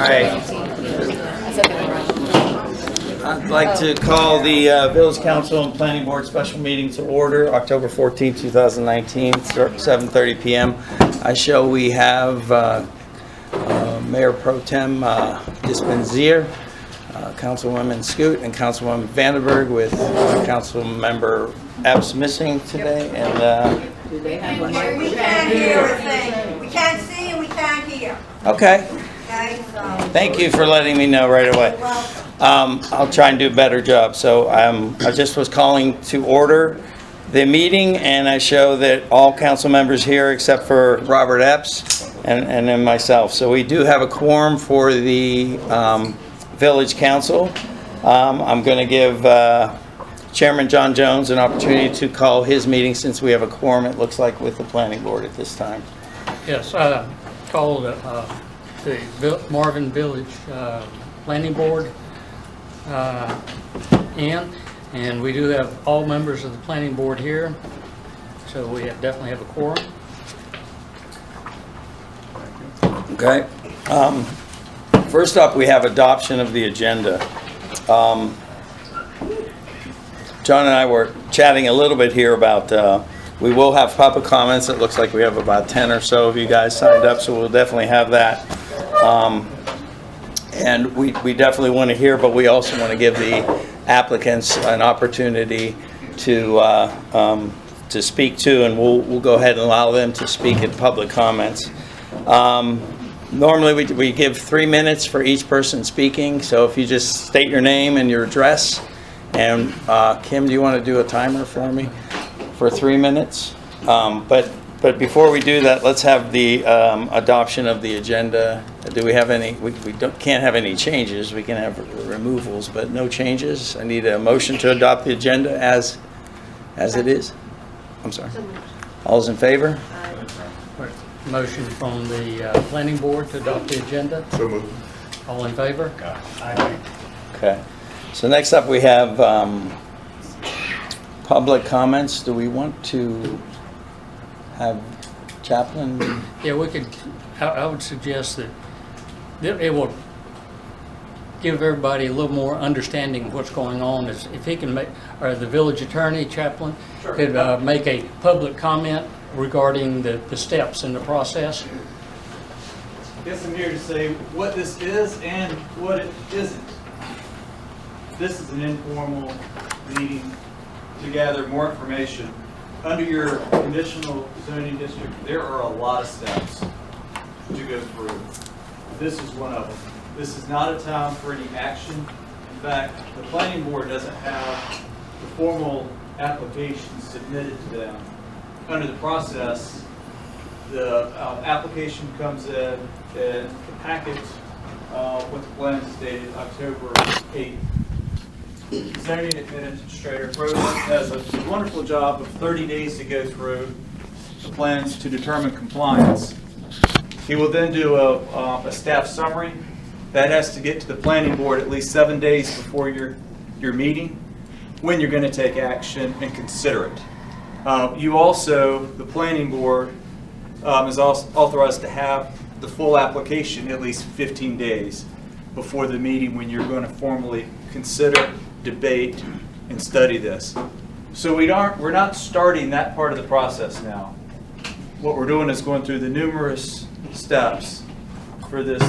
right. I'd like to call the Village Council and Planning Board special meeting to order, October 14, 2019, 7:30 p.m. I show we have Mayor Pro Tem Dispenzier, Councilwoman Scoot, and Councilwoman Vandenberg, with Council Member Epps missing today. And We can't hear a thing. We can't see and we can't hear. okay. Okay, so. Thank you for letting me know right away. I'll try and do a better job. So I just was calling to order the meeting, and I show that all council members here except for Robert Epps and then myself. So we do have a quorum for the Village Council. I'm going to give Chairman John Jones an opportunity to call his meeting since we have a quorum, it looks like, with the Planning Board at this time. Yes, I called the Marvin Village Planning Board and we do have all members of the Planning Board here, so we definitely have a quorum. Okay. First up, we have adoption of the agenda. John and I were chatting a little bit here about we will have public comments. It looks like we have about 10 or so of you guys signed up, so we'll definitely have that. And we definitely want to hear, but we also want to give the applicants an opportunity to speak to, and we'll go ahead and allow them to speak in public comments. Normally we give 3 minutes for each person speaking, so if you just state your name and your address. And Kim, do you want to do a timer for me for 3 minutes? But before we do that, let's have the adoption of the agenda. Do we have any? We can't have any changes. We can have removals, but no changes. I need a motion to adopt the agenda as it is. I'm sorry. All those in favor? Motion from the Planning Board to adopt the agenda. So moved. All in favor? Aye. Okay. So next up, we have public comments. Do we want to have Chaplain? Yeah, we could. I would suggest that it will give everybody a little more understanding of what's going on. If he can make, or the village attorney, Chaplain, could make a public comment regarding the steps in the process. I guess I'm here to say what this is and what it isn't. This is an informal meeting to gather more information. Under your conditional zoning district, there are a lot of steps to go through. This is one of them. This is not a time for any action. In fact, the planning board doesn't have the formal application submitted to them. Under the process, the application comes in and the packet with the plans is dated October 8th. Zoning Administrator has a wonderful job of 30 days to go through the plans to determine compliance. He will then do a staff summary. That has to get to the planning board at least 7 days before your meeting, when you're going to take action and consider it. You also, the planning board, is also authorized to have the full application at least 15 days before the meeting when you're going to formally consider, debate, and study this. So we're not starting that part of the process now. What we're doing is going through the numerous steps for this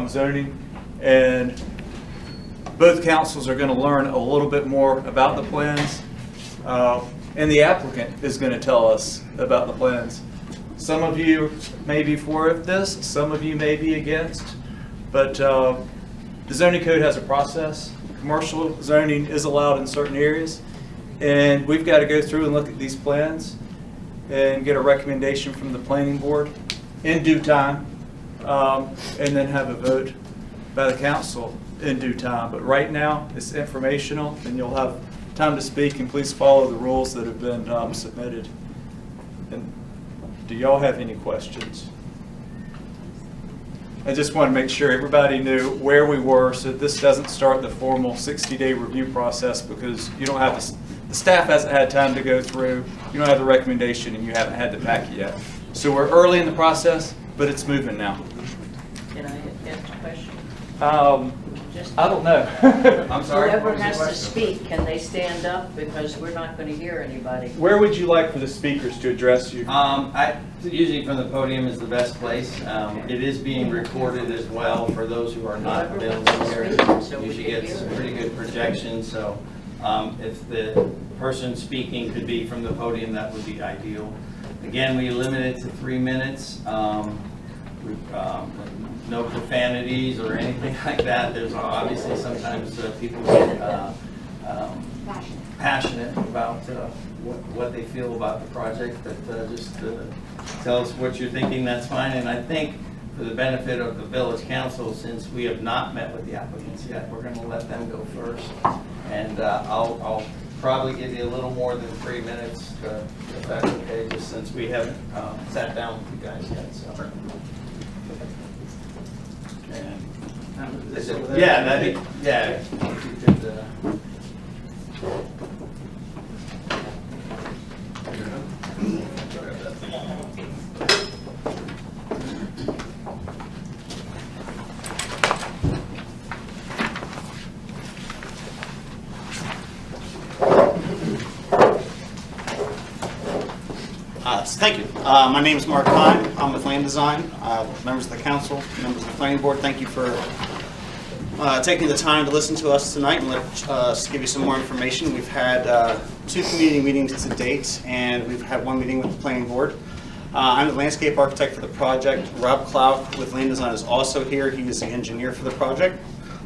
zoning, and both councils are going to learn a little bit more about the plans, and the applicant is going to tell us about the plans. Some of you may be for this, some of you may be against, but the zoning code has a process. Commercial zoning is allowed in certain areas, and we've got to go through and look at these plans and get a recommendation from the planning board in due time, and then have a vote by the council in due time. But right now, it's informational, and you'll have time to speak, and please follow the rules that have been submitted. And do y'all have any questions? I just want to make sure everybody knew where we were, so this doesn't start the formal 60-day review process, because you don't have the staff hasn't had time to go through, you don't have the recommendation, and you haven't had the packet yet. So we're early in the process, but it's moving now. Can I ask a question? I don't know. I'm sorry. what Whoever was the has to question? speak, can they stand up? Because we're not going to hear anybody. Where would you like for the speakers to address you? Usually from the podium is the best place. It is being recorded as well for those who are not available here. You should get some pretty good projection, so if the person speaking could be from the podium, that would be ideal. Again, we limit it to 3 minutes. No profanities or anything like that. There's obviously sometimes people get passionate about what they feel about the project, but just tell us what you're thinking, that's fine. And I think for the benefit of the village council, since we have not met with the applicants yet, we're going to let them go first. And I'll probably give you a little more than 3 minutes, if that's okay, just since we haven't sat down with you guys yet. So. Yeah, that'd be, yeah. If you could, Thank you. My name is Mark Hine. I'm with Land Design. Members of the council, members of the planning board, thank you for taking the time to listen to us tonight and let us give you some more information. We've had 2 community meetings to date, and we've had 1 meeting with the planning board. I'm the landscape architect for the project. Rob Clouk with Land Design is also here. He is the engineer for the project.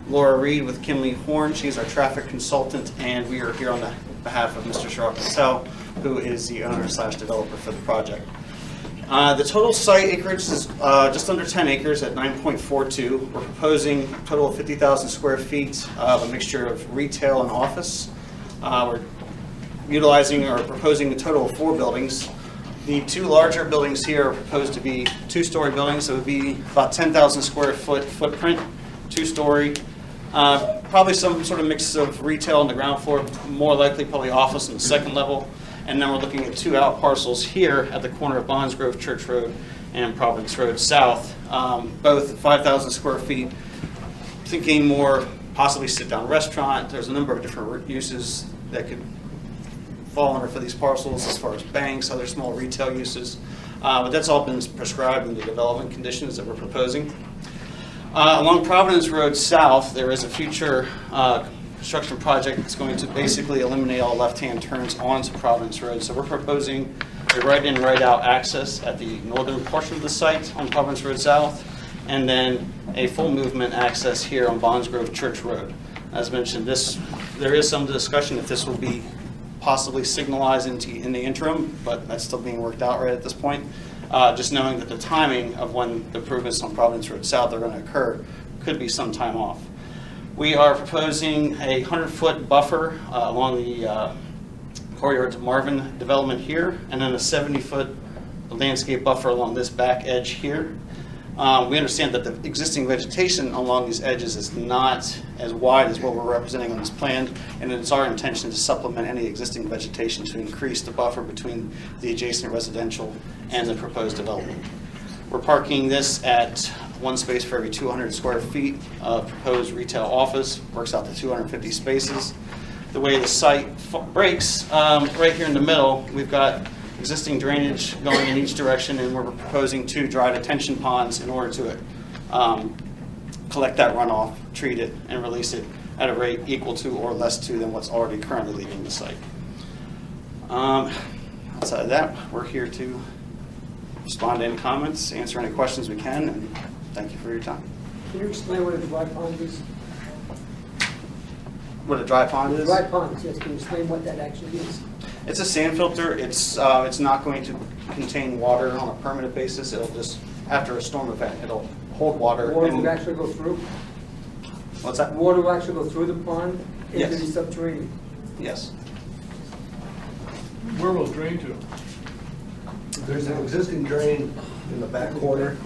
Laura Reed with Kinley Horn, she's our traffic consultant, and we are here on behalf of Mr. Sharp Patel, who is the owner/developer for the project. The total site acreage is just under 10 acres at 9.42. We're proposing a total of 50,000 square feet of a mixture of retail and office. We're utilizing or proposing a total of 4 buildings. The 2 larger buildings here are proposed to be 2-story buildings. So it would be about 10,000 square foot footprint, 2-story. Probably some sort of mix of retail on the ground floor, more likely probably office on the 2nd level. And then we're looking at 2 out parcels here at the corner of Bonds Grove Church Road and Providence Road South, both 5,000 square feet. Thinking more possibly sit-down restaurant. There's a number of different uses that could fall under for these parcels as far as banks, other small retail uses. But that's all been prescribed in the development conditions that we're proposing. Along Providence Road South, there is a future construction project that's going to basically eliminate all left-hand turns onto Providence Road. So we're proposing a right-in, right-out access at the northern portion of the site on Providence Road South, and then a full movement access here on Bonds Grove Church Road. As mentioned, there is some discussion if this will be possibly signalized in the interim, but that's still being worked out right at this point. Just knowing that the timing of when the improvements on Providence Road South are going to occur could be some time off. We are proposing a 100-foot buffer along the corridor to Marvin development here, and then a 70-foot landscape buffer along this back edge here. We understand that the existing vegetation along these edges is not as wide as what we're representing on this plan, and it's our intention to supplement any existing vegetation to increase the buffer between the adjacent residential and the proposed development. We're parking this at 1 space for every 200 square feet of proposed retail office, works out to 250 spaces. The way the site breaks, right here in the middle, we've got existing drainage going in each direction, and we're proposing 2 dry detention ponds in order to collect that runoff, treat it, and release it at a rate equal to or less to than what's already currently leaving the site. Outside of that, we're here to respond to any comments, answer any questions we can, and thank you for your time. Can you explain what a dry pond is? What a dry pond is? Dry ponds, yes, can you explain what that actually is? It's a sand filter. It's not going to contain water on a permanent basis. It'll just, after a storm event, it'll hold water. Water and- will actually go through? What's that? Water will actually go through the pond into Yes. the subterranean? Yes. Where will it drain to? There's an existing drain in the back corner.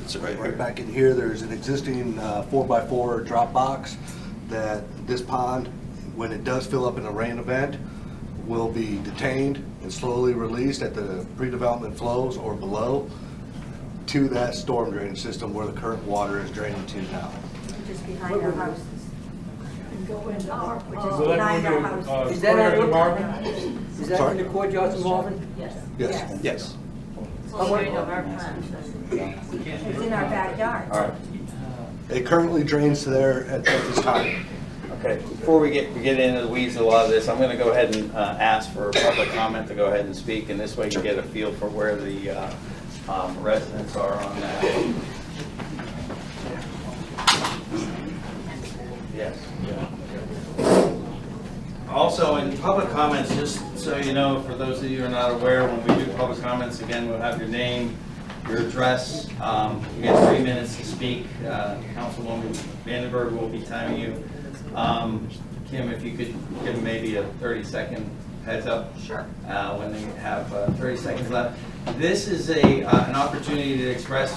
It's right Right here. back in here, there's an existing 4x4 drop box that this pond, when it does fill up in a rain event, will be detained and slowly released at the pre-development flows or below. to that storm drainage system where the current water is draining to now. Just behind our houses. Which is So that behind our would houses. go, Is that further in- to Marvin? Is that in the courtyards of Marvin? Yes. Yes. Yes. Well, we know our plans. It's in our backyard. All right. It currently drains to there at this time. Okay, before we get into the weeds of a lot of this, I'm going to go ahead and ask for public comment to go ahead and speak, and this way you can get a feel for where the residents are on that. Yes. Also, in public comments, just so you know, for those of you who are not aware, when we do public comments, again, we'll have your name, your address. You get 3 minutes to speak. Councilwoman Vandenberg will be timing you. Kim, if you could give them maybe a 30-second heads up. Sure. When they have 30 seconds left. This is an opportunity to express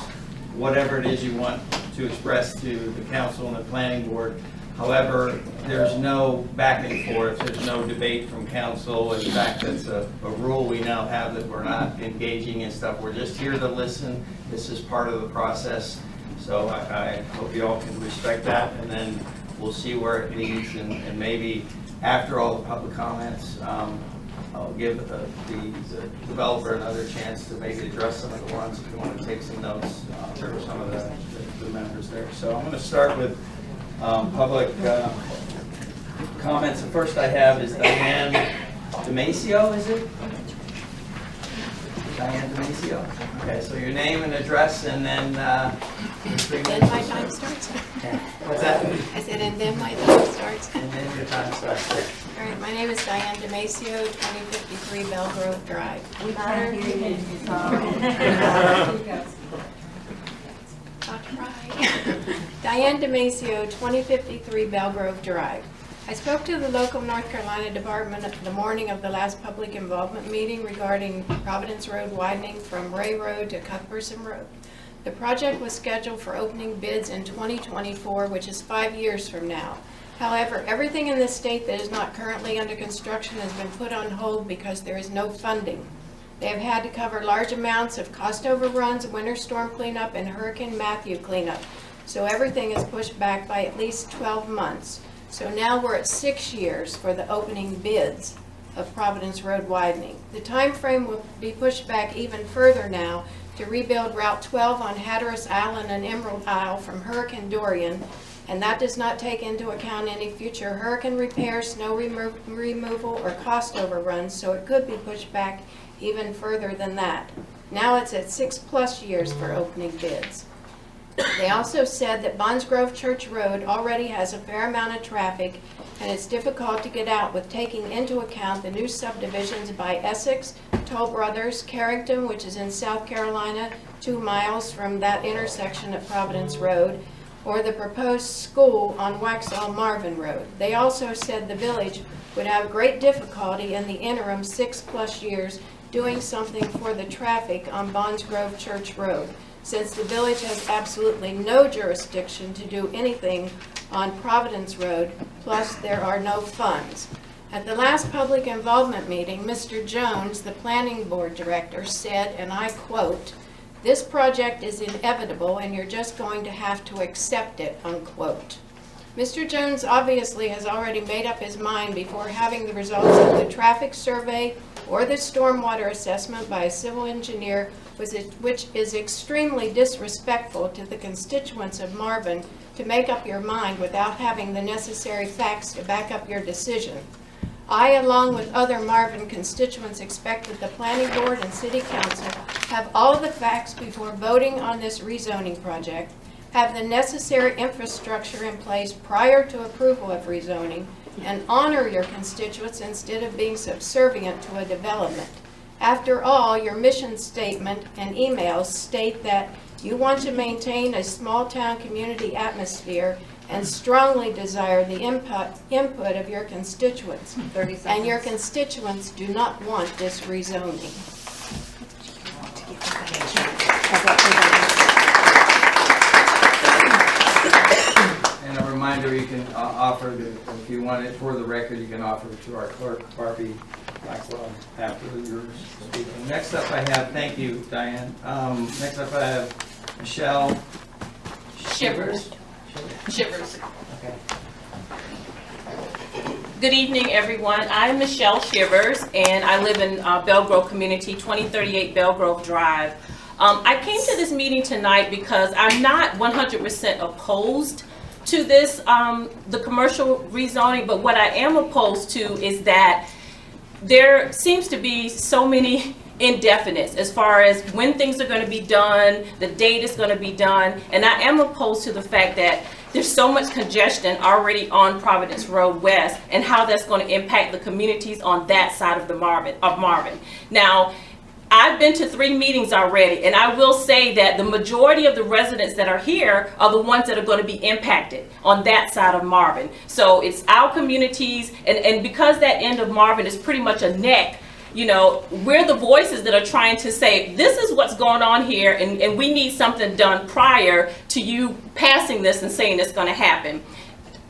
whatever it is you want to express to the council and the planning board. However, there's no back and forth, there's no debate from council. In fact, that's a rule we now have, that we're not engaging in stuff. We're just here to listen. This is part of the process. So I hope you all can respect that, and then we'll see where it leads. And maybe after all the public comments, I'll give the developer another chance to maybe address some of the ones if you want to take some notes for some of the members there. So I'm going to start with public comments. The first I have is Diane Damasio, is it? Diane Damasio. Okay, so your name and address, and then Then my time starts. what's that? I said, and then my time starts. And then your time starts. All right, my name is Diane Damasio, 2053 Belgrove Drive. We can't hear you. I'll try. Diane Damasio, 2053 Belgrove Drive. I spoke to the local North Carolina department the morning of the last public involvement meeting regarding Providence Road widening from Ray Road to Cuthbertson Road. The project was scheduled for opening bids in 2024, which is 5 years from now. However, everything in this state that is not currently under construction has been put on hold because there is no funding. They have had to cover large amounts of cost overruns, winter storm cleanup, and Hurricane Matthew cleanup. So everything is pushed back by at least 12 months. So now we're at 6 years for the opening bids of Providence Road widening. The time frame will be pushed back even further now to rebuild Route 12 on Hatteras Island and Emerald Isle from Hurricane Dorian, and that does not take into account any future hurricane repairs, snow removal, or cost overruns, so it could be pushed back even further than that. Now it's at 6+ years for opening bids. They also said that Bonds Grove Church Road already has a fair amount of traffic, and it's difficult to get out with taking into account the new subdivisions by Essex, Toll Brothers, Carrington, which is in South Carolina, 2 miles from that intersection at Providence Road, or the proposed school on Waxhaw Marvin Road. They also said the village would have great difficulty in the interim 6+ years doing something for the traffic on Bonds Grove Church Road, since the village has absolutely no jurisdiction to do anything on Providence Road, plus there are no funds. At the last public involvement meeting, Mr. Jones, the planning board director, said, and I quote, "This project is inevitable and you're just going to have to accept it," unquote. Mr. Jones obviously has already made up his mind before having the results of the traffic survey or the stormwater assessment by a civil engineer, which is extremely disrespectful to the constituents of Marvin, to make up your mind without having the necessary facts to back up your decision. I, along with other Marvin constituents, expect that the planning board and city council have all of the facts before voting on this rezoning project, have the necessary infrastructure in place prior to approval of rezoning, and honor your constituents instead of being subservient to a development. After all, your mission statement and emails state that you want to maintain a small-town community atmosphere and strongly desire the input of your constituents. 30 seconds. And your constituents do not want this rezoning. And a reminder, you can offer, if you want it for the record, you can offer it to our clerk, Barbie Blackwell after you're speaking. Next up I have, thank you, Diane. Next up I have Michelle Shivers. Shivers. Okay. Good evening, everyone. I'm Michelle Shivers, and I live in Belgrove Community, 2038 Belgrove Drive. I came to this meeting tonight because I'm not 100% opposed to this, the commercial rezoning, but what I am opposed to is that there seems to be so many indefinites as far as when things are going to be done, the date is going to be done, and I am opposed to the fact that there's so much congestion already on Providence Road West and how that's going to impact the communities on that side of Marvin. Now, I've been to 3 meetings already, and I will say that the majority of the residents that are here are the ones that are going to be impacted on that side of Marvin. So it's our communities, and because that end of Marvin is pretty much a neck, you know, we're the voices that are trying to say, this is what's going on here, and we need something done prior to you passing this and saying it's going to happen.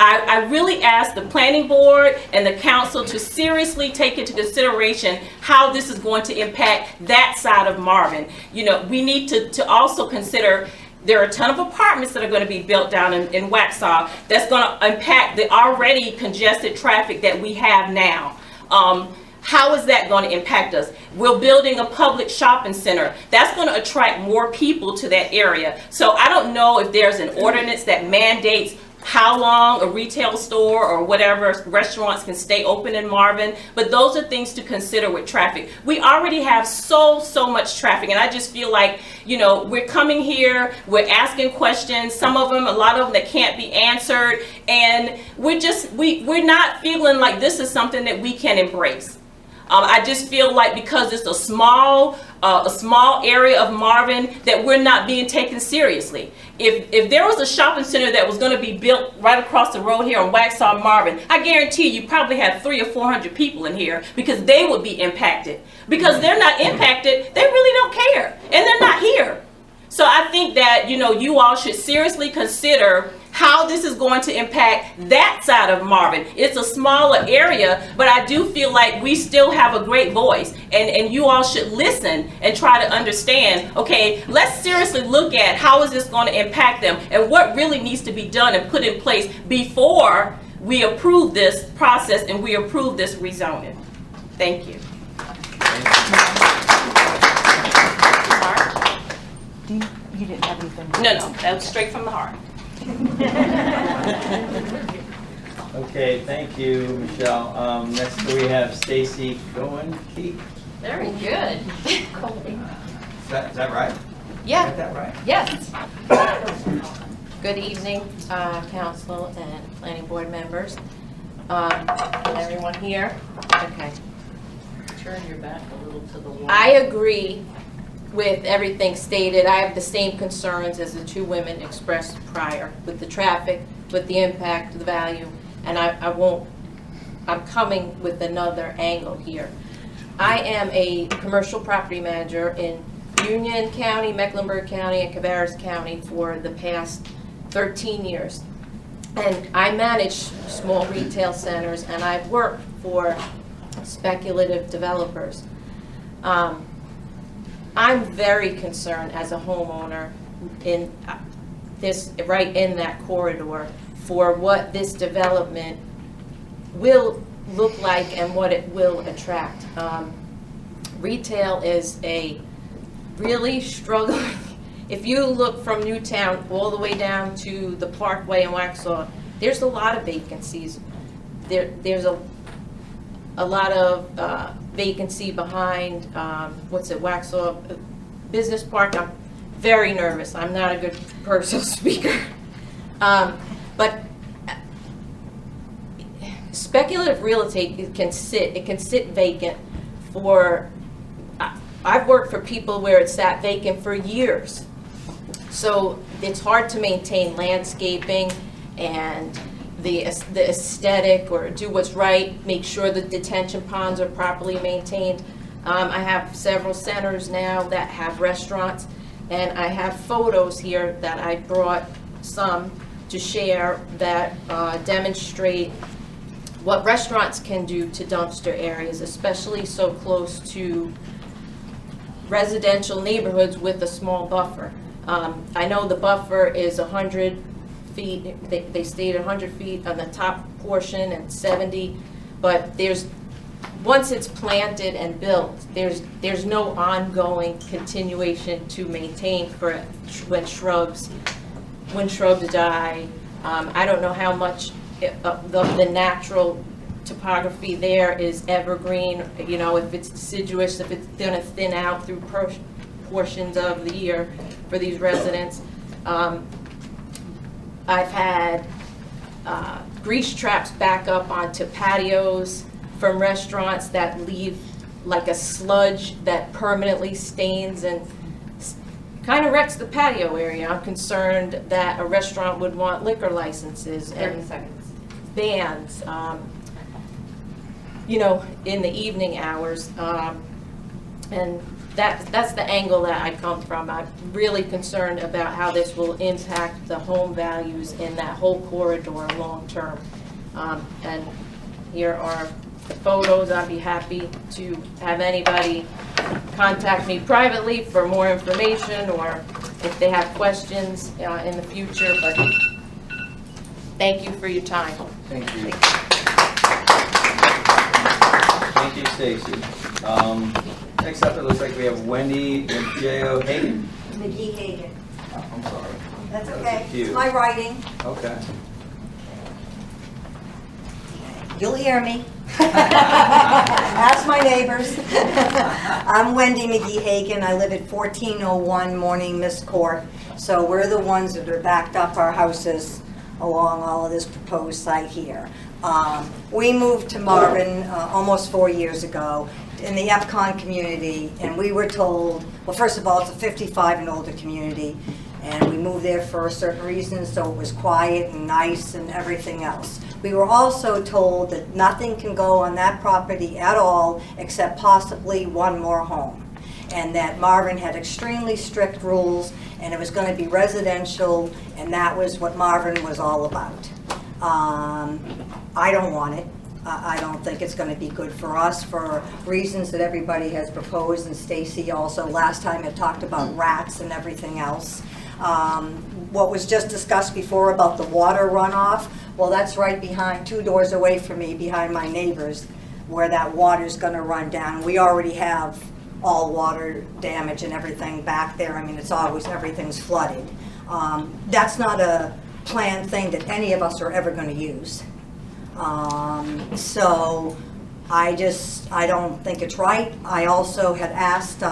I really ask the planning board and the council to seriously take into consideration how this is going to impact that side of Marvin. You know, we need to also consider there are a ton of apartments that are going to be built down in Waxhaw that's going to impact the already congested traffic that we have now. How is that going to impact us? We're building a public shopping center. That's going to attract more people to that area. So I don't know if there's an ordinance that mandates how long a retail store or whatever restaurants can stay open in Marvin, but those are things to consider with traffic. We already have so much traffic, and I just feel like, you know, we're coming here, we're asking questions, some of them, a lot of them that can't be answered, and we're not feeling like this is something that we can embrace. I just feel like because it's a small area of Marvin that we're not being taken seriously. If there was a shopping center that was going to be built right across the road here on Waxhaw Marvin, I guarantee you probably have 300 or 400 people in here because they would be impacted. Because they're not impacted, they really don't care, and they're not here. So I think that, you know, you all should seriously consider how this is going to impact that side of Marvin. It's a smaller area, but I do feel like we still have a great voice, and you all should listen and try to understand, okay, let's seriously look at how is this going to impact them and what really needs to be done and put in place before we approve this process and we approve this rezoning. Thank you. You didn't have anything? No, that was straight from the heart. Okay, thank you, Michelle. Next we have Stacy Goen. Very good. Is that right? Yeah. Got that right? Yes. Good evening, council and planning board members. Everyone here? Okay. Turn your back a little to the wall. I agree with everything stated. I have the same concerns as the 2 women expressed prior with the traffic, with the impact, the value, and I'm coming with another angle here. I am a commercial property manager in Union County, Mecklenburg County, and Cabarrus County for the past 13 years. And I manage small retail centers, and I've worked for speculative developers. I'm very concerned as a homeowner in this, right in that corridor, for what this development will look like and what it will attract. Retail is a really struggling. If you look from Newtown all the way down to the Parkway in Waxhaw, there's a lot of vacancies. There's a lot of vacancy behind, Waxhaw Business Park. I'm very nervous. I'm not a good personal speaker. But speculative real estate, it can sit vacant for, I've worked for people where it sat vacant for years. So it's hard to maintain landscaping and the aesthetic, or do what's right, make sure the detention ponds are properly maintained. I have several centers now that have restaurants, and I have photos here that I brought some to share that demonstrate what restaurants can do to dumpster areas, especially so close to residential neighborhoods with a small buffer. I know the buffer is 100 feet, they stayed 100 feet on the top portion and 70, but once it's planted and built, there's no ongoing continuation to maintain for when shrubs die. I don't know how much the natural topography there is evergreen, if it's deciduous, if it's gonna thin out through portions of the year for these residents. I've had grease traps back up onto patios from restaurants that leave like a sludge that permanently stains and kind of wrecks the patio area. I'm concerned that a restaurant would want liquor licenses and bans, in the evening hours. And that's the angle that I come from. I'm really concerned about how this will impact the home values in that whole corridor long term. And here are the photos. I'd be happy to have anybody contact me privately for more information or if they have questions in the future. But thank you for your time. Thank you. Thank you, Stacy. Next up, it looks like we have Wendy J.O. Hagan. McGee Hagan. Oh, I'm sorry. That's That was okay. cute. It's my writing. Okay. You'll hear me. Ask my neighbors. I'm Wendy McGee Hagan. I live at 1401 Morning Mist Court. So we're the ones that are backed up our houses along all of this proposed site here. We moved to Marvin almost 4 years ago in the Epcon community, and we were told, well, first of all, it's a 55 and older community, and we moved there for a certain reason, so it was quiet and nice and everything else. We were also told that nothing can go on that property at all except possibly one more home, and that Marvin had extremely strict rules, and it was going to be residential, and that was what Marvin was all about. I don't want it. I don't think it's going to be good for us for reasons that everybody has proposed, and Stacy also last time had talked about rats and everything else. What was just discussed before about the water runoff, well, that's right behind, 2 doors away from me, behind my neighbors, where that water's going to run down. We already have all water damage and everything back there. I mean, it's always, everything's flooded. That's not a planned thing that any of us are ever going to use. So I don't think it's right. I also had asked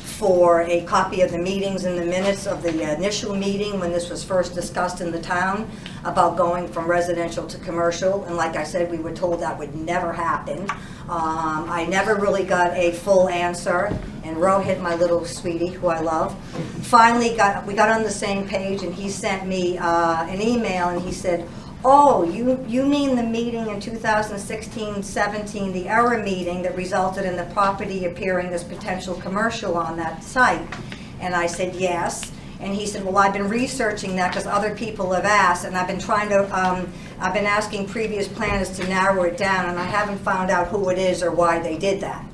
for a copy of the meetings and the minutes of the initial meeting when this was first discussed in the town about going from residential to commercial, and like I said, we were told that would never happen. I never really got a full answer, and Rohit, my little sweetie, who I love, finally we got on the same page, and he sent me an email, and he said, oh, you mean the meeting in 2016-17, the error meeting that resulted in the property appearing as potential commercial on that site? And I said, yes. And he said, well, I've been researching that because other people have asked, and I've been trying to, I've been asking previous planners to narrow it down, and I haven't found out who it is or why they did that.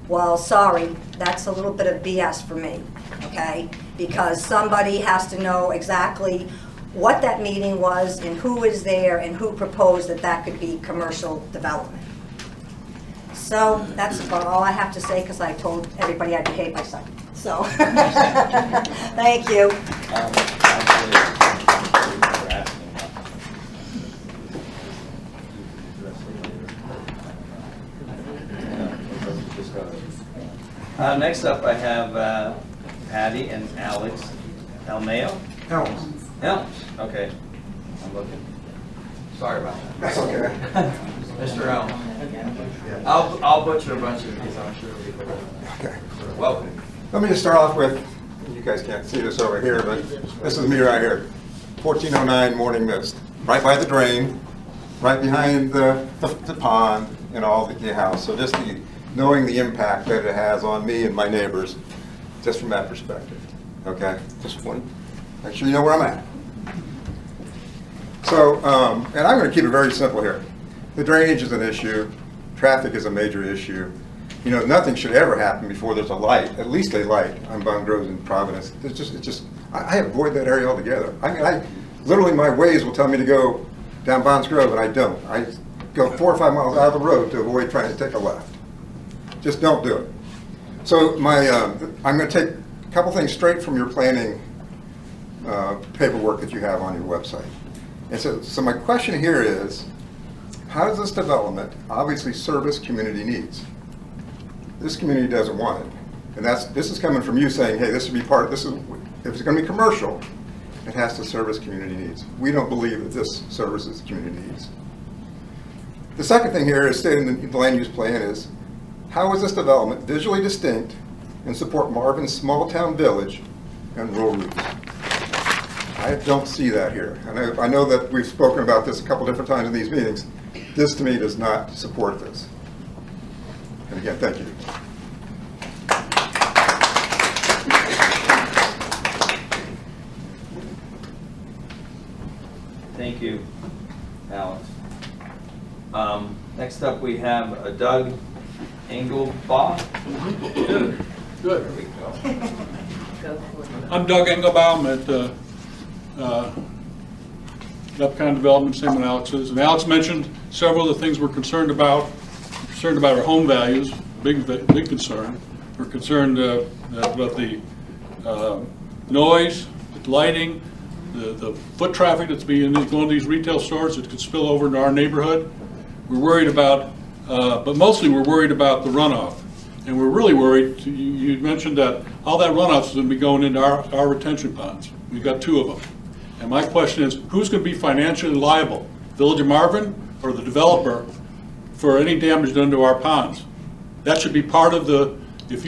Well, sorry, that's a little bit of BS for me, okay? Because somebody has to know exactly what that meeting was and who was there and who proposed that that could be commercial development. So that's about all I have to say because I told everybody I'd behave myself. So, thank you. Next up, I have Patty and Alex Elmeo. Helms, okay. I'm looking. Sorry about that. That's okay. Mr. Helms. I'll butcher a bunch of these, I'm sure it'll be better. Okay. Welcome. Let me just start off with, you guys can't see this over here, but this is me right here. 1409 Morning Mist, right by the drain, right behind the pond and all the house. So just knowing the impact that it has on me and my neighbors, just from that perspective. Okay? Just want to make sure you know where I'm at. So, and I'm going to keep it very simple here. the drainage is an issue, traffic is a major issue. You know, nothing should ever happen before there's a light, at least a light on Bond Grove in Providence. I avoid that area altogether. I mean, literally my Waze will tell me to go down Bonds Grove, and I don't. I go 4 or 5 miles out of the road to avoid trying to take a left. Just don't do it. So I'm going to take a couple things straight from your planning paperwork that you have on your website. And so my question here is, how does this development obviously service community needs? This community doesn't want it. And this is coming from you saying, hey, this should be part of this. If it's going to be commercial, it has to service community needs. We don't believe that this services community needs. The second thing here is stated in the land use plan is, how is this development visually distinct and support Marvin's small town village and rural roots? I don't see that here. And I know that we've spoken about this a couple different times in these meetings. This to me does not support this. And again, thank you. Thank you, Alex. Next up, we have Doug Engelbaum. Good. There we go. Go for it. I'm Doug Engelbaum at Upcon Development, same as Alex is. And Alex mentioned several of the things we're concerned about. We're concerned about our home values, big concern. We're concerned about the noise, the lighting, the foot traffic that's going to these retail stores that could spill over into our neighborhood. We're worried about, but mostly we're worried about the runoff. And we're really worried, you mentioned that all that runoff is going to be going into our retention ponds. We've got 2 of them. And my question is, who's going to be financially liable? Village of Marvin or the developer for any damage done to our ponds? That should be part of the, if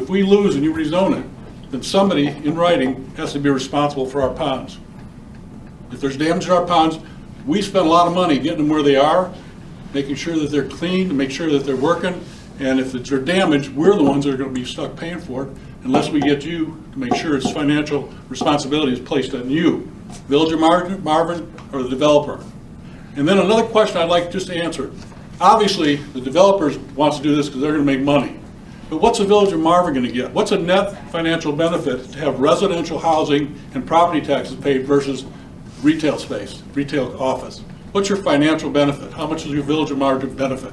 we lose and you rezone it, then somebody in writing has to be responsible for our ponds. If there's damage to our ponds, we spend a lot of money getting them where they are, making sure that they're clean, to make sure that they're working, and if they're damaged, we're the ones that are going to be stuck paying for it, unless we get you to make sure its financial responsibility is placed on you, Village of Marvin, or the developer. And then another question I'd like just to answer. Obviously, the developers wants to do this because they're going to make money. But what's the Village of Marvin going to get? What's a net financial benefit to have residential housing and property taxes paid versus retail space, retail office? What's your financial benefit? How much does your Village of Marvin benefit?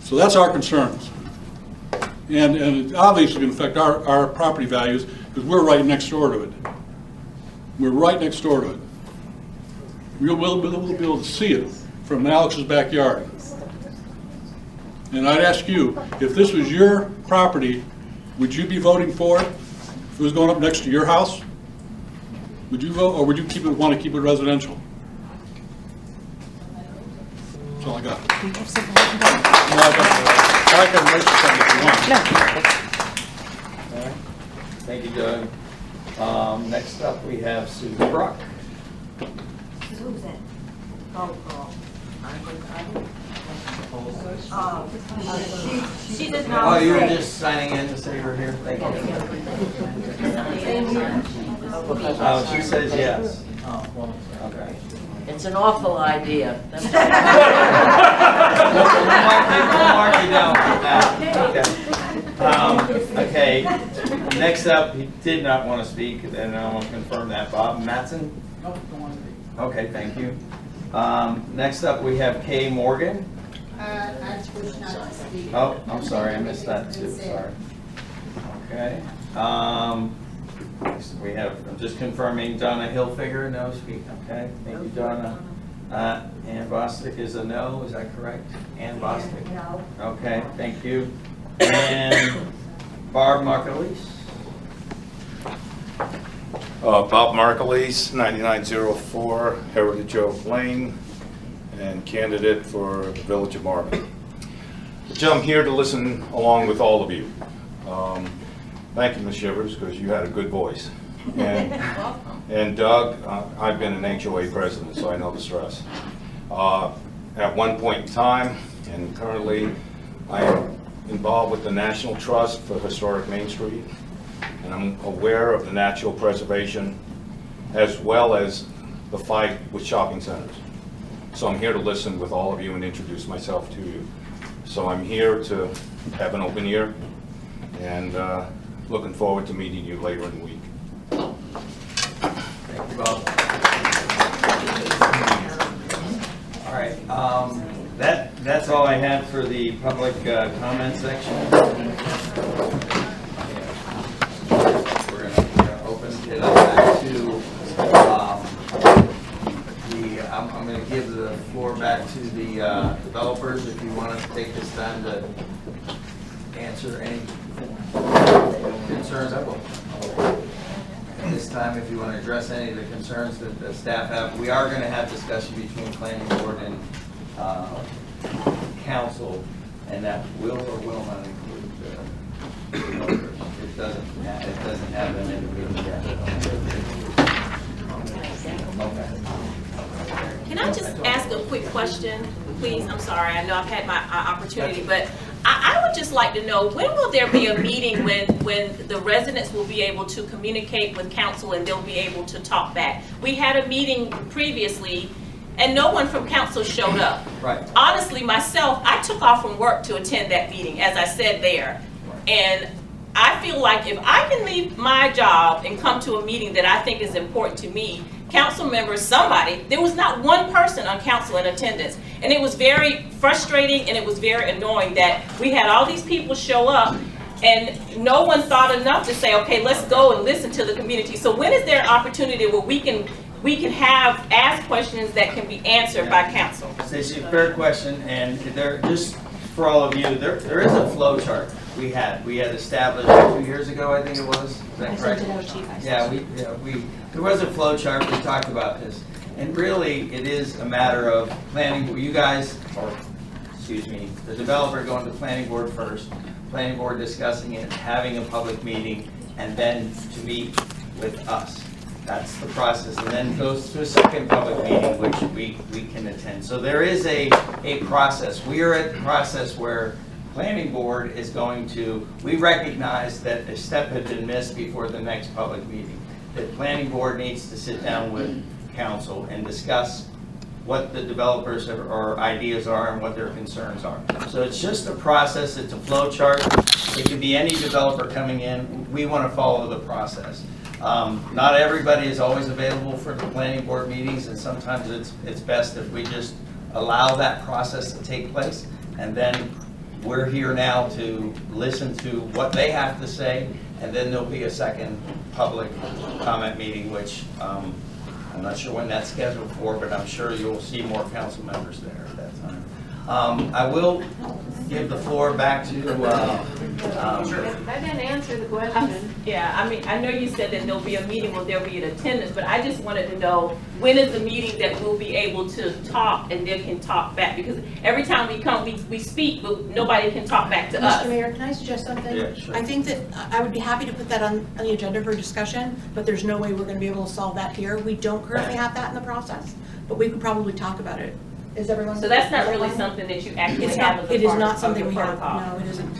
So that's our concerns. And it's obviously going to affect our property values because we're right next door to it. We're right next door to it. We'll be able to see it from Alex's backyard. And I'd ask you, if this was your property, would you be voting for it? If it was going up next to your house? Would you vote, or would you want to keep it residential? That's all I got. Do you have something written down? I can write something if you want. No. All right. Thank you, Doug. Next up, we have Susan Brock. Susan. Oh, girl. She does Oh, not you were say. just signing in to say you were here? Thank you. Oh, she says yes. Oh, well, Okay. it's an awful idea. That's We'll mark you down for that. Okay, next up, he did not want to speak, and I want to confirm that. Bob Mattson? No, don't want to be. Okay, thank you. Next up, we have Kay Morgan. I wish not to speak. Oh, I'm sorry, I missed that too, sorry. Okay. We have, I'm just confirming Donna Hilfiger, no speak, okay, thank you, Donna. Ann Bostic is a no, is that correct? Ann Bostic? No. Okay, thank you. And Barb Markleese? Bob Markleese, 9904 Heritage Oak Lane, and candidate for the Village of Marvin. I'm here to listen along with all of you. Thank you, Ms. Shivers, because you had a good voice. And Doug, I've been an HOA president, so I know the stress. At one point in time, and currently, I am involved with the National Trust for Historic Main Street, and I'm aware of the natural preservation as well as the fight with shopping centers. So I'm here to listen with all of you and introduce myself to you. So I'm here to have an open ear, and looking forward to meeting you later in the week. Thank you, Bob. All right, that's all I had for the public comment section. We're gonna open it up back to, I'm gonna give the floor back to the developers if you want to take this time to answer any concerns. I will. This time, if you want to address any of the concerns that the staff have, we are going to have discussion between planning board and council, and that will or will not include the developers. It doesn't have them in the meeting yet. Okay. Can I just ask a quick question, please? I'm sorry, I know I've had my opportunity, but I would just like to know, when will there be a meeting when the residents will be able to communicate with council and they'll be able to talk back? We had a meeting previously and no one from council showed up. Right. Honestly, myself, I took off from work to attend that meeting, as I said there. And I feel like if I can leave my job and come to a meeting that I think is important to me, council members, somebody, there was not one person on council in attendance. And it was very frustrating and it was very annoying that we had all these people show up and no one thought enough to say, okay, let's go and listen to the community. So when is there an opportunity where we can ask questions that can be answered by council? Stacey, fair question, and there, just for all of you, there is a flow chart we had established 2 years ago, I think it was. Is that correct? I sent it out, Chief. There was a flow chart. We talked about this, and really, it is a matter of planning. You guys, or excuse me, the developer going to planning board first, planning board discussing it, having a public meeting, and then to meet with us. That's the process, and then goes to a second public meeting, which we can attend. So there is a process. We are at the process where planning board is going to, we recognize that a step had been missed before the next public meeting. The planning board needs to sit down with council and discuss what the developers or ideas are and what their concerns are. So it's just a process, it's a flow chart. It could be any developer coming in. We want to follow the process. Not everybody is always available for the planning board meetings, and sometimes it's best if we just allow that process to take place, and then we're here now to listen to what they have to say, and then there'll be a second public comment meeting, which I'm not sure when that's scheduled for, but I'm sure you'll see more council members there at that time. I will give the floor back to That didn't answer the question. Yeah, I mean, I know you said that there'll be a meeting where there'll be an attendance, but I just wanted to know, when is the meeting that we'll be able to talk and then can talk back? Because every time we come, we speak, but nobody can talk back to us. Mr. Mayor, can I suggest something? Yeah, sure. I think that I would be happy to put that on the agenda for discussion, but there's no way we're going to be able to solve that here. We don't currently have that in the process, but we could probably talk about it. Is everyone? So that's not really something that you actually It's have not, as a it is part not of something your we have, protocol. no, it isn't.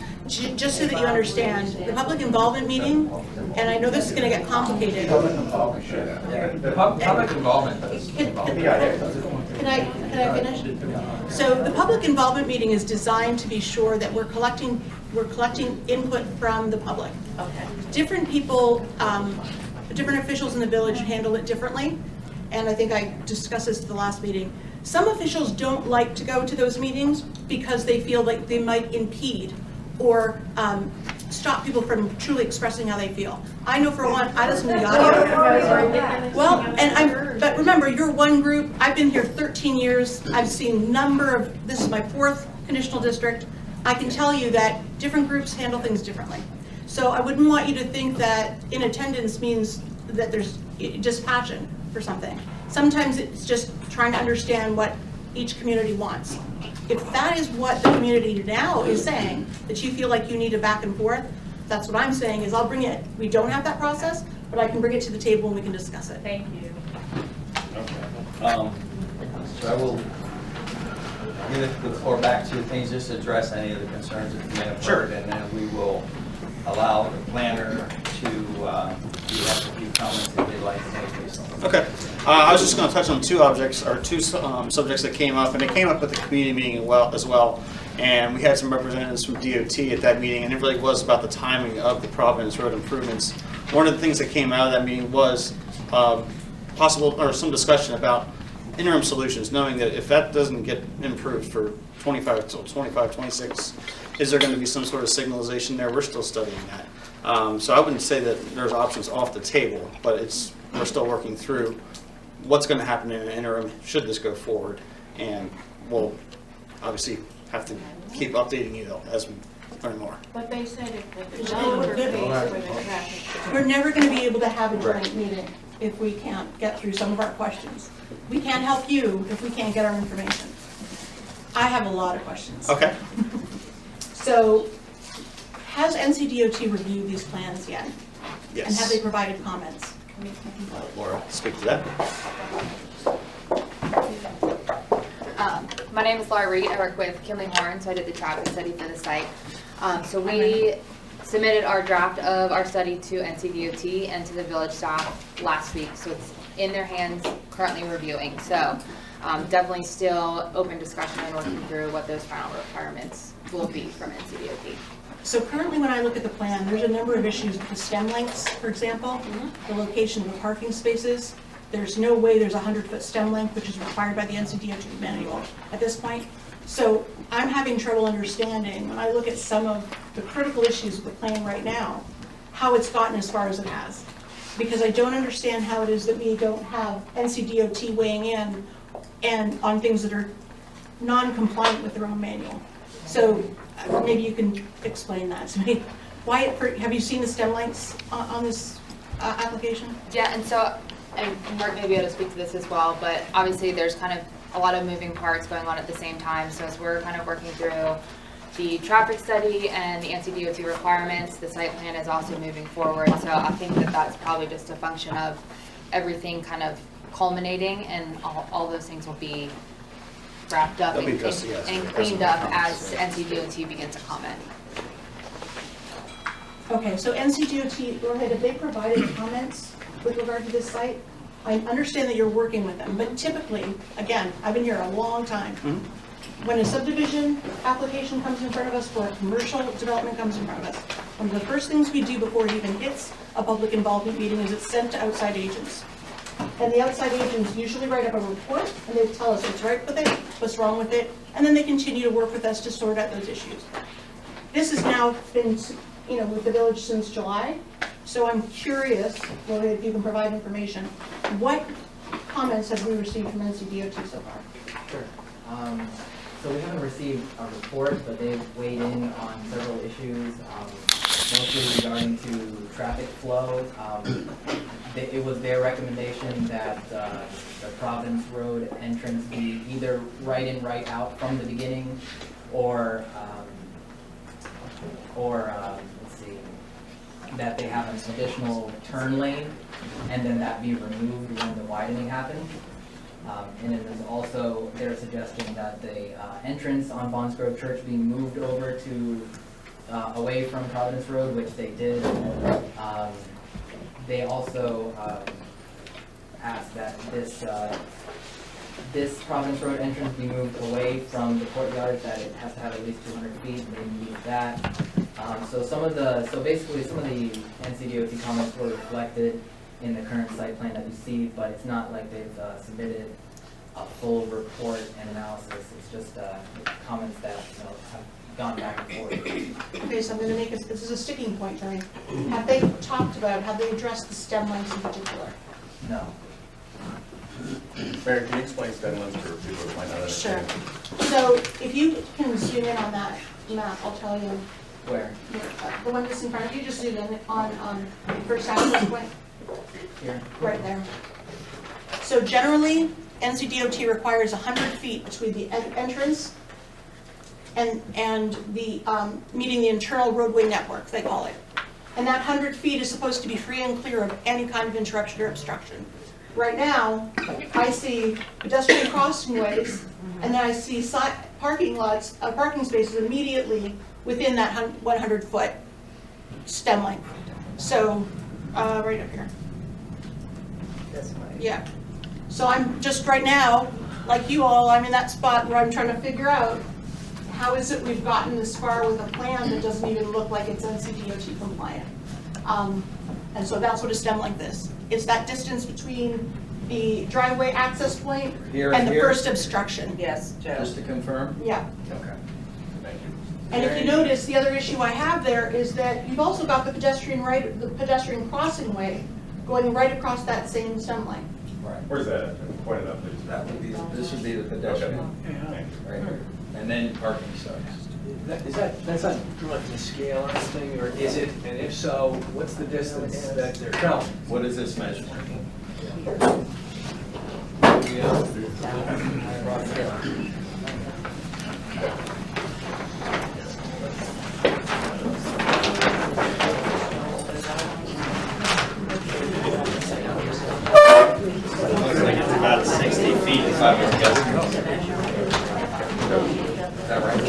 Just so that you understand, the public involvement meeting, and I know this is going to get complicated. The public involvement is involved. Can I finish? So the public involvement meeting is designed to be sure that we're collecting input from the public. Okay. Different people, different officials in the village handle it differently, and I think I discussed this at the last meeting. Some officials don't like to go to those meetings because they feel like they might impede or stop people from truly expressing how they feel. I know for one, I listen to the audio. Well, but remember, you're one group. I've been here 13 years. I've seen this is my 4th conditional district. I can tell you that different groups handle things differently. So I wouldn't want you to think that in attendance means that there's dispassion for something. Sometimes it's just trying to understand what each community wants. If that is what the community now is saying, that you feel like you need a back and forth, that's what I'm saying is I'll bring it. We don't have that process, but I can bring it to the table and we can discuss it. Thank you. Okay. So I will give the floor back to you. Things, just address any of the concerns that you may have heard, and then we will allow the planner to, you have a few comments if they'd like to make. Okay. I was just going to touch on two subjects that came up, and it came up at the community meeting as well. And we had some representatives from DOT at that meeting, and it really was about the timing of the Providence Road improvements. One of the things that came out of that meeting was some discussion about interim solutions, knowing that if that doesn't get improved for 25, 26, is there going to be some sort of signalization there? We're still studying that. So I wouldn't say that there's options off the table, but we're still working through what's going to happen in the interim should this go forward. And we'll obviously have to keep updating you as we learn more. But they said if the developer pays pays for the traffic. We're never going to be able to have a joint meeting if we can't get through some of our questions. We can't help you if we can't get our information. I have a lot of questions. Okay. So, has NCDOT reviewed these plans yet? Yes. And have they provided comments? Laura, speak to that. My name is Laura Reed. I work with Kinley Horn, so I did the traffic study for the site. So we submitted our draft of our study to NCDOT and to the village staff last week. So it's in their hands, currently reviewing. So definitely still open discussion and working through what those final requirements will be from NCDOT. So currently when I look at the plan, there's a number of issues with the stem lengths, for example, the location of the parking spaces. There's no way there's a 100-foot stem length, which is required by the NCDOT manual at this point. So I'm having trouble understanding, when I look at some of the critical issues with the plan right now, how it's gotten as far as it has. Because I don't understand how it is that we don't have NCDOT weighing in and on things that are non-compliant with their own manual. So maybe you can explain that to me. Have you seen the stem lengths on this application? Yeah, and Mark may be able to speak to this as well, but obviously there's kind of a lot of moving parts going on at the same time. So as we're kind of working through the traffic study and the NCDOT requirements, the site plan is also moving forward. So I think that that's probably just a function of everything kind of culminating, and all those things will be wrapped up and cleaned up as NCDOT begins to comment. Okay, so NCDOT, Rohit, have they provided comments with regard to this site? I understand that you're working with them, but typically, again, I've been here a long time. When a subdivision application comes in front of us, or a commercial development comes in front of us, one of the first things we do before it even hits a public involvement meeting is it's sent to outside agents. And the outside agents usually write up a report, and they tell us what's right with it, what's wrong with it, and then they continue to work with us to sort out those issues. This has now been, with the village since July, so I'm curious, well, if you can provide information, what comments have we received from NCDOT so far? Sure. So we haven't received a report, but they've weighed in on several issues, mostly regarding to traffic flow. It was their recommendation that the Providence Road entrance be either right in, right out from the beginning, or let's see, that they have an additional turn lane, and then that be removed when the widening happens. And it is also their suggestion that the entrance on Bonds Grove Church be moved over to away from Providence Road, which they did. They also asked that this Providence Road entrance be moved away from the courtyard, that it has to have at least 200 feet, and they need that. So basically some of the NCDOT comments were reflected in the current site plan that you see, but it's not like they've submitted a full report and analysis. It's just comments that have gone back and forth. Okay, so I'm going to make this is a sticking point for me. Have they addressed the stem lengths in particular? No. Mary, can you explain stem lengths for people who might not understand? Sure. So if you can zoom in on that map, I'll tell you. Where? The one that's in front of you, just zoom in on the first access point. Here? Right there. So generally, NCDOT requires 100 feet between the entrance and the meeting the internal roadway network, they call it. And that 100 feet is supposed to be free and clear of any kind of interruption or obstruction. Right now, I see pedestrian crossing ways, and then I see parking spaces immediately within that 100-foot stem length. So, right up here. This way. Yeah. So I'm just right now, like you all, I'm in that spot where I'm trying to figure out how is it we've gotten this far with a plan that doesn't even look like it's NCDOT compliant. And so that's what a stem like this. It's that distance between the driveway access point Here and and the here? first obstruction. Yes, Joe. Just to confirm? Yeah. Okay. Thank you. And if you notice, the other issue I have there is that you've also got the pedestrian crossing way going right across that same stem line. Right. Where's that? Point it up, please. That would be, this would be the pedestrian, right here. And then parking starts. That's not like a scale or anything, or is it? And if so, what's the distance that they're showing? What is this measure? About 60 feet if I was guessing. Is that right?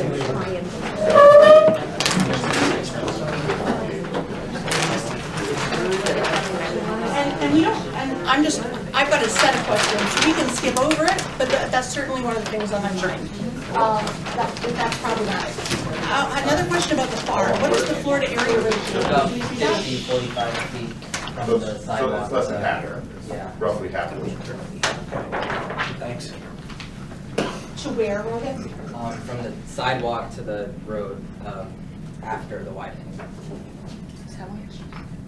And we don't, and I've got a set of questions. We can skip over it, but that's certainly one of the things on my mind. That's problematic. Another question about the FAR. What is the floor to area ratio? About Can you see that? 50, 45 feet from So the sidewalk. it's less than half, Yeah. roughly half of it. Thanks. To where, Rohit? From the sidewalk to the road after the widening.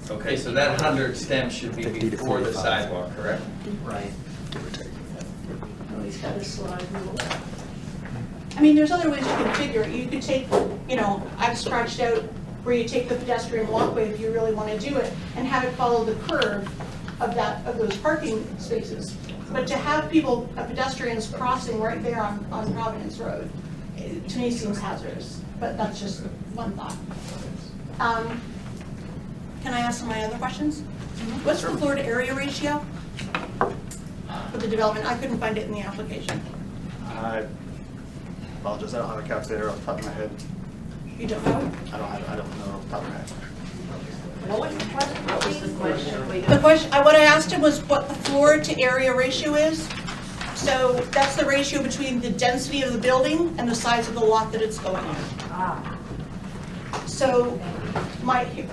Okay, so that 100 stems should be before the sidewalk, correct? Right. I mean, there's other ways to configure it. You could take, I've scratched out where you take the pedestrian walkway if you really want to do it and have it follow the curve of those parking spaces. But to have pedestrians crossing right there on Providence Road, to me seems hazardous, but that's just one thought. Can I ask some of my other questions? What's the floor to area ratio for the development? I couldn't find it in the application. I apologize, I don't have a calculator off the top of my head. You don't know? I don't know off the top of my head. What was the question? What was the question? The question, what I asked him was what the floor to area ratio is. So that's the ratio between the density of the building and the size of the lot that it's going on. So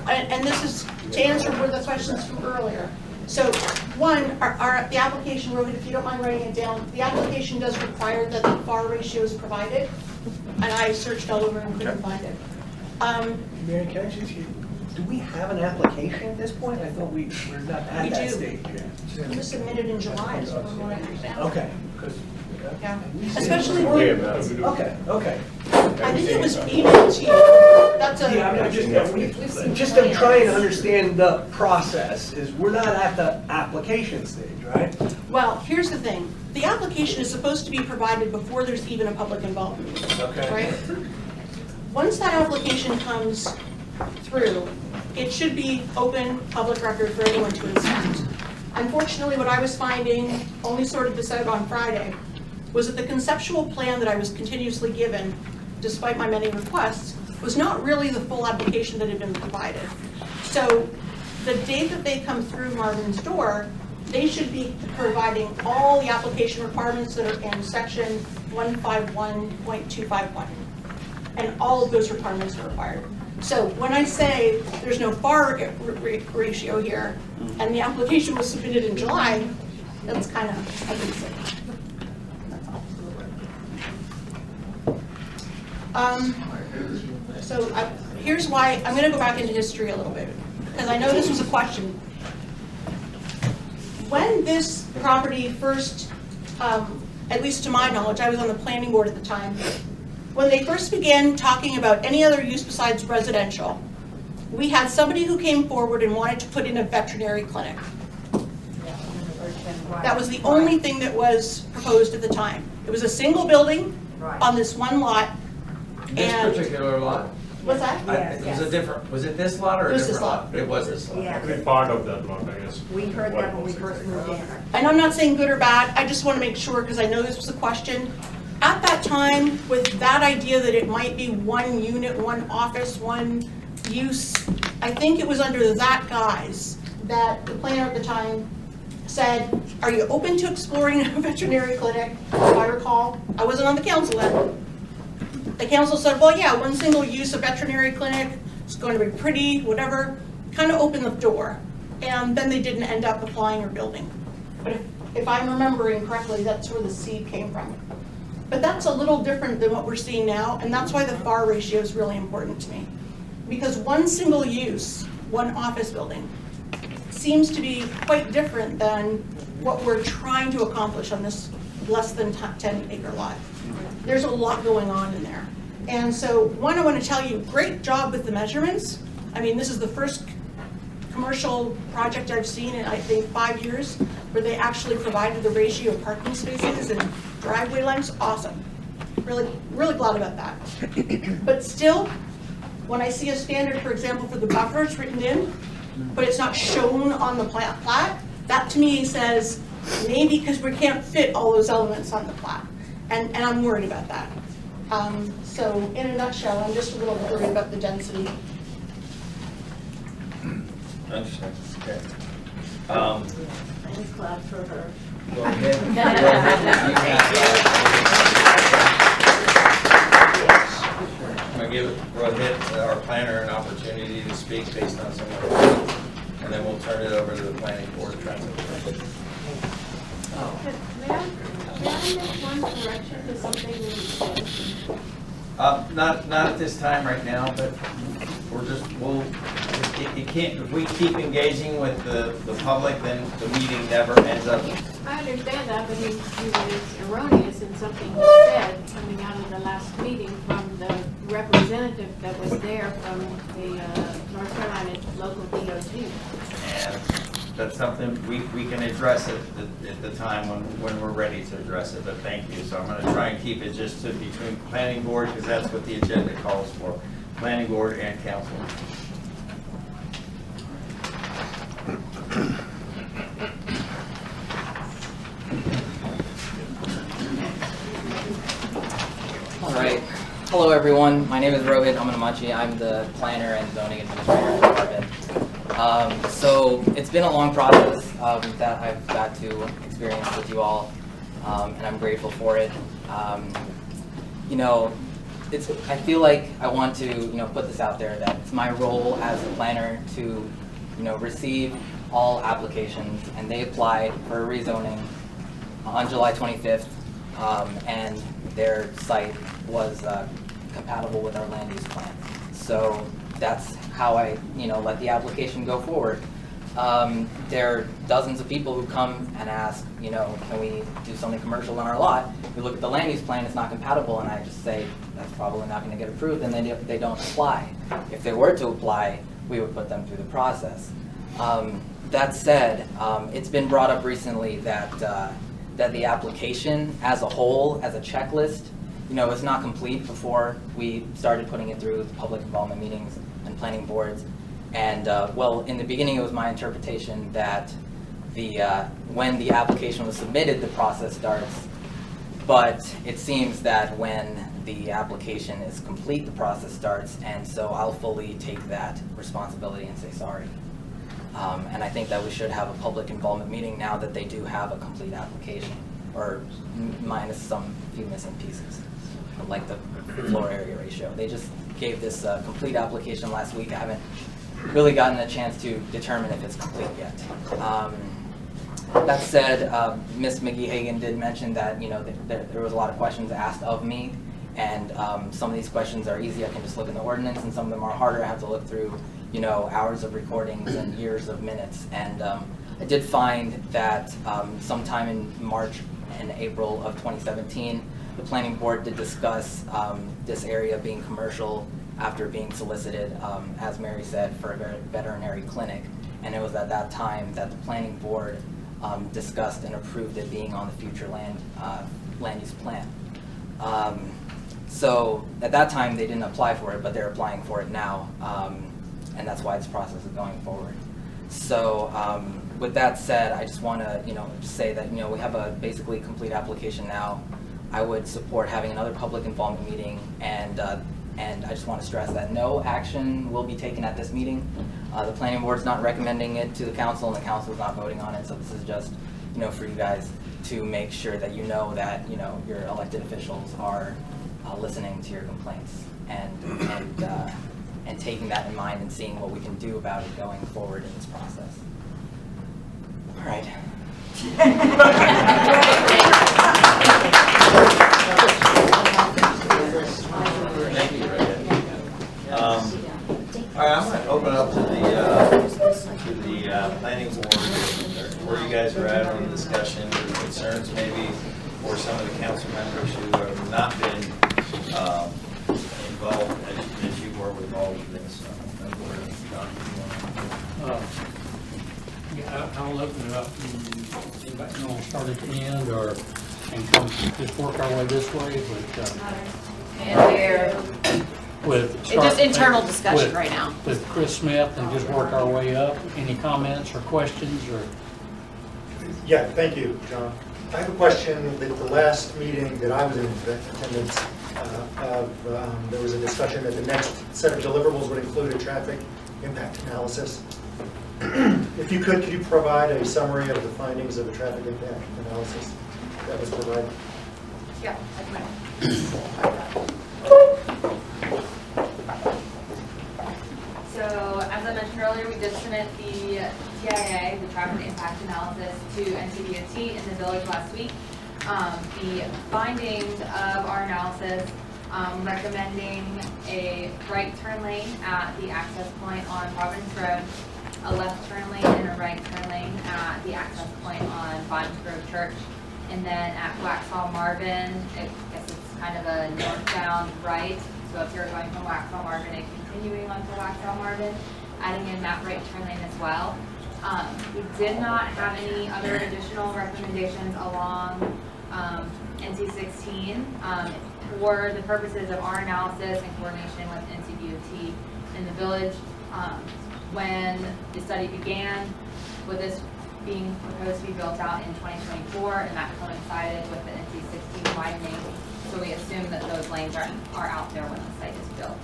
and this is to answer one of the questions from earlier. So one, the application, Rohit, if you don't mind writing it down, the application does require that the FAR ratio is provided. And I searched all over and couldn't find it. Mary, can I ask you, do we have an application at this point? I thought we're not at that stage yet. It was submitted in July, is from what I understand. Okay. Yeah, especially Okay. I think it was emailed to you. That's a. Yeah, I'm just trying to understand the process, is we're not at the application stage, right? Well, here's the thing. The application is supposed to be provided before there's even a public involvement. Okay. Right? Once that application comes through, it should be open public record for anyone to inspect. Unfortunately, what I was finding, only sorted this out on Friday, was that the conceptual plan that I was continuously given, despite my many requests, was not really the full application that had been provided. So the date that they come through Marvin's door, they should be providing all the application requirements that are in section 151.251. And all of those requirements are required. So when I say there's no FAR ratio here, and the application was submitted in July, that's kind of a big thing. Here's why, I'm going to go back into history a little bit, because I know this was a question. When this property first, at least to my knowledge, I was on the planning board at the time, when they first began talking about any other use besides residential, we had somebody who came forward and wanted to put in a veterinary clinic. That was the only thing that was proposed at the time. It was a single building on this one lot. This particular lot? What's that? It was a different, was it this lot or a different lot? It was this lot. It could be part of that lot, I guess. We heard that when we first moved in. And I'm not saying good or bad, I just want to make sure, because I know this was a question. At that time, with that idea that it might be one unit, one office, one use, I think it was under that guise that the planner at the time said, are you open to exploring a veterinary clinic? If I recall, I wasn't on the council then. The council said, well, yeah, one single use of veterinary clinic, it's going to be pretty, whatever, kind of opened the door. And then they didn't end up applying or building. But if I'm remembering correctly, that's where the seed came from. But that's a little different than what we're seeing now, and that's why the FAR ratio is really important to me. Because one single use, one office building, seems to be quite different than what we're trying to accomplish on this less than 10-acre lot. There's a lot going on in there. And so, one, I want to tell you, great job with the measurements. I mean, this is the first commercial project I've seen in, I think, 5 years, where they actually provided the ratio of parking spaces and driveway lengths. Awesome. Really, really glad about that. But still, when I see a standard, for example, for the buffers written in, but it's not shown on the plat, that to me says maybe because we can't fit all those elements on the plat. And I'm worried about that. So in a nutshell, I'm just a little worried about the density. Understand. Okay. And clap for her. Go ahead. I'm going to give Rohit, our planner, an opportunity to speak based on some of the points, and then we'll turn it over to the planning board. May I make one correction to something that you said? Not at this time right now, but it can't, if we keep engaging with the public, then the meeting never ends up. I understand that, but he was erroneous in something he said coming out of the last meeting from the representative that was there from the North Carolina local DOT. And that's something we can address it at the time when we're ready to address it, but thank you. So I'm going to try and keep it just to between planning board, because that's what the agenda calls for, planning board and council. All right. Hello, everyone. My name is Rohit Amanamachi. I'm the planner and zoning administrator in the department. So it's been a long process that I've got to experience with you all, and I'm grateful for it. You know, I feel like I want to, put this out there that it's my role as a planner to, receive all applications, and they applied for a rezoning on July 25th, and their site was compatible with our land use plan. So that's how I, let the application go forward. There are dozens of people who come and ask, can we do something commercial on our lot? We look at the land use plan, it's not compatible, and I just say, that's probably not gonna get approved, and then they don't apply. If they were to apply, we would put them through the process. That said, it's been brought up recently that the application as a whole, as a checklist, is not complete before we started putting it through the public involvement meetings and planning boards. And well, in the beginning, it was my interpretation that when the application was submitted, the process starts. But it seems that when the application is complete, the process starts. And so I'll fully take that responsibility and say sorry. And I think that we should have a public involvement meeting now that they do have a complete application, or minus some few missing pieces, like the floor area ratio. They just gave this complete application last week. I haven't really gotten a chance to determine if it's complete yet. That said, Ms. McGee-Hagan did mention that there was a lot of questions asked of me, and some of these questions are easy. I can just look in the ordinance, and some of them are harder. I have to look through hours of recordings and years of minutes. And I did find that sometime in March and April of 2017, the planning board did discuss this area being commercial after being solicited, as Mary said, for a veterinary clinic. And it was at that time that the planning board discussed and approved it being on the future land use plan. So at that time, they didn't apply for it, but they're applying for it now. And that's why this process is going forward. So with that said, I just want to just say that we have a basically complete application now. I would support having another public involvement meeting and And I just want to stress that no action will be taken at this meeting. The planning board's not recommending it to the council, and the council's not voting on it. So this is just, for you guys to make sure that that your elected officials are listening to your complaints and taking that in mind and seeing what we can do about it going forward in this process. All right. All right, I'm going to open up to the planning board, where you guys are at on the discussion, or concerns maybe for some of the council members who have not been involved as you were with all of this. I'll open it up. Anybody want to start at the end, and come just work our way this way It's just internal discussion right now. With Chris Smith, and just work our way up. Any comments or questions or? Yeah, thank you, John. I have a question. At the last meeting that I was in attendance there was a discussion that the next set of deliverables would include a traffic impact analysis. If you could you provide a summary of the findings of the traffic impact analysis that was provided? Yeah, I can. So, as I mentioned earlier, we did submit the TIA, the traffic impact analysis, to NCDOT in the village last week. The findings of our analysis recommending a right turn lane at the access point on Providence Road, a left turn lane and a right turn lane at the access point on Bottoms Grove Church, and then at Waxhaw Marvin, I guess it's kind of a northbound right. So if you're going from Waxhaw Marvin and continuing onto Waxhaw Marvin, adding in that right turn lane as well. We did not have any other additional recommendations along NC16 for the purposes of our analysis in coordination with NCDOT in the village. When the study began, with this being proposed to be built out in 2024, and that coincided with the NC16 widening, so we assume that those lanes are out there when the site is built.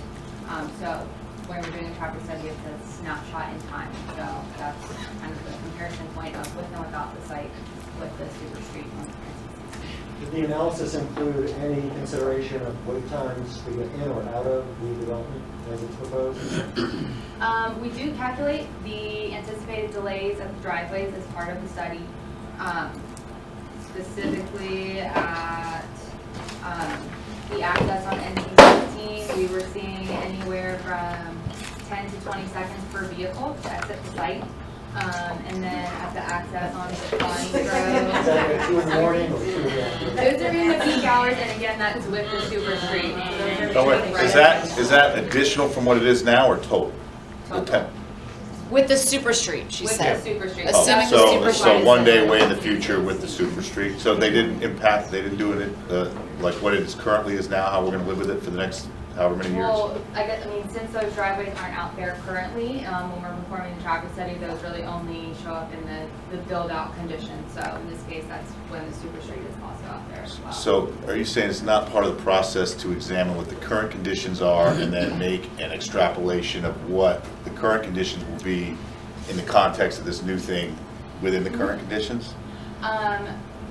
So when we're doing a traffic study, it's a snapshot in time. So that's kind of the comparison point of with and without the site with the super street on NC16. Did the analysis include any consideration of wait times to get in or out of the development as it's proposed? We do calculate the anticipated delays of the driveways as part of the study. Specifically at the access on NC16, we were seeing anywhere from 10 to 20 seconds per vehicle to exit the site. And then at the access on Bonnie Grove. Is that at 2 in the morning or 2 in the afternoon? Those are in the peak hours, and again, that's with the super street. Oh, wait, is that additional from what it is now or total? Total. With the super street, she With said. the super street. Assuming the So, super so street. one day away in the future with the super street. So they didn't do it like what it is currently is now, how we're gonna live with it for the next however many years? Well, since those driveways aren't out there currently, when we're performing the traffic study, those really only show up in the build-out conditions. So in this case, that's when the super street is also out there as well. So are you saying it's not part of the process to examine what the current conditions are and then make an extrapolation of what the current conditions will be in the context of this new thing within the current conditions?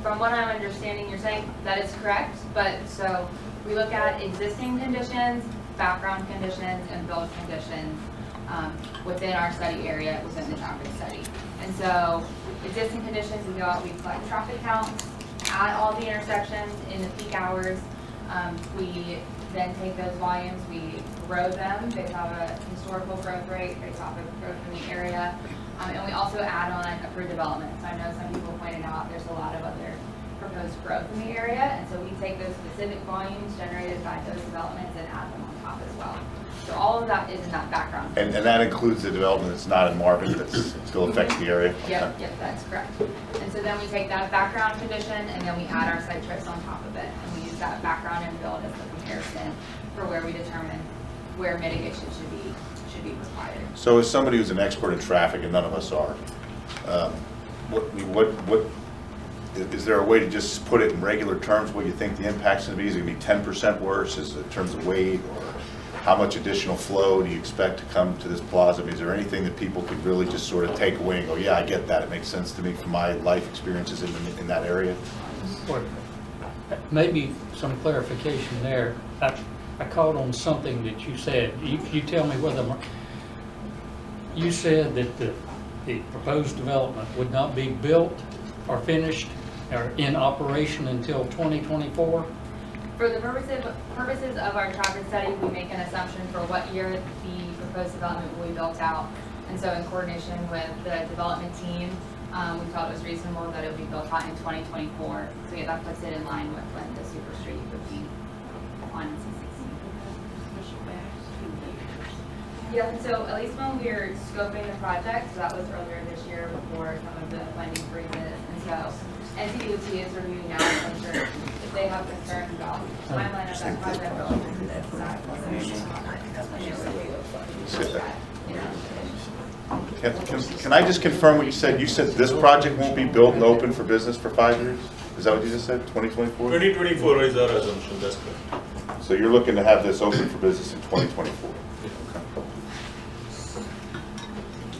From what I'm understanding, you're saying that is correct, but so we look at existing conditions, background conditions, and build conditions within our study area, within the traffic study. And so existing conditions, we go out, we collect traffic counts at all the intersections in the peak hours. We then take those volumes, we grow them based off a historical growth rate, based off of growth in the area. And we also add on approved development. So I know some people pointed out there's a lot of other proposed growth in the area, and so we take those specific volumes generated by those developments and add them on top as well. So all of that is in that background. And that includes the development that's not in Marvin, that still affects the area? Yep, that's correct. And so then we take that background condition and then we add our site trips on top of it. And we use that background and build as the comparison for where we determine where mitigation should be required. So as somebody who's an expert in traffic, and none of us are, is there a way to just put it in regular terms what you think the impact's going to be? Is it going to be 10% worse? Is it in terms of weight or how much additional flow do you expect to come to this plaza? I mean, is there anything that people could really just sort of take away and go, yeah, I get that, it makes sense to me from my life experiences in that area? Or maybe some clarification there. I caught on something that you said. You tell me whether, you said that the proposed development would not be built or finished or in operation until 2024? For the purposes of our traffic study, we make an assumption for what year the proposed development will be built out. And so in coordination with the development team, we felt it was reasonable that it would be built out in 2024. So yeah, that puts it in line with when the Super Street would be on C16. Yeah, so at least when we were scoping the project, so that was earlier this year before some of the funding freezes. And so NCDOT is reviewing now to ensure if they have concerns about the timeline of that project relative to this side. Can I just confirm what you said? You said this project won't be built and open for business for 5 years? Is that what you just said, 2024? 2024 is our assumption, that's correct. So you're looking to have this open for business in 2024?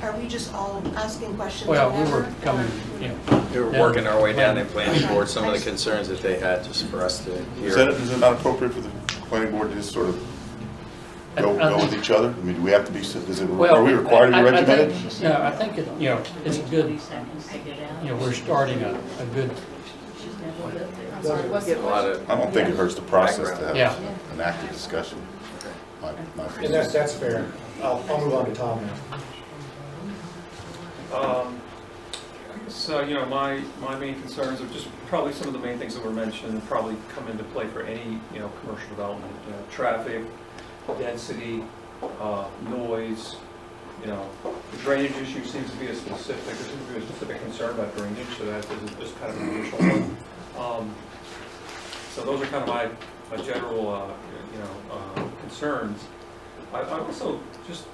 Are we just all asking questions? Well, we whenever, were coming, or- you know. We were working our way down the planning board, some of of the the concerns concerns that they had, just for us to hear. Is it not appropriate for the planning board to just sort of go with each other? I mean, do we have to be, are we required to be regimented? No, I think it, you know, it's a good, you know, we're starting a good. I don't think it hurts the process to Yeah. have an active discussion. And that's fair. I'll move on to Tom now. So, you know, my main concerns are just probably some of the main things that were mentioned and probably come into play for any, you know, commercial development. You know, traffic, density, noise, you know, the drainage issue seems to be there seems to be a specific concern about drainage, so that is just kind of an initial one. So those are kind of my general, concerns. I also just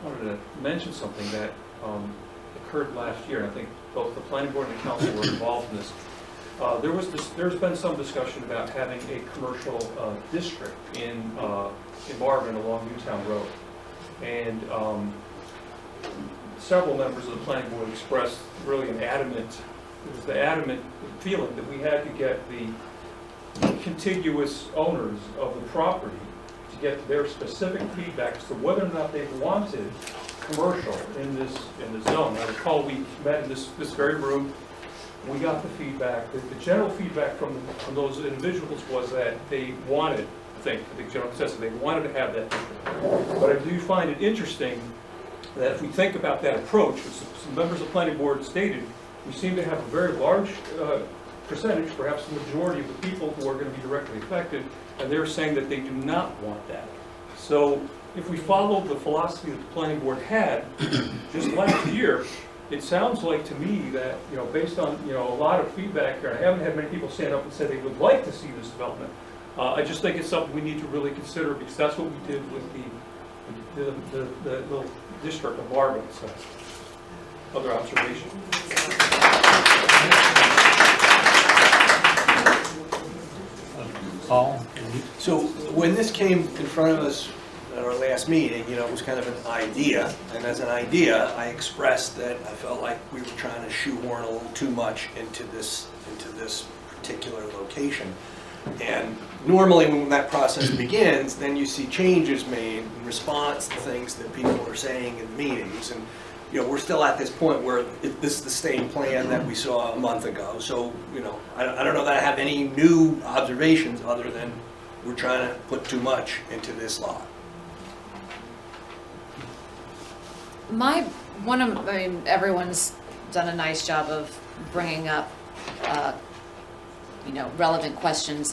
wanted to mention something that occurred last year, and I think both the planning board and the council were involved in this. There's been some discussion about having a commercial district in Marvin along Newtown Road, and several members of the planning board expressed really the adamant feeling that we had to get the contiguous owners of the property to get their specific feedback as to whether or not they wanted commercial in this zone. I recall we met in this very room. We got the feedback. The general feedback from those individuals was that they wanted, I think the general consensus, they wanted to have that district. But I do find it interesting that if we think about that approach, as some members of the planning board stated, we seem to have a very large percentage, perhaps the majority of the people who are going to be directly affected, and they're saying that they do not want that. So if we follow the philosophy that the planning board had just last year, it sounds like to me that, you know, based on, you know, a lot of feedback here, I haven't had many people stand up and say they would like to see this development. I just think it's something we need to really consider, because that's what we did with the little district of Marvin. So, other observations? Paul? So when this came in front of us at our last meeting, you know, it was kind of an idea. And as an idea, I expressed that I felt like we were trying to shoehorn a little too much into this particular location. And normally when that process begins, then you see changes made in response to things that people are saying in meetings. And you know, we're still at this point where this is the same plan that we saw a month ago. So, you know, I don't know that I have any new observations other than we're trying to put too much into this lot. Everyone's done a nice job of bringing up, relevant questions.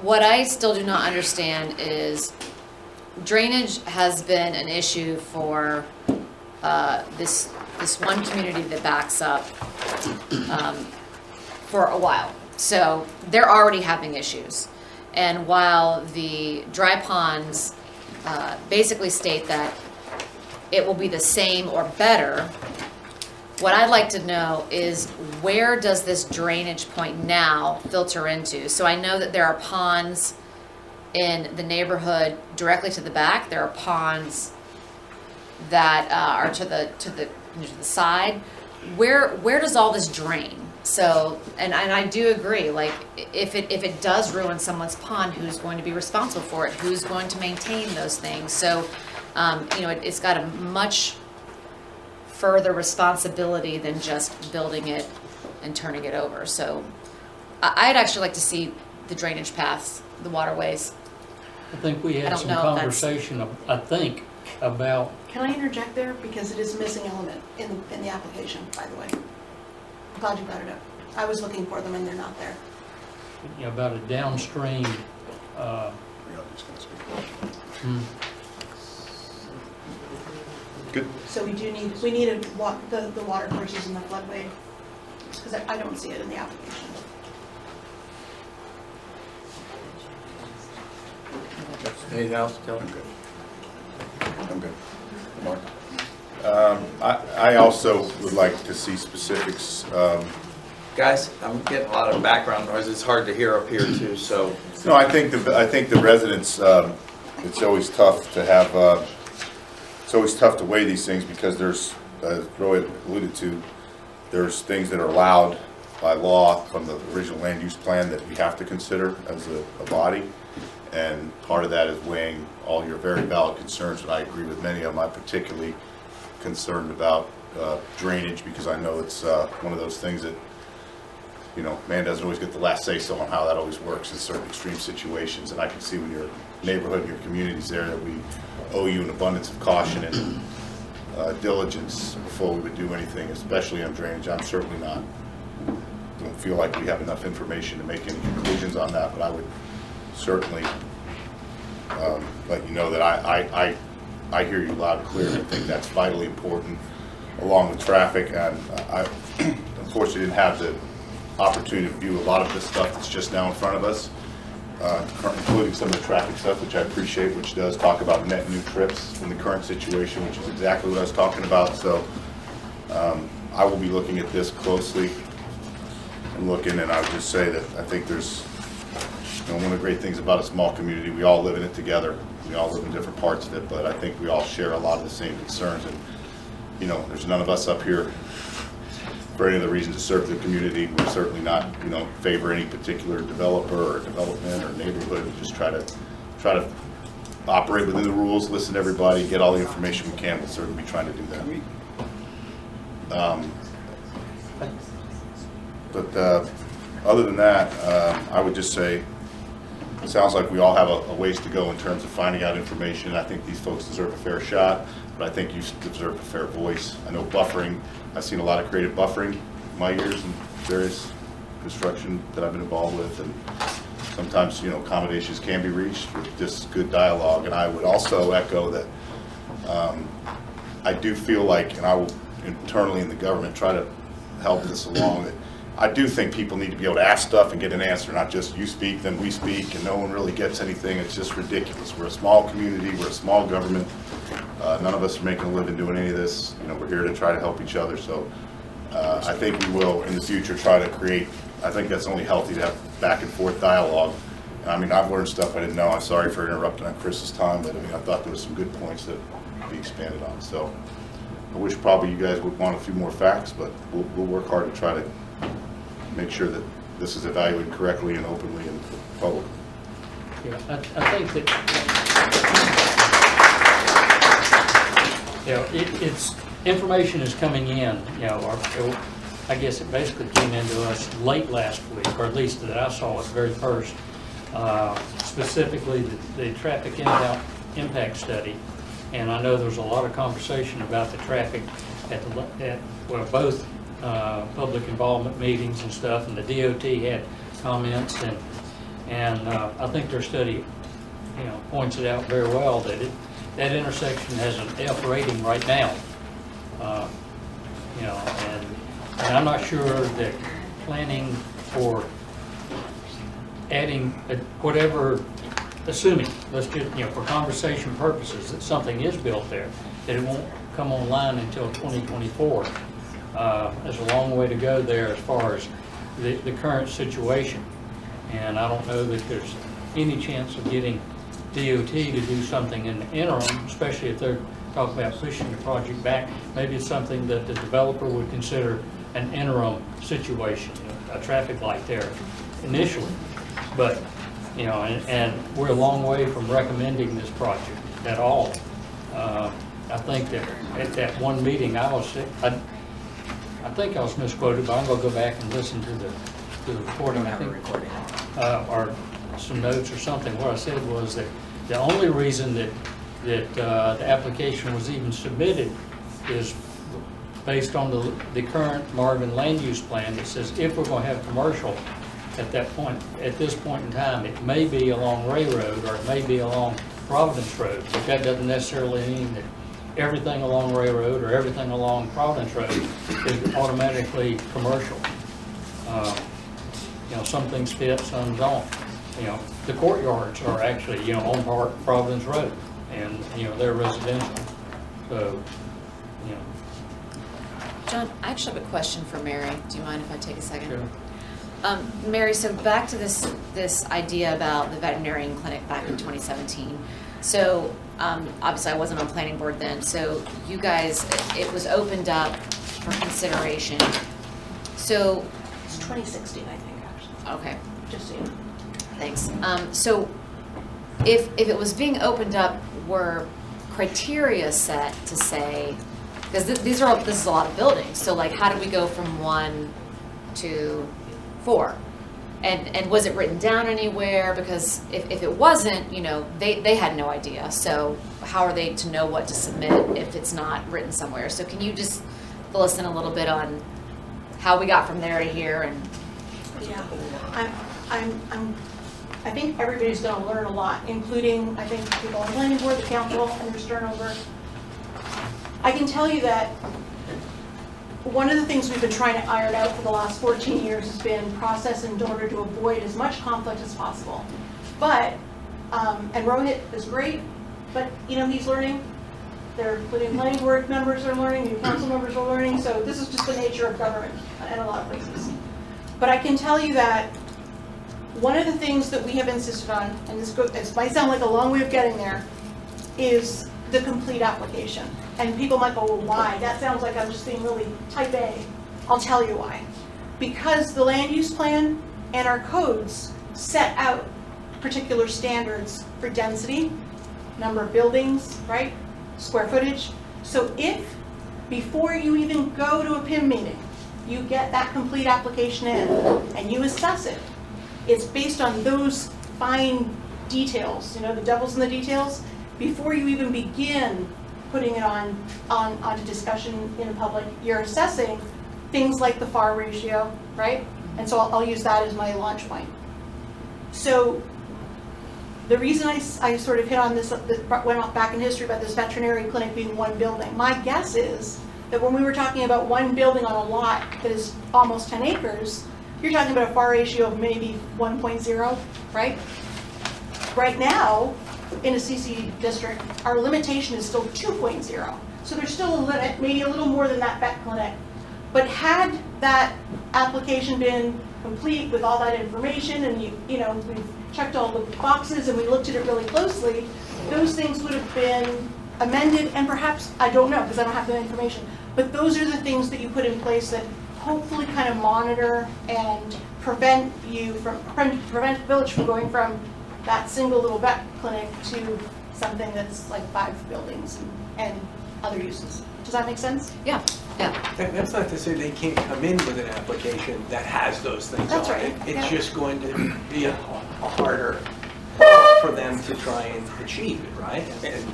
What I still do not understand is drainage has been an issue for this one community that backs up for a while. So they're already having issues. And while the dry ponds basically state that it will be the same or better, what I'd like to know is where does this drainage point now filter into? So I know that there are ponds in the neighborhood directly to the back. There are ponds that are to the side. Where does all this drain? So, and I do agree, like, if it does ruin someone's pond, who's going to be responsible for it? Who's going to maintain those things? So, it's got a much further responsibility than just building it and turning it over. So, I'd actually like to see the drainage paths, the waterways. I think we I had don't some know if that's- conversation, about, Can I interject there? Because it is a missing element in the application, by the way. I'm glad you brought it up. I was looking for them and they're not there. about a downstream, Good. So we need the water courses in the floodway, because I don't see it in the application. Anything else, Kelly? I'm good. Mark? I also would like to see specifics. Guys, I'm getting a lot of background noise. It's hard to hear up here too, so. No, I think the residents, it's always tough to have, it's always tough to weigh these things because there's, as Roy alluded to, there's things that are allowed by law from the original land use plan that we have to consider as a body. And part of that is weighing all your very valid concerns, and I agree with many of them. I'm particularly concerned about drainage because I know it's one of those things that, man doesn't always get the last say so on how that always works in certain extreme situations. And I can see when your neighborhood and your community's there that we owe you an abundance of caution and diligence before we would do anything, especially on drainage. I'm certainly don't feel like we have enough information to make any conclusions on that, but I would certainly let you know that I hear you loud and clear. I think that's vitally important, along with traffic. And I unfortunately didn't have the opportunity to view a lot of this stuff that's just now in front of us, including some of the traffic stuff, which I appreciate, which does talk about net new trips in the current situation, which is exactly what I was talking about. So I will be looking at this closely and and I would just say that I think there's one of the great things about a small community, we all live in it together. We all live in different parts of it, but I think we all share a lot of the same concerns. And, there's none of us up here for any other reason to serve the community. We're certainly not, favor any particular developer or development or neighborhood. We just try to operate within the rules, listen to everybody, get all the information we can. We'll certainly be trying to do that. But other than that, I would just say, it sounds like we all have a ways to go in terms of finding out information. I think these folks deserve a fair shot, but I think you deserve a fair voice. I know buffering, I've seen a lot of creative buffering in my years in various construction that I've been involved with, and sometimes, accommodations can be reached with just good dialogue. And I would also echo that I do feel like, and I will internally in the government try to help this along, that I do think people need to be able to ask stuff and get an answer, not just you speak, then we speak, and no one really gets anything. It's just ridiculous. We're a small community, we're a small government. None of us are making a living doing any of this. We're here to try to help each other. So I think we will, in the future, try to create, I think that's only healthy to have back and forth dialogue. And I've learned stuff I didn't know. I'm sorry for interrupting on Chris's time, but I thought there were some good points that could be expanded on. So I wish probably you guys would want a few more facts, but we'll work hard to try to make sure that this is evaluated correctly and openly and publicly. Yeah, I think that, it's information is coming in, I guess it basically came into us late last week, or at least that I saw it very first. Specifically the traffic impact study, and I know there's a lot of conversation about the traffic at both public involvement meetings and stuff, and the DOT had comments, and I think their study, points it out very well that that intersection has an F rating right now, and I'm not sure that planning for adding whatever, assuming, let's just, for conversation purposes, that something is built there, that it won't come online until 2024. There's a long way to go there as far as the current situation. And I don't know that there's any chance of getting DOT to do something in the interim, especially if they're talking about pushing the project back. Maybe it's something that the developer would consider an interim situation, a traffic light there initially. But, and we're a long way from recommending this project at all. I think that at that one meeting, I think I was misquoted, but I'm gonna go back and listen to the recording. I think, or some notes or something. What I said was that the only reason that the application was even submitted is based on the current Marvin land use plan that says if we're going to have commercial at this point in time, it may be along Ray Road or it may be along Providence Road, but that doesn't necessarily mean that everything along Ray Road or everything along Providence Road is automatically commercial. Some things fit, some don't. The courtyards are actually, on Providence Road, and, they're residential. So, John, I actually have a question for Mary. Do you mind if I take a second? Sure. Mary, so back to this idea about the veterinarian clinic back in 2017. So obviously I wasn't on planning board then. So you guys, it was opened up for consideration. So It's 2016, I think, actually. okay, Just so you know. thanks. So if it was being opened up, were criteria set to say, because this is a lot of buildings. So like, how did we go from 1 to 4? And was it written down anywhere? Because if it wasn't, they had no idea. So how are they to know what to submit if it's not written somewhere? So can you just fill us in a little bit on how we got from there to here? And Yeah, I think everybody's going to learn a lot, including, I think, people on the planning board, the council, and there's turnover. I can tell you that one of the things we've been trying to iron out for the last 14 years has been process in order to avoid as much conflict as possible. But, and Rohit is great, but, he's learning. They're putting planning board members are learning, new council members are learning, so this is just the nature of government in a lot of places. But I can tell you that one of the things that we have insisted on, and this might sound like a long way of getting there, is the complete application. And people might go, well, why? That sounds like I'm just being really type A. I'll tell you why. Because the land use plan and our codes set out particular standards for density, number of buildings, right? Square footage. So if, before you even go to a PIM meeting, you get that complete application in and you assess it, it's based on those fine details, the devil's in the details, before you even begin putting it on discussion in public. You're assessing things like the FAR ratio, right? And so I'll use that as my launch point. So the reason I sort of hit on this, went off back in history about this veterinary clinic being one building, my guess is that when we were talking about one building on a lot that is almost 10 acres, you're talking about a FAR ratio of maybe 1.0, right? Right now, in a CC district, our limitation is still 2.0. So there's still a limit, maybe a little more than that vet clinic. But had that application been complete with all that information and we've checked all the boxes and we looked at it really closely, those things would have been amended and perhaps, I don't know because I don't have the information, but those are the things that you put in place that hopefully kind of monitor and prevent the village from going from that single little vet clinic to something that's like 5 buildings and other uses. Does that make sense? yeah. That's not to say they can't come in with an application that has those things That's on right, it. It's yeah. just going to be a harder for them to try and achieve it, right? And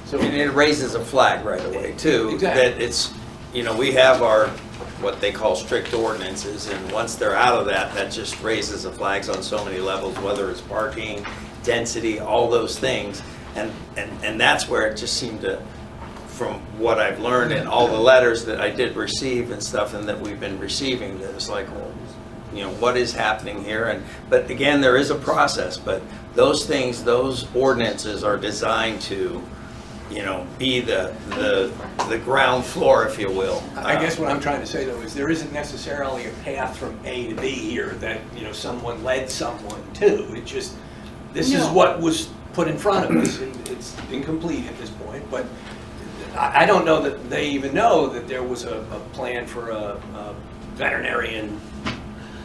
so And it raises a flag right away too. Exactly. That it's, we have our, what they call strict ordinances, and once they're out of that just raises the flags on so many levels, whether it's parking, density, all those things. And that's where it just seemed to, from what I've learned and all the letters that I did receive and stuff and that we've been receiving, that it's like, well, what is happening here? But again, there is a process, but those things, those ordinances are designed to, be the ground floor, if you will. I guess what I'm trying to say though is there isn't necessarily a path from A to B here that, someone led someone to. It just, this is No. what was put in front of us, and it's incomplete at this point, but I don't know that they even know that there was a plan for a veterinarian.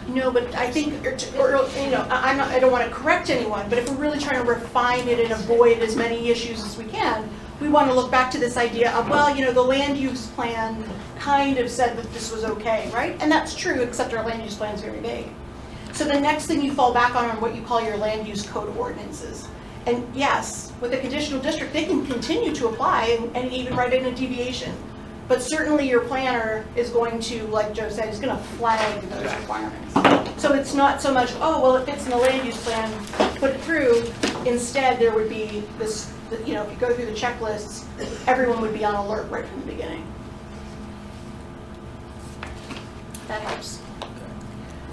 No, but I think, I don't want to correct anyone, but if we're really trying to refine it and avoid as many issues as we can, we want to look back to this idea of, well, the land use plan kind of said that this was okay, right? And that's true, except our land use plan is very vague. So the next thing you fall back on are what you call your land use code ordinances. And yes, with a conditional district, they can continue to apply and even write in a deviation. But certainly your planner is going to, like Joe said, is going to flag those requirements. So it's not so much, oh, well, it fits in the land use plan, put it through. Instead, there would be this, if you go through the checklists, everyone would be on alert right from the beginning. That helps.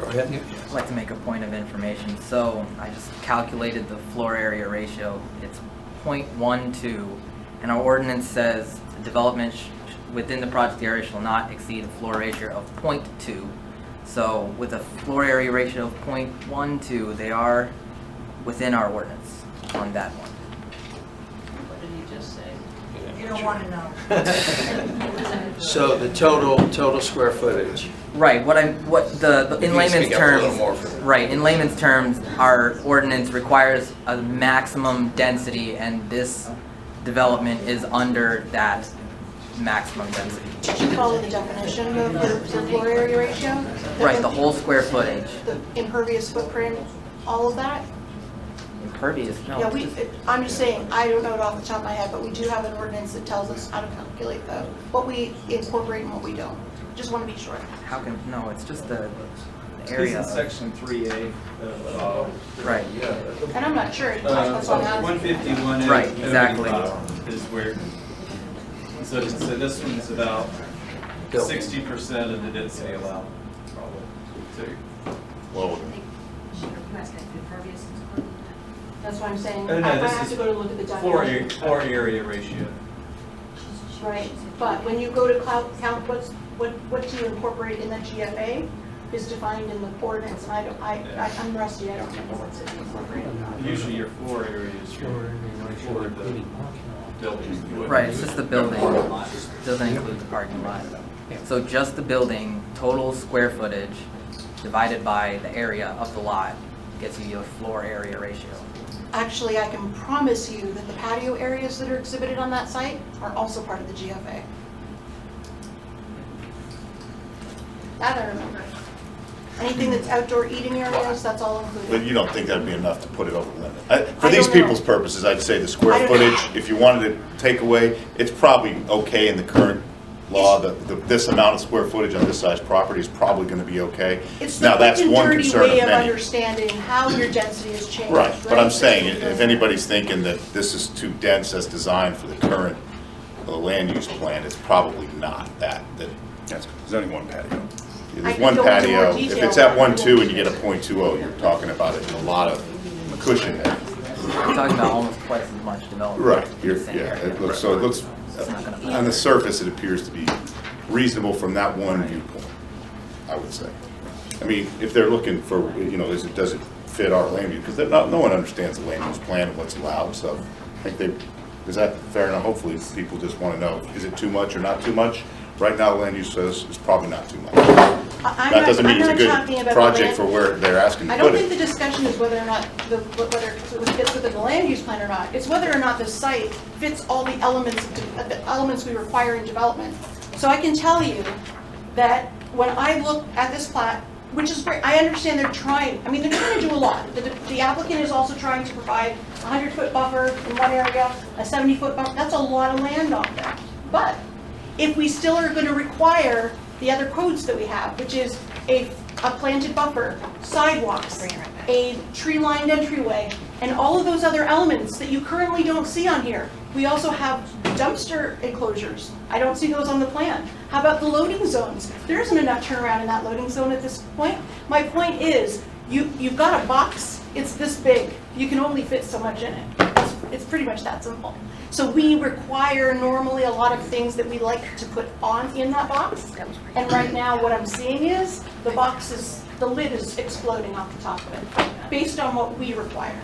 I'd like to make a point of information. So I just calculated the floor area ratio. It's 0.12, and our ordinance says the development within the project area shall not exceed a floor ratio of 0.2. So with a floor area ratio of 0.12, they are within our ordinance on that one. What did he just say? You don't want to know. So the total square footage. Right. In layman's terms, right? In layman's terms, our ordinance requires a maximum density, and this development is under that maximum density. Did you follow the definition of the floor area ratio? Right. The whole square footage. The impervious footprint, all of that? Impervious. No. Yeah, it's just- I'm just saying, I don't know it off the top of my head, but we do have an ordinance that tells us how to calculate what we incorporate and what we don't. Just want to be sure. How can, no, it's just the It's area. in section 3A. Right. And I'm not sure. That's what I'm asking. 151A. Right, exactly. Is where, so this one's about 60% of the density allowed, probably. Well, That's what I'm saying. Oh, no, I this have is to go to look at the floor definition. area ratio. Right, but when you go to count, what do you incorporate in the GFA is defined in the ordinance, and I'm rusty, I don't remember what's incorporated. Usually your floor area is for the building. Right, it's just the building. Doesn't include the parking lot. So just the building, total square footage divided by the area of the lot gets you your floor area ratio. Actually, I can promise you that the patio areas that are exhibited on that site are also part of the GFA. That I remember. Anything that's outdoor eating areas, that's all included. but you don't think that'd be enough to put it over the limit? For I these don't know. people's purposes, I'd say the square I don't footage, if you wanted to take away, it's probably okay in the current law. This amount of square footage on this size property is probably going to be okay. It's Now, the that's quick and one dirty concern way of of many. understanding how your density has changed. Right, but I'm saying, It's- if anybody's thinking that this is too dense as designed for the current land use plan, it's probably not that. There's only one patio. I There's can one go into more patio. If detail, it's at but- 1.2 and you get a 0.20, you're talking about a lot of cushion there. We're talking about almost twice as much development. Right, in the same area. it looks, It's not gonna- on the surface, it appears to be reasonable from that one viewpoint, I would say. I mean, if they're looking for, does it fit our land use? Because no one understands the land use plan and what's allowed, so I think is that fair enough? Hopefully, people just want to know, is it too much or not too much? Right now, the land use says it's probably not too much. That doesn't mean it's a good project for where they're asking to I don't put think the it. discussion is whether or not, whether it fits within the land use plan or not. It's whether or not the site fits all the elements we require in development. So I can tell you that when I look at this plat, which is great, I understand they're trying to do a lot. The applicant is also trying to provide a 100-foot buffer in one area, a 70-foot buffer. That's a lot of land off there. But if we still are going to require the other codes that we have, which is a planted buffer, sidewalks, a tree-lined entryway, and all of those other elements that you currently don't see on here. We also have dumpster enclosures. I don't see those on the plan. How about the loading zones? There isn't enough turnaround in that loading zone at this point. My point is, you've got a box, it's this big. You can only fit so much in it. It's pretty much that simple. So we require normally a lot of things that we like to put in that box. And right now what I'm seeing is the lid is exploding off the top of it, based on what we require.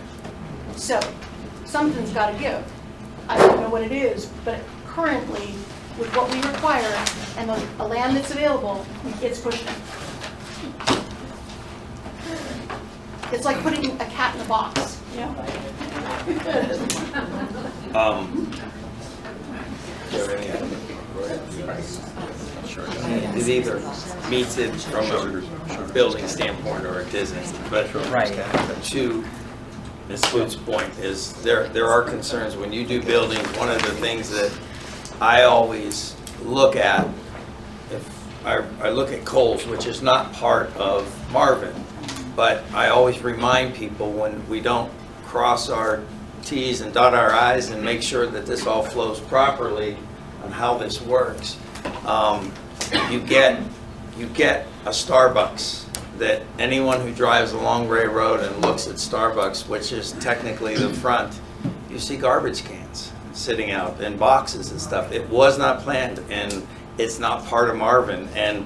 So something's got to give. I don't know what it is, but currently, with what we require and the land that's available, it's pushing. It's like putting a cat in a box, you know? It either meets it from a building standpoint or it isn't. But to Ms. Lutz's point is there are concerns when you do buildings. One of the things that I always look at, if I look at Coles, which is not part of Marvin, but I always remind people when we don't cross our T's and dot our I's and make sure that this all flows properly on how this works. You get a Starbucks that anyone who drives along Ray Road and looks at Starbucks, which is technically the front, you see garbage cans sitting out in boxes and stuff. It was not planned, and it's not part of Marvin, and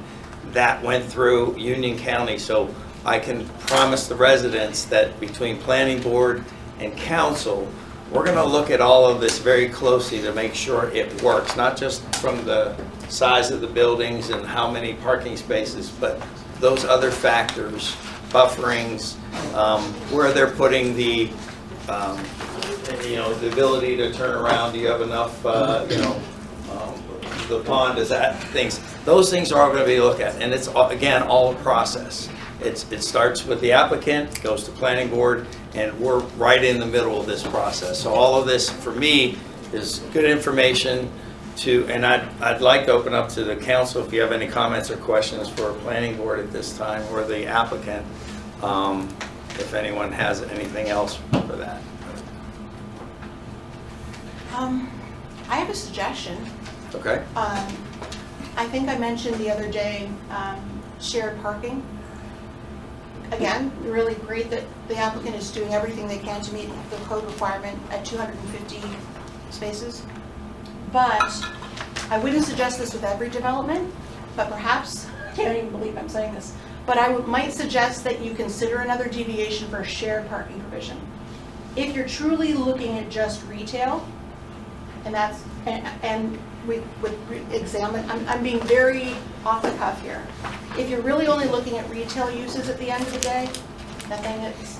that went through Union County. So I can promise the residents that between planning board and council, we're going to look at all of this very closely to make sure it works, not just from the size of the buildings and how many parking spaces, but those other factors, bufferings, where they're putting the, the ability to turn around. Do you have enough, the pond, is that things? Those things are all going to be looked at, and it's again all a process. It starts with the applicant, goes to planning board, and we're right in the middle of this process. So all of this, for me, is good information to, and I'd like to open up to the council if you have any comments or questions for planning board at this time, or the applicant, if anyone has anything else for that. I have a suggestion. Okay. I think I mentioned the other day shared parking. Again, really great that the applicant is doing everything they can to meet the code requirement at 250 spaces. But I wouldn't suggest this with every development, but perhaps, I can't even believe I'm saying this, but I might suggest that you consider another deviation for shared parking provision. If you're truly looking at just retail, and that's, and we would examine, I'm being very off the cuff here. If you're really only looking at retail uses at the end of the day, nothing that's,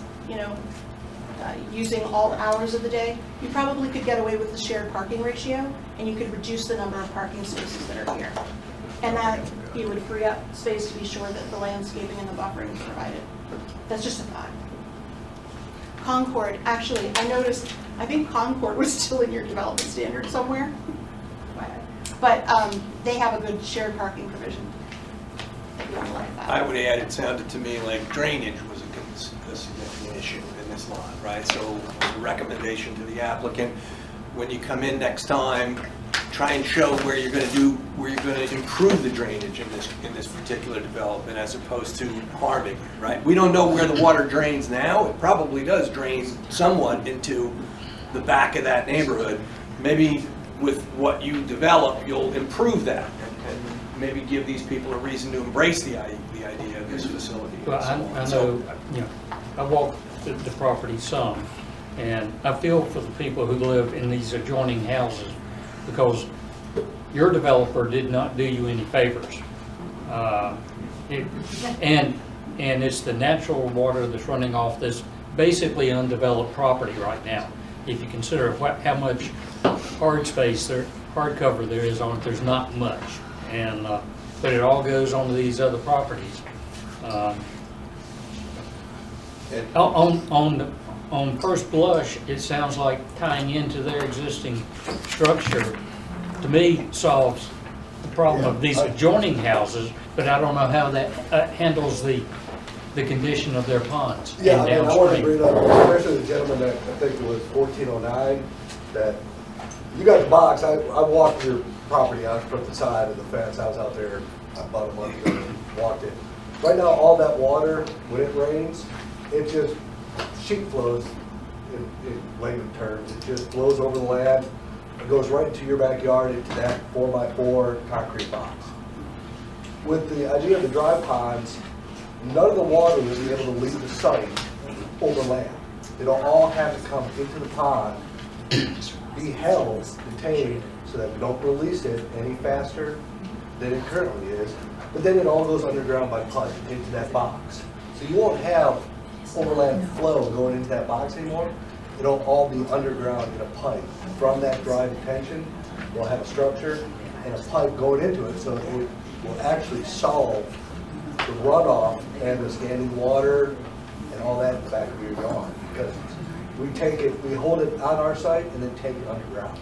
using all hours of the day, you probably could get away with the shared parking ratio, and you could reduce the number of parking spaces that are here. And that you would free up space to be sure that the landscaping and the buffering is provided. That's just a thought. Concord, actually, I think Concord was still in your development standard somewhere. But they have a good shared parking provision. If you want to look at that. I would add, it sounded to me like drainage was a significant issue in this lot, right? So the recommendation to the applicant, when you come in next time, try and show where you're going to improve the drainage in this particular development, as opposed to harming it, right? We don't know where the water drains now. It probably does drain somewhat into the back of that neighborhood. Maybe with what you develop, you'll improve that and maybe give these people a reason to embrace the idea of this facility. Well, I know, I walk the property some, and I feel for the people who live in these adjoining houses, because your developer did not do you any favors. And it's the natural water that's running off this basically undeveloped property right now. If you consider how much hard cover there is on it, there's not much. And but it all goes onto these other properties. On first blush, it sounds like tying into their existing structure, to me, solves the problem of these adjoining houses, but I don't know how that handles the condition of their ponds. Yeah, and I want to downstream. bring up, especially the gentleman that I think it was 1409, that you got the box. I walked your property out from the side of the fence. I was out there about a month ago and walked it. Right now, all that water, when it rains, it just sheet flows in layman terms. It just flows over the land. It goes right into your backyard, into that 4x4 concrete box. With the idea of the dry ponds, none of the water will be able to leave the site over land. It'll all have to come into the pond, be held, detained, so that we don't release it any faster than it currently is. But then it all goes underground by pipe into that box. So you won't have overland flow going into that box anymore. It'll all be underground in a pipe. From that dry detention, we'll have a structure and a pipe going into it, so it will actually solve the runoff and the standing water and all that in the back of your yard. Because we hold it on our site and then take it underground.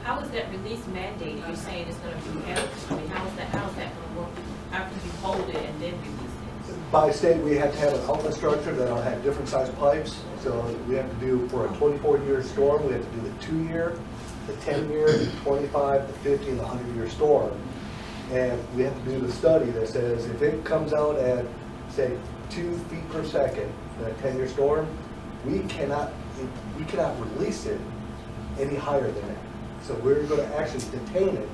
How is that release mandated? You're saying it's gonna be held, I mean, how's that gonna work? How can you hold it and then release it? By state, we have to have an outlet structure that'll have different size pipes. So we have to do, for a 24-year storm, we have to do the 2-year, the 10-year, the 25, the 50, and the 100-year storm. And we have to do the study that says if it comes out at, say, 2 feet per second in a 10-year storm, we cannot release it any higher than that. So we're going to actually detain it,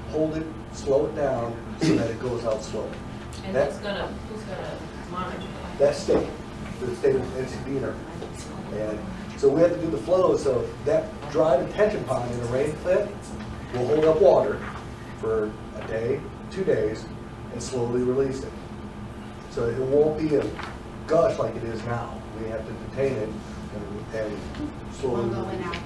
hold it, slow it down so that it goes out slowly. And who's gonna monitor? That's state, the state of NCD. And so we have to do the flow, so that dry detention pond in a rain clip will hold up water for a day, 2 days, and slowly release it. So it won't be a gush like it is now. We have to detain it and slowly release it.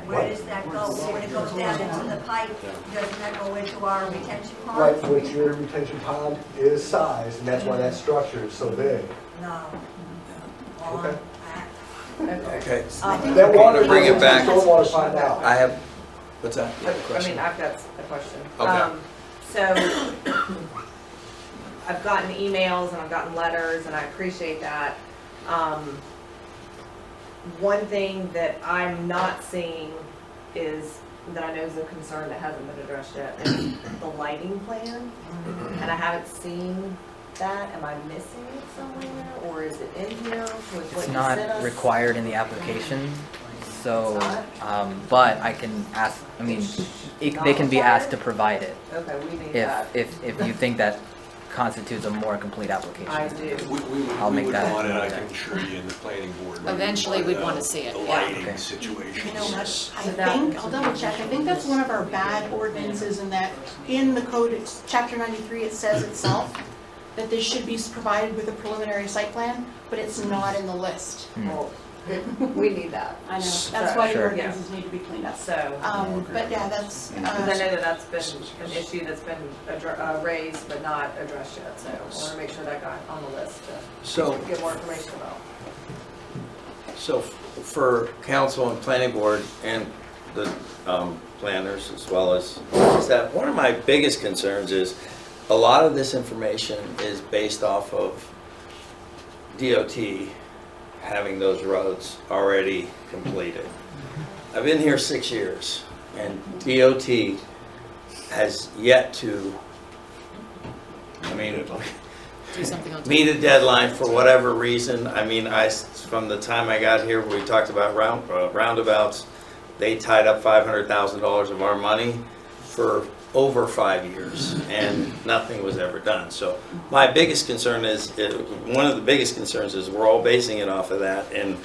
Where does that go? When it goes down into the pipe, doesn't that go into our retention pond? Right, which your retention pond is sized, and that's why that structure is so big. No. Okay. Okay. That water Bring it goes back. into the stormwater pond now. I have, what's that? You have a I question? mean, I've got a question. Okay. So, I've gotten emails and I've gotten letters, and I appreciate that. One thing that I'm not seeing is, that I know is a concern that hasn't been addressed yet, is the lighting plan. And I haven't seen that. Am I missing it somewhere, or is it in here with what It's you not sent us? required in the application, so, It's not? but I can ask, I mean, they can be asked to provide it. Okay, we need that. If you think that constitutes a more complete application. I do. I'll make that. want it, I can assure you, in the planning board. Eventually, we'd want to see it, The yeah. lighting Okay. situation. You know what, I So that- think, I'll double check, I think that's one of our bad ordinances in that in the code, it's chapter 93, it says itself that this should be provided with a preliminary site plan, but it's not in the list. Well, we need that. I know, that's why the Sure. ordinances need to be cleaned up. So, But yeah, that's, because I know that that's been an issue that's been raised but not addressed yet, so I want to make sure that got on the list So, to get more information about. so for council and planning board and the planners as well as staff, one of my biggest concerns is a lot of this information is based off of DOT having those roads already completed. I've been here 6 years, and DOT has yet to, I mean, Do something on meet a deadline for whatever reason. I mean, from the time I got here, we talked about roundabouts, they tied up $500,000 of our money for over 5 years, and nothing was ever done. So my biggest concern is, one of the biggest concerns is we're all basing it off of that, and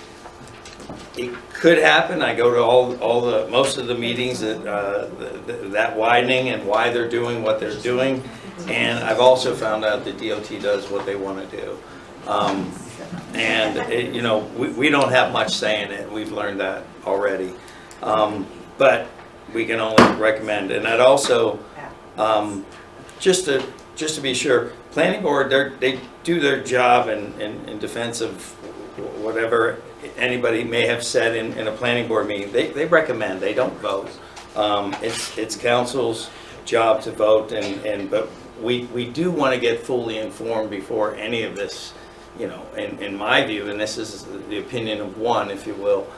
it could happen. I go to most of the meetings that widening and why they're doing what they're doing, and I've also found out that DOT does what they want to do. You know, we don't have much say in it. We've learned that already. But we can only recommend. And I'd also, just to be sure, planning board, they do their job in defense of whatever anybody may have said in a planning board meeting. They recommend, they don't vote. It's council's job to vote, but we do want to get fully informed before any of this, you know, in my view, and this is the opinion of one, if you will,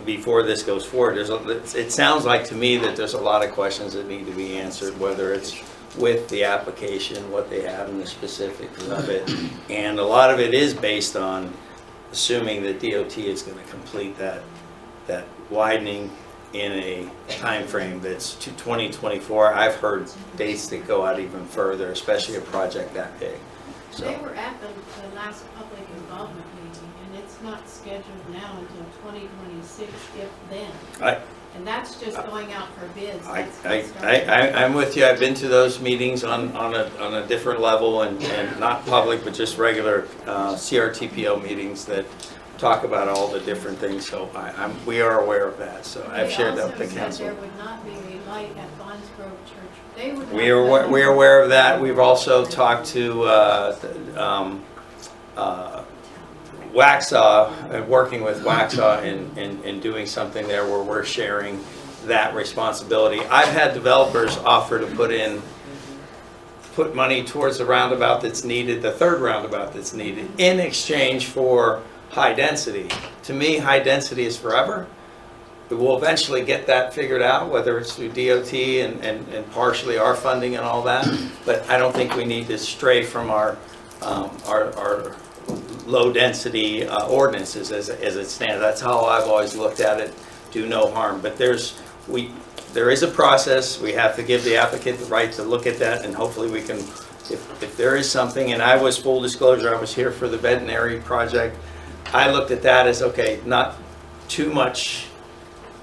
before this goes forward. It sounds like to me that there's a lot of questions that need to be answered, whether it's with the application, what they have in the specifics of it, and a lot of it is based on assuming that DOT is going to complete that widening in a time frame that's to 2024. I've heard dates that go out even further, especially a project that big. They were at the last public involvement meeting, and it's not scheduled now until 2026, if then. And that's just going out for bids. That's not starting. I'm with you. I've been to those meetings on a different level and not public, but just regular CRTPO meetings that talk about all the different things. So we are aware of that. So I've shared that with the council. There would not be a light at Bonds Grove Church. They would not. We are aware of that. We've also talked to Waxhaw, working with Waxhaw in doing something there where we're sharing that responsibility. I've had developers offer to put money towards the roundabout that's needed, the third roundabout that's needed, in exchange for high density. To me, high density is forever. We'll eventually get that figured out, whether it's through DOT and partially our funding and all that. But I don't think we need to stray from our low density ordinances as it stands. That's how I've always looked at it. Do no harm. But there is a process. We have to give the applicant the right to look at that, and hopefully we can, if there is something. And I was, full disclosure, I was here for the veterinary project. I looked at that as, okay, not too much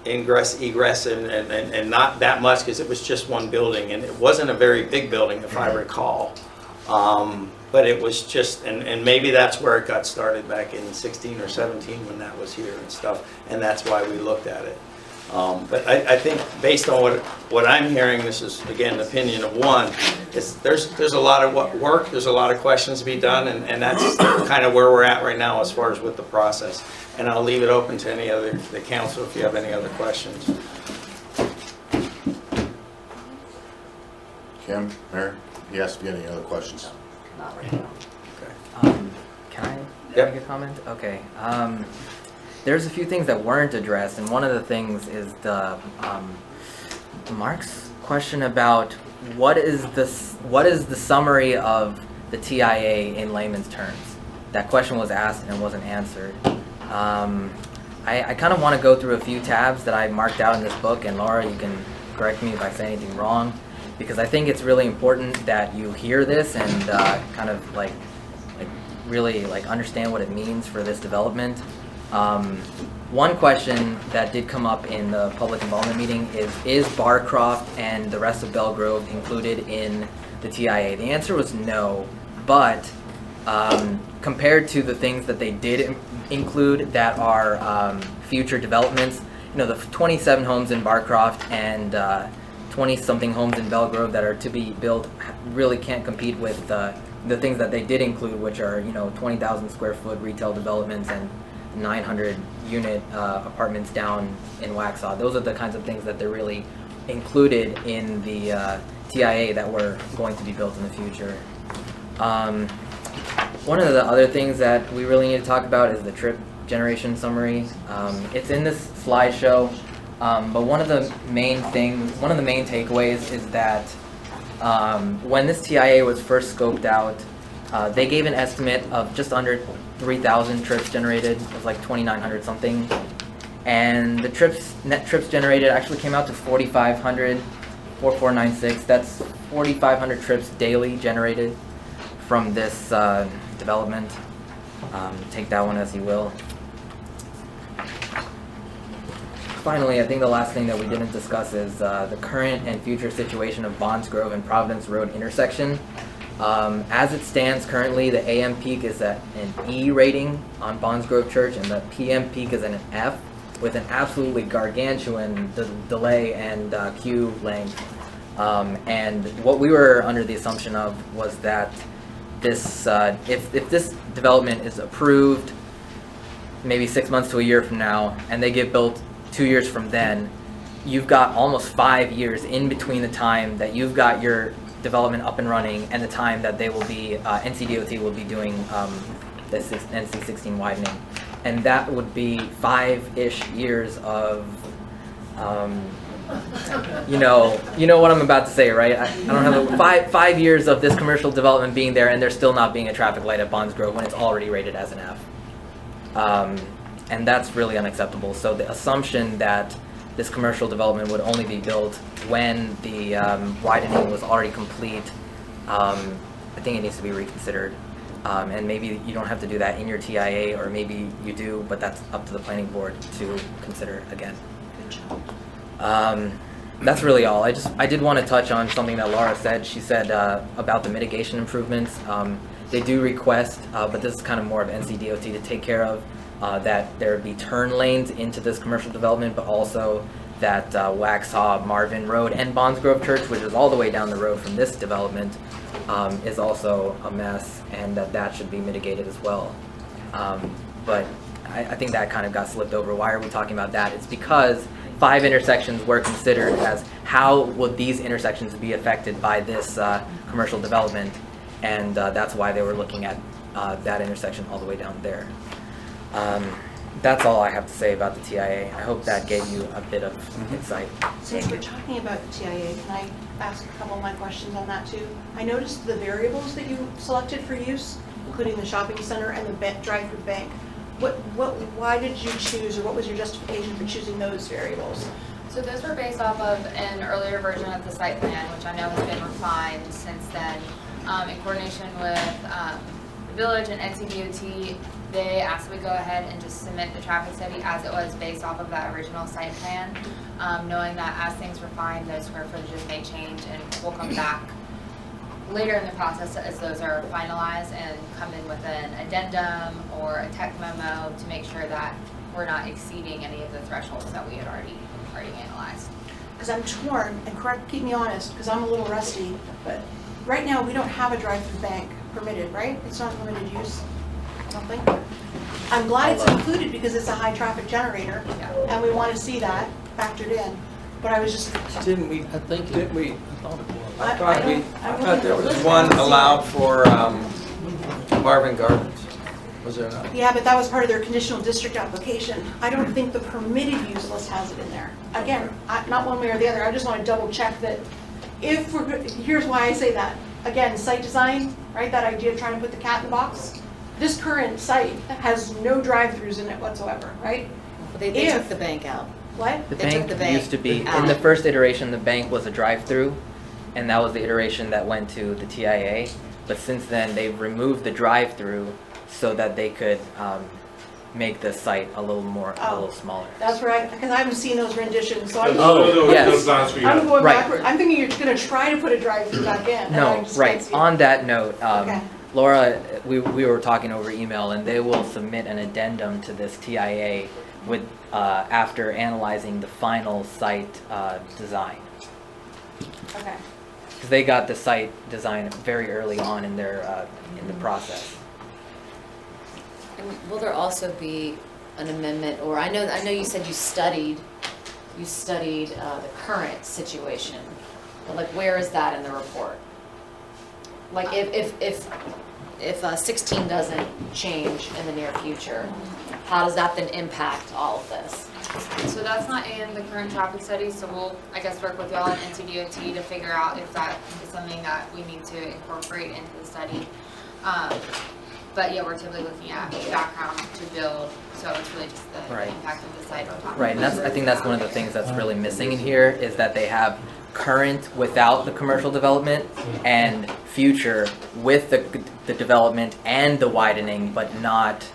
ingress, egress, and not that much, because it was just one building, and it wasn't a very big building, if I recall. But it was just, and maybe that's where it got started back in 16 or 17 when that was here and stuff, and that's why we looked at it. But I think based on what I'm hearing, this is again an opinion of one, is there's a lot of work, there's a lot of questions to be done, and that's kind of where we're at right now as far as with the process. And I'll leave it open to any other, the council, if you have any other questions. Kim, Mayor, he asked if you had any other questions. Not right now. Can I make a comment? Okay. There's a few things that weren't addressed, and one of the things is the Mark's question about what is the summary of the TIA in layman's terms. That question was asked and it wasn't answered. I kind of want to go through a few tabs that I marked out in this book, and Laura, you can correct me if I say anything wrong, because I think it's really important that you hear this and kind of really understand what it means for this development. One question that did come up in the public involvement meeting is Barcroft and the rest of Belgrove included in the TIA? The answer was no, but compared to the things that they did include that are future developments, the 27 homes in Barcroft and 20-something homes in Belgrove that are to be built really can't compete with the things that they did include, which are 20,000 square foot retail developments and 900 unit apartments down in Waxhaw. Those are the kinds of things that they're really included in the TIA that were going to be built in the future. One of the other things that we really need to talk about is the trip generation summary. It's in this slideshow, but one of the main takeaways is that when this TIA was first scoped out, they gave an estimate of just under 3,000 trips generated. It was like 2,900 something, and the net trips generated actually came out to 4,500, 4,496. That's 4,500 trips daily generated from this development. Take that one as you will. Finally, I think the last thing that we didn't discuss is the current and future situation of Bonds Grove and Providence Road intersection. As it stands currently, the AM peak is at an E rating on Bonds Grove Church, and the PM peak is at an F, with an absolutely gargantuan delay and queue length. And what we were under the assumption of was that this, if this development is approved, maybe 6 months to a year from now, and they get built 2 years from then, you've got almost 5 years in between the time that you've got your development up and running and the time that they will be, NCDOT will be doing this NC16 widening. And that would be 5-ish years of, you know what I'm about to say, right? I don't have five years of this commercial development being there and there still not being a traffic light at Bonds Grove when it's already rated as an F. And that's really unacceptable. So the assumption that this commercial development would only be built when the widening was already complete, I think it needs to be reconsidered. And maybe you don't have to do that in your TIA, or maybe you do, but that's up to the planning board to consider again. Good job. That's really all. I did want to touch on something that Laura said. She said about the mitigation improvements. They do request, but this is kind of more of NCDOT to take care of, that there be turn lanes into this commercial development, but also that Waxhaw, Marvin Road, and Bonds Grove Church, which is all the way down the road from this development, is also a mess, and that should be mitigated as well. But I think that kind of got slipped over. Why are we talking about that? It's because 5 intersections were considered as how would these intersections be affected by this commercial development, and that's why they were looking at that intersection all the way down there. That's all I have to say about the TIA. I hope that gave you a bit of insight. Since we're talking about TIA, can I ask a couple of my questions on that too? I noticed the variables that you selected for use, including the shopping center and the drive-through bank. Why did you choose, or what was your justification for choosing those variables? So those were based off of an earlier version of the site plan, which I know has been refined since then. In coordination with the village and NCDOT, they asked me to go ahead and just submit the traffic study as it was based off of that original site plan, knowing that as things refine, those square footages may change, and we'll come back later in the process as those are finalized and come in with an addendum or a tech memo to make sure that we're not exceeding any of the thresholds that we had already analyzed. Because I'm torn, and keep me honest, because I'm a little rusty, but right now we don't have a drive-through bank permitted, right? It's not permitted use, I don't think. I'm glad it's included because it's a high traffic generator, and we want to see that factored in. But I was just, Didn't we? I think Didn't we? I thought there was one allowed for Marvin Gardens. Was there not? yeah, but that was part of their conditional district application. I don't think the permitted use list has it in there. Again, not one way or the other, I just want to double check that if we're, here's why I say that. Again, site design, right, that idea of trying to put the cat in the box. This current site has no drive-throughs in it whatsoever, right? They took the bank out. What? The They took bank the bank used to be, in out. the first iteration, the bank was a drive-through, and that was the iteration that went to the TIA. But since then, they've removed the drive-through so that they could make the site a little smaller. That's right, because I haven't seen those renditions, so I'm, Yes. I'm going Right. backward. I'm thinking you're gonna try to put a drive-through back in. and I No, just right. can't see it. On that note, Okay. Laura, we were talking over email, and they will submit an addendum to this TIA with after analyzing the final site design. Okay. Because they got the site design very early on in their in the process. And will there also be an amendment, or I know you said you studied the current situation, but like where is that in the report? Like if 16 doesn't change in the near future, how does that then impact all of this? So that's not in the current traffic study, so we'll, I guess, work with y'all at NCDOT to figure out if that is something that we need to incorporate into the study. But yeah, we're typically looking at background to build, so it's really just the Right. impact of the site on top. Right, and I think that's one of the things that's really missing in here is that they have current without the commercial development and future with the development and the widening, but not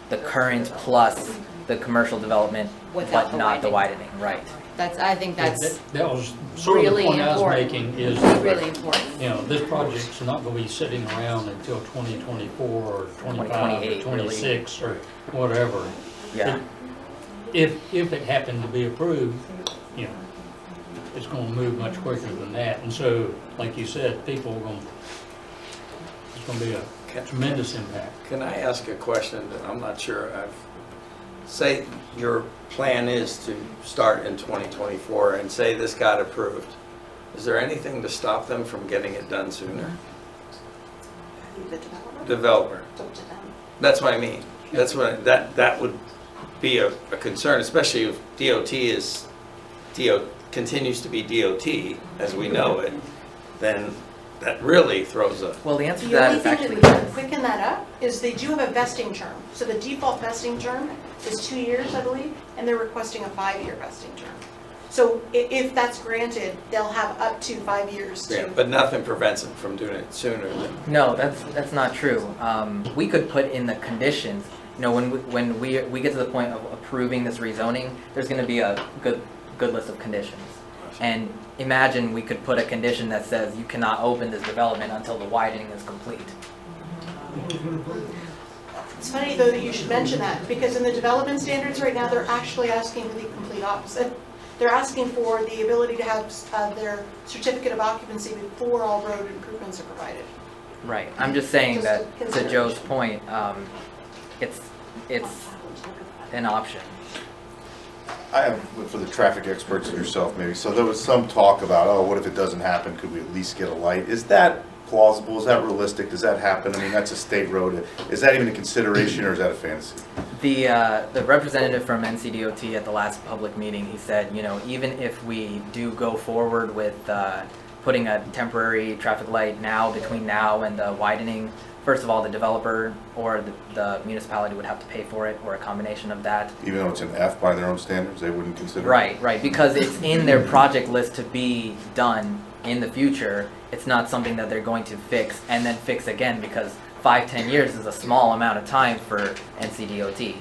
the current plus the commercial development, Without but the not the widening, right. I think that's That was sort of the really point I was important. making is, really important. you know, this project's not gonna be sitting around until 2024 or 25 or 2028, 26 or whatever. Yeah. If it happened to be approved, you know, it's gonna move much quicker than that. And so, like you said, people are gonna, it's gonna be a tremendous impact. Can I ask a question that I'm not sure say your plan is to start in 2024 and say this got approved. Is there anything to stop them from getting it done sooner? The Developer. That's what I mean. That's what, that would be a concern, especially if continues to be DOT as we know it, then that really throws a... Well, the answer to The that only is thing actually that would quicken that up is they do have a vesting term. So the default vesting term is 2 years, I believe, and they're requesting a 5-year vesting term. So if that's granted, they'll have up to 5 years to. Yeah, but nothing prevents them from doing it sooner than. No, that's not true. We could put in the conditions, you know, when we get to the point of approving this rezoning, there's gonna be a good list of conditions. And imagine we could put a condition that says you cannot open this development until the widening is complete. It's funny though that you should mention that, because in the development standards right now, they're actually asking for the complete opposite. They're asking for the ability to have their certificate of occupancy before all road improvements are provided. Right. I'm just saying Just that, a to Joe's point, it's an option. I have, for the traffic experts and yourself maybe, so there was some talk about, oh, what if it doesn't happen? Could we at least get a light? Is that plausible? Is that realistic? Does that happen? I mean, that's a state road. Is that even a consideration or is that a fantasy? The representative from NCDOT at the last public meeting, he said, you know, even if we do go forward with putting a temporary traffic light now, between now and the widening, first of all, the developer or the municipality would have to pay for it, or a combination of that. Even though it's an F by their own standards, they wouldn't consider it? Right, because it's in their project list to be done in the future. It's not something that they're going to fix and then fix again, because 5-10 years is a small amount of time for NCDOT.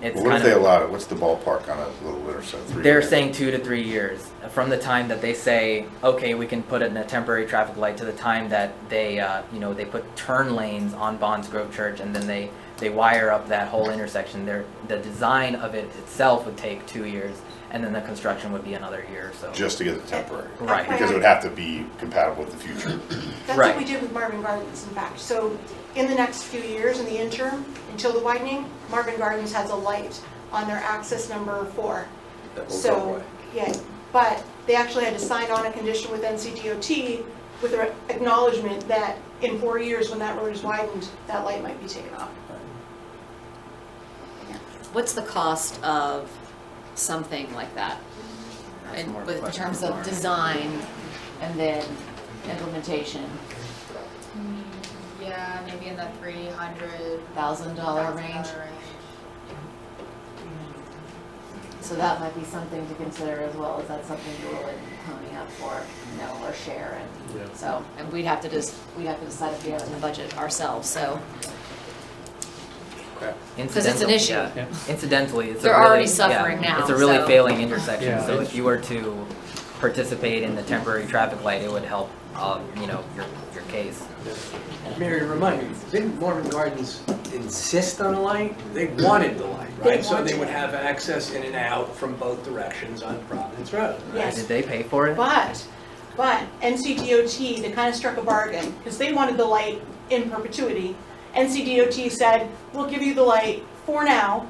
It's Well, what if they allowed it? What's the ballpark on a little bit or so? 3 They're years? saying 2 to 3 years from the time that they say, okay, we can put it in a temporary traffic light, to the time that they, they put turn lanes on Bonds Grove Church, and then they wire up that whole intersection. The design of it itself would take 2 years, and then the construction would be another year or so. Just to get the temporary? Right. Because it would have to be compatible with the future. That's what we did with Marvin Gardens, in fact. So in the next few years, in the interim, until the widening, Marvin Gardens has a light on their access number 4. That will go So, away. yeah, but they actually had to sign on a condition with NCDOT with an acknowledgement that in 4 years, when that road is widened, that light might be taken off. What's the cost of something like that? In terms of design and then implementation? Yeah, maybe in the $300,000 range. So that might be something to consider as well. Is that something you're willing to pony up for, or share? And so, and we'd have to decide if we have to budget ourselves. So. Because it's an issue. Yeah. Incidentally, it's They're already suffering now, It's a really so. failing intersection. Yeah, So it's- if you were to participate in the temporary traffic light, it would help, your case. Mary, remind me, didn't Marvin Gardens insist on a light? They wanted the light, right? So they would have access in and out from both directions on Providence Road, right? Yes. Did they pay for it? But NCDOT, they kind of struck a bargain, because they wanted the light in perpetuity. NCDOT said, we'll give you the light for now,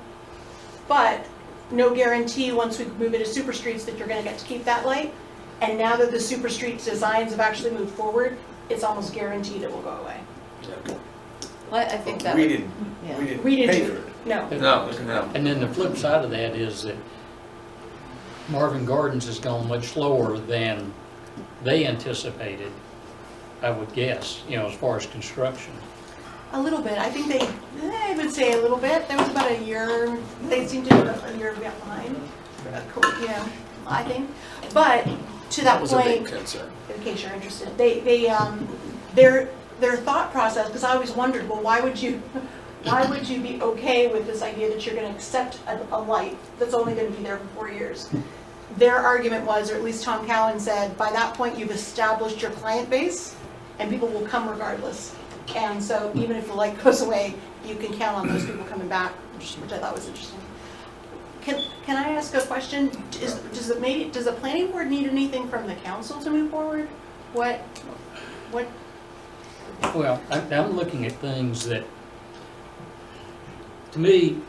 but no guarantee once we move into super streets that you're going to get to keep that light. And now that the super streets designs have actually moved forward, it's almost guaranteed it will go away. Well, I think that We would- didn't, yeah. we didn't We didn't pay do for it. it. No. No. And then the flip side of that is that Marvin Gardens has gone much slower than they anticipated, I would guess, as far as construction. A little bit. I think I would say a little bit. There was about a year, they seemed to be a year behind, I think. But to that That was a big point, concern. in case you're interested, their thought process, because I always wondered, well, why would you be okay with this idea that you're going to accept a light that's only going to be there for 4 years? Their argument was, or at least Tom Cowan said, by that point you've established your client base and people will come regardless. And so even if the light goes away, you can count on those people coming back, which I thought was interesting. Can I ask a question? Does the planning board need anything from the council to move forward? What? Well, I'm looking at things that, to me,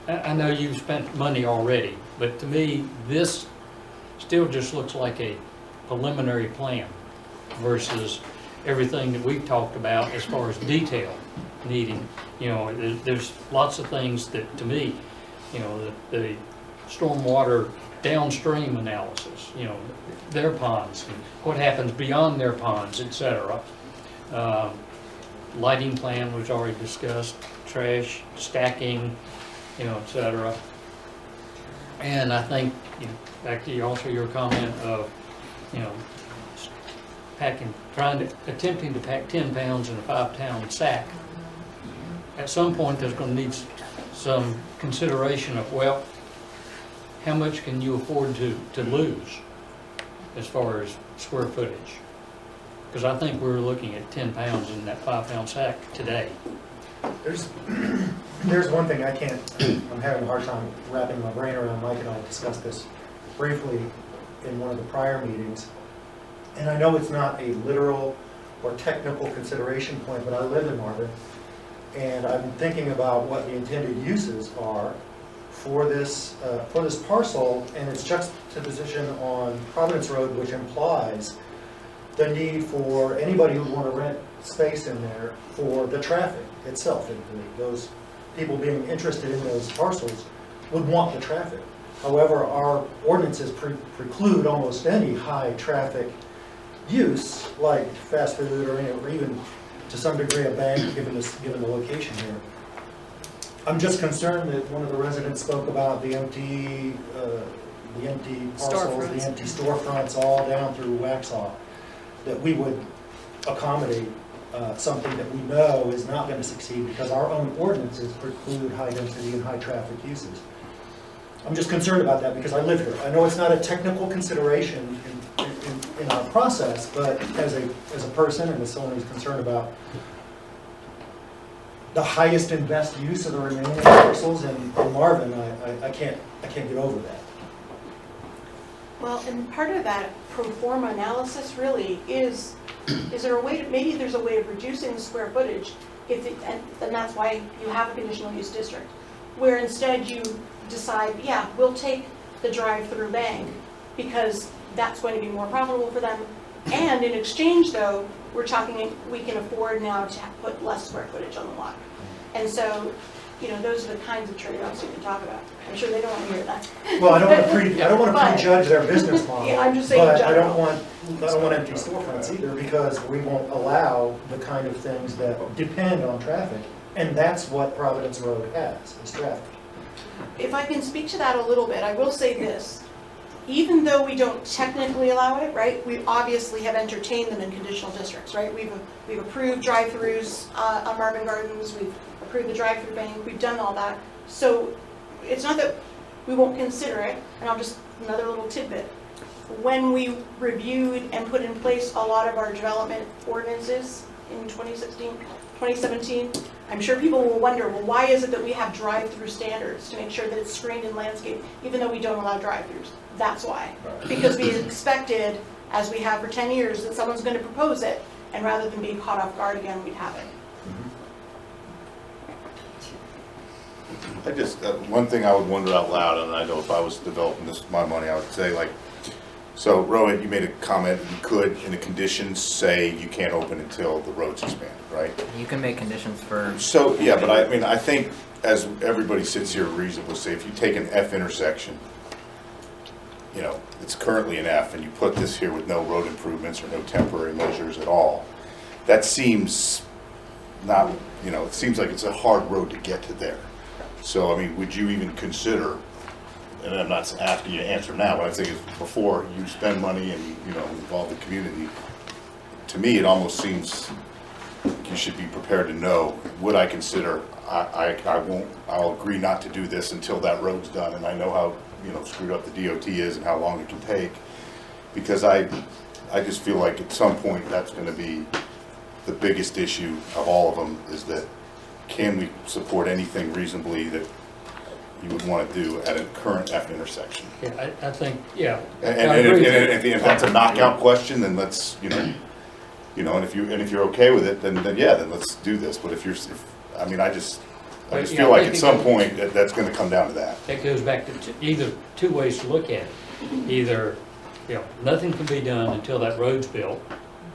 I know you've spent money already, but to me, this still just looks like a preliminary plan versus everything that we've talked about as far as detail needing. There's lots of things that, to me, the stormwater downstream analysis, their ponds, and what happens beyond their ponds, et cetera. Lighting plan was already discussed, trash, stacking, et cetera. And I think, you know, back to also your comment of, you know, attempting to pack 10 pounds in a 5-pound sack. At some point, there's going to need some consideration of, well, how much can you afford to lose as far as square footage? Because I think we're looking at 10 pounds in that 5-pound sack today. There's one thing I'm having a hard time wrapping my brain around. Mike and I discussed this briefly in one of the prior meetings. And I know it's not a literal or technical consideration point, but I live in Marvin. And I'm thinking about what the intended uses are for this parcel and its juxtaposition on Providence Road, which implies the need for anybody who would want to rent space in there for the traffic itself. And those people being interested in those parcels would want the traffic. However, our ordinances preclude almost any high traffic use, like fast food or even to some degree a bank, given the location here. I'm just concerned that one of the residents spoke about the empty parcels, the empty storefronts all down through Waxhaw, that we would accommodate something that we know is not going to succeed because our own ordinances preclude high density and high traffic uses. I'm just concerned about that because I live here. I know it's not a technical consideration in our process, but as a person and as someone who's concerned about the highest and best use of the remaining parcels in Marvin, I can't get over that. Well, and part of that pro forma analysis really is there a way to, maybe there's a way of reducing the square footage, and that's why you have a conditional use district, where instead you decide, yeah, we'll take the drive-through bank because that's going to be more profitable for them. And in exchange, though, we're talking, we can afford now to put less square footage on the lot. And so, you know, those are the kinds of trade-offs you can talk about. I'm sure they don't want to hear that. Well, I don't want to prejudge their business model. Yeah, I'm just saying but I general. don't want empty storefronts either because we won't allow the kind of things that depend on traffic, and that's what Providence Road has, is traffic. If I can speak to that a little bit, I will say this. Even though we don't technically allow it, right, we obviously have entertained them in conditional districts, right? We've approved drive-throughs on Marvin Gardens, we've approved the drive-through bank, we've done all that. So it's not that we won't consider it, and I'll just, another little tidbit. When we reviewed and put in place a lot of our development ordinances in 2017, I'm sure people will wonder, well, why is it that we have drive-through standards to make sure that it's screened in landscape, even though we don't allow drive-throughs? That's why. Because we expected, as we have for 10 years, that someone's going to propose it, and rather than being caught off guard again, we'd have it. I just, one thing I would wonder out loud, and I know if I was developing this with my money, I would say, like, so Rowan, you made a comment, you could, in the conditions, say you can't open until the road's expanded, right? You can make conditions for... So, yeah, but I mean, I think, as everybody sits here reasonably, say, if you take an F intersection, you know, it's currently an F, and you put this here with no road improvements or no temporary measures at all, that seems not, you know, it seems like it's a hard road to get to there. So, I mean, would you even consider, and I'm not asking you to answer now, but I think it's before you spend money and, you know, involve the community, to me, it almost seems like you should be prepared to know, would I consider, I'll agree not to do this until that road's done, and I know how, you know, screwed up the DOT is and how long it can take, because I just feel like at some point that's going to be the biggest issue of all of them, is that can we support anything reasonably that you would want to do at a current F intersection? Yeah, I think, yeah. And if that's a knockout question, then let's, you know, and if you're okay with it, then let's do this. But I just feel like at some point that's going to come down to that. It goes back to either two ways to look at it. Either, you know, nothing can be done until that road's built,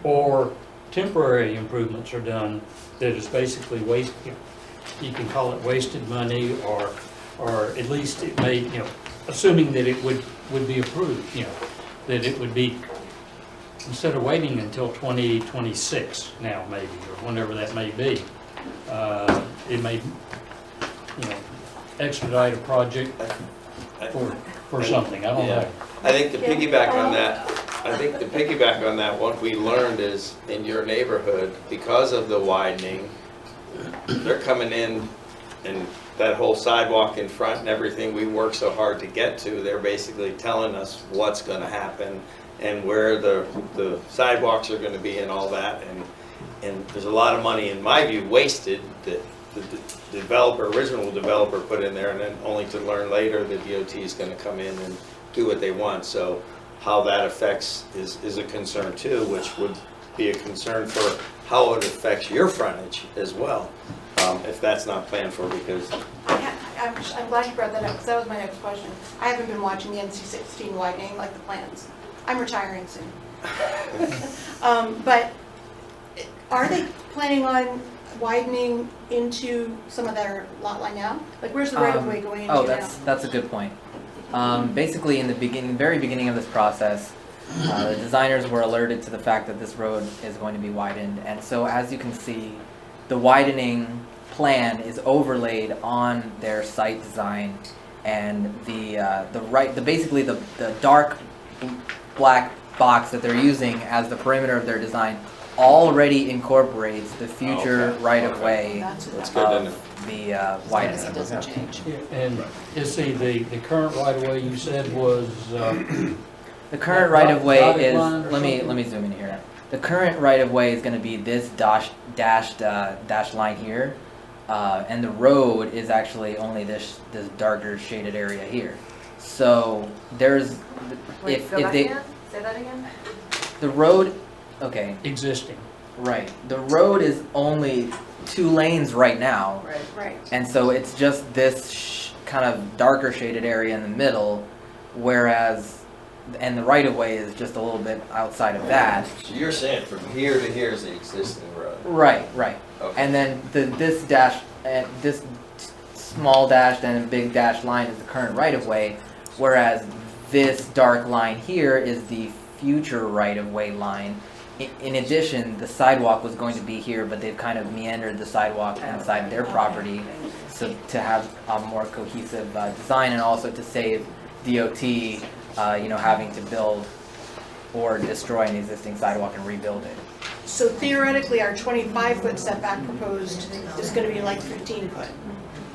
or temporary improvements are done that is basically waste. You can call it wasted money, or at least it may, you know, assuming that it would be approved, you know, that it would be, instead of waiting until 2026 now maybe, or whenever that may be, it may, you know, expedite a project. for something, I don't Yeah. know. I think to piggyback on that, what we learned is in your neighborhood, because of the widening, they're coming in and that whole sidewalk in front and everything we work so hard to get to, they're basically telling us what's gonna happen and where the sidewalks are gonna be and all that. And there's a lot of money, in my view, wasted that the original developer put in there, and then only to learn later the DOT is gonna come in and do what they want. So how that affects is a concern too, which would be a concern for how it affects your frontage as well, if that's not planned for, because I'm glad you brought that up, because that was my next question. I haven't been watching the NC-16 widening like the plans. I'm retiring soon. But are they planning on widening into some of their lot line now? Like, where's the right of way going into now? That's a good point. Basically, in the very beginning of this process, the designers were alerted to the fact that this road is going to be widened, and so as you can see, the widening plan is overlaid on their site design, and basically the dark black box that they're using as the perimeter of their design already incorporates the future right-of-way that's good of the widening. It doesn't change. And you see, the current right-of-way you said was, The current right-of-way dotted is, line or let me something? zoom in here. The current right-of-way is gonna be this dashed line here. And the road is actually only this darker shaded area here. So there's, Wait, if go back they, again? Say that again? the road, okay, existing. right. The road is only 2 lanes right now. Right. And so it's just this kind of darker shaded area in the middle, whereas, and the right-of-way is just a little bit outside of that. so you're saying from here to here is the existing road. Right. Okay. And then this dash, this small dash and big dash line is the current right-of-way, whereas this dark line here is the future right-of-way line. In addition, the sidewalk was going to be here, but they've kind of meandered the sidewalk inside their property, so to have a more cohesive design, and also to save DOT, having to build or destroy an existing sidewalk and rebuild it. So theoretically, our 25-foot setback proposed is going to be like 15-foot.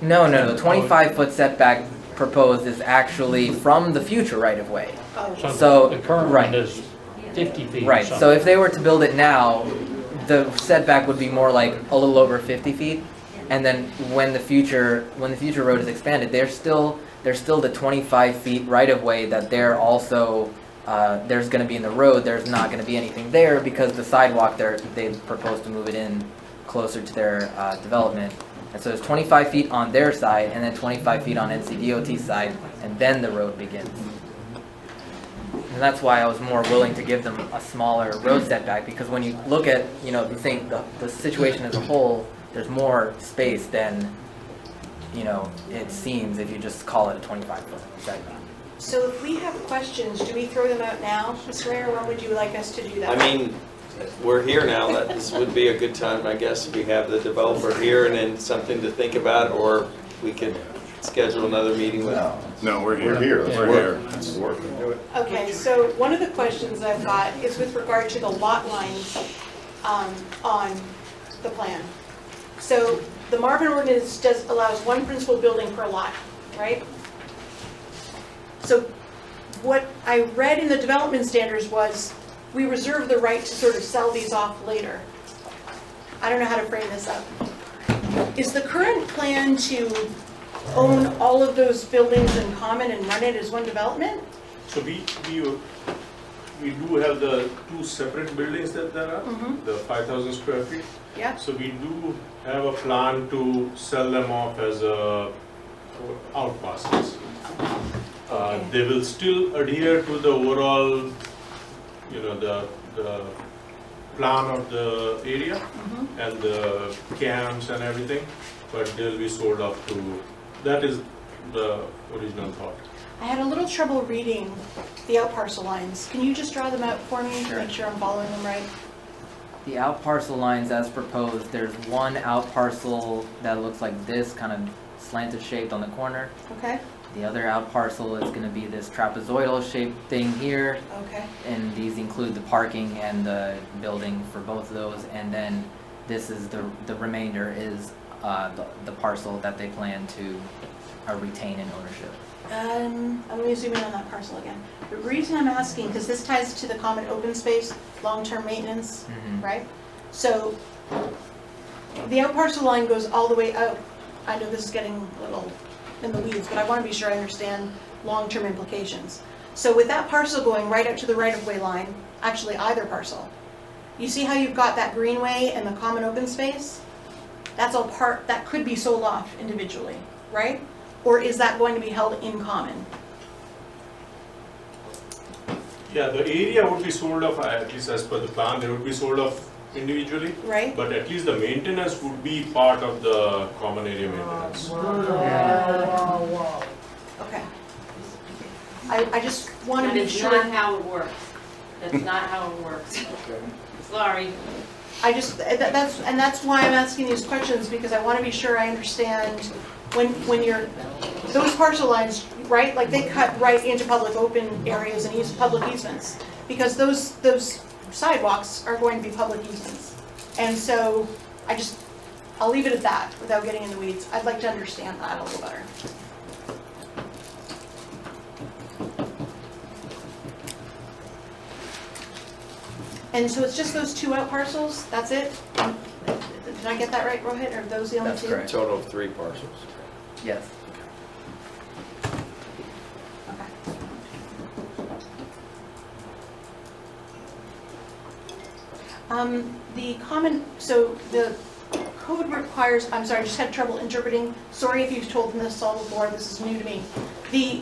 No, the 25-foot setback proposed is actually from the future right-of-way. So, The current right. one is 50 feet or Right, something. so if they were to build it now, the setback would be more like a little over 50 feet. And then when the future road is expanded, there's still the 25 feet right-of-way that they're also, there's gonna be in the road. There's not gonna be anything there because the sidewalk they propose to move it in closer to their development. And so there's 25 feet on their side and then 25 feet on NCDOT's side, and then the road begins. And that's why I was more willing to give them a smaller road setback, because when you look at, the situation as a whole, there's more space than, it seems if you just call it a 25-foot setback. So if we have questions, do we throw them out now? Mr. Mayor, when would you like us to do that? I mean, we're here now, that this would be a good time, I guess, if we have the developer here and then something to think about, or we could schedule another meeting with. No, we're here. Let's work. Okay, so one of the questions I've got is with regard to the lot lines on the plan. So the Marvin ordinance allows one principal building per lot, right? So what I read in the development standards was we reserve the right to sort of sell these off later. I don't know how to frame this up. Is the current plan to own all of those buildings in common and run it as one development? So we do have the 2 separate buildings that there are, the 5,000 square feet. Yeah. So we do have a plan to sell them off as outparcels. They will still adhere to the overall, the plan of the area and the camps and everything, but they'll be sold off to, that is the original thought. I had a little trouble reading the out parcel lines. Can you just draw them out for me to make sure I'm following them right? The out parcel lines as proposed, there's one out parcel that looks like this, kind of slanted shaped on the corner. Okay. The other out parcel is gonna be this trapezoidal shaped thing here. Okay. And these include the parking and the building for both of those. And then this is the remainder is the parcel that they plan to retain in ownership. I'm gonna zoom in on that parcel again. The reason I'm asking, because this ties to the common open space, long-term maintenance, right? So the out parcel line goes all the way out. I know this is getting a little in the weeds, but I want to be sure I understand long-term implications. So with that parcel going right out to the right-of-way line, actually either parcel, you see how you've got that greenway and the common open space? That's all part, that could be sold off individually, right? Or is that going to be held in common? Yeah, the area would be sold off, at least as per the plan, they would be sold off individually. Right. But at least the maintenance would be part of the common area maintenance. Okay. I just want to That be is sure. not how it works. That's not how it works. Sorry. I just, that's why I'm asking these questions, because I want to be sure I understand when you're, those parcel lines, right, like they cut right into public open areas and public easements, because those sidewalks are going to be public easements. And so I'll leave it at that without getting in the weeds. I'd like to understand that a little better. And so it's just those two out parcels, that's it? Did I get that right, Rohit, or are those the only two? That's correct. Total of 3 parcels. Yes. The common, so the code requires, I'm sorry, I just had trouble interpreting. Sorry if you've told them this all before, this is new to me. The,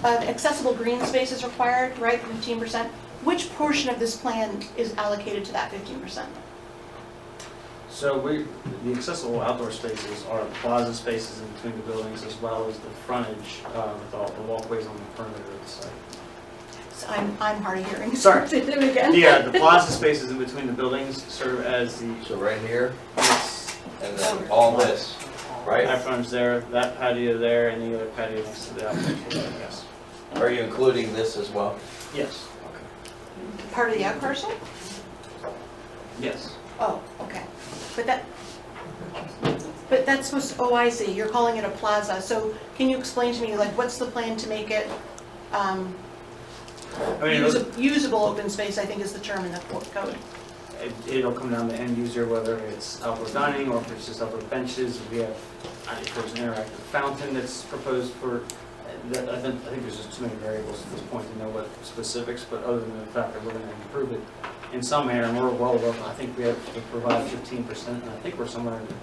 accessible green space is required, right, 15%? Which portion of this plan is allocated to that 15%? So the accessible outdoor spaces are plaza spaces in between the buildings, as well as the frontage with all the walkways on the perimeter of the site. So I'm hard of hearing. Sorry. Say that again. Yeah, the plaza spaces in between the buildings serve as the. So right here, and then all this, right? That frontage there, that patio there, and the other patio next to the outdoor space, yes. Are you including this as well? Yes. Part of the out parcel? Yes. Oh, okay. But that's supposed to, oh, I see, you're calling it a plaza. So can you explain to me, like, what's the plan to make it usable open space, I think is the term in the code? It'll come down to end user, whether it's outdoor dining or if it's just outdoor benches. We have, if there's an interactive fountain that's proposed for, I think there's just too many variables at this point to know what specifics, but other than the fact that we're going to improve it in some manner, and we're well above, I think we have to provide 15%, and I think we're somewhere in the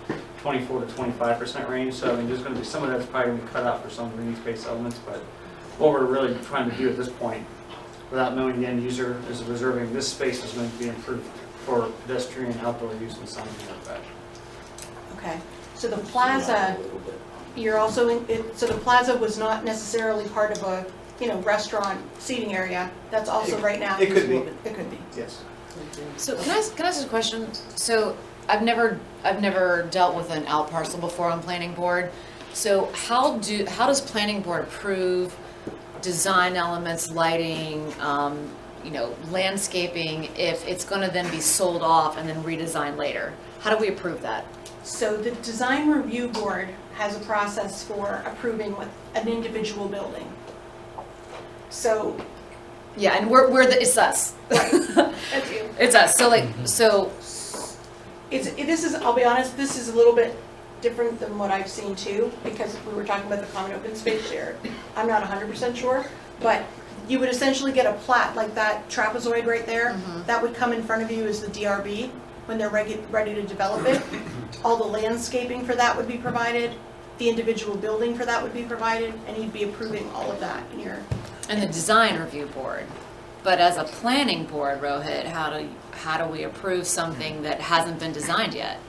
24 to 25% range, so I mean, there's going to be some of that's probably going to be cut out for some green space elements, but what we're really trying to do at this point, without knowing the end user, is reserving this space is going to be improved for pedestrian outdoor use and something like that. Okay, so the plaza, you're also in, so the plaza was not necessarily part of a, restaurant seating area. That's also right now. It could be. It could be. Yes. So can I ask a question? So I've never dealt with an out parcel before on planning board. So how does planning board approve design elements, lighting, landscaping, if it's going to then be sold off and then redesigned later? How do we approve that? So the design review board has a process for approving with an individual building. So. Yeah, and it's us. Right. That's you. It's us. So This is, I'll be honest, this is a little bit different than what I've seen too, because we were talking about the common open space share. I'm not 100% sure, but you would essentially get a plat like that trapezoid right there. That would come in front of you as the DRB when they're ready to develop it. All the landscaping for that would be provided. The individual building for that would be provided, and you'd be approving all of that in your. And the design review board. But as a planning board, Rohit, how do we approve something that hasn't been designed yet?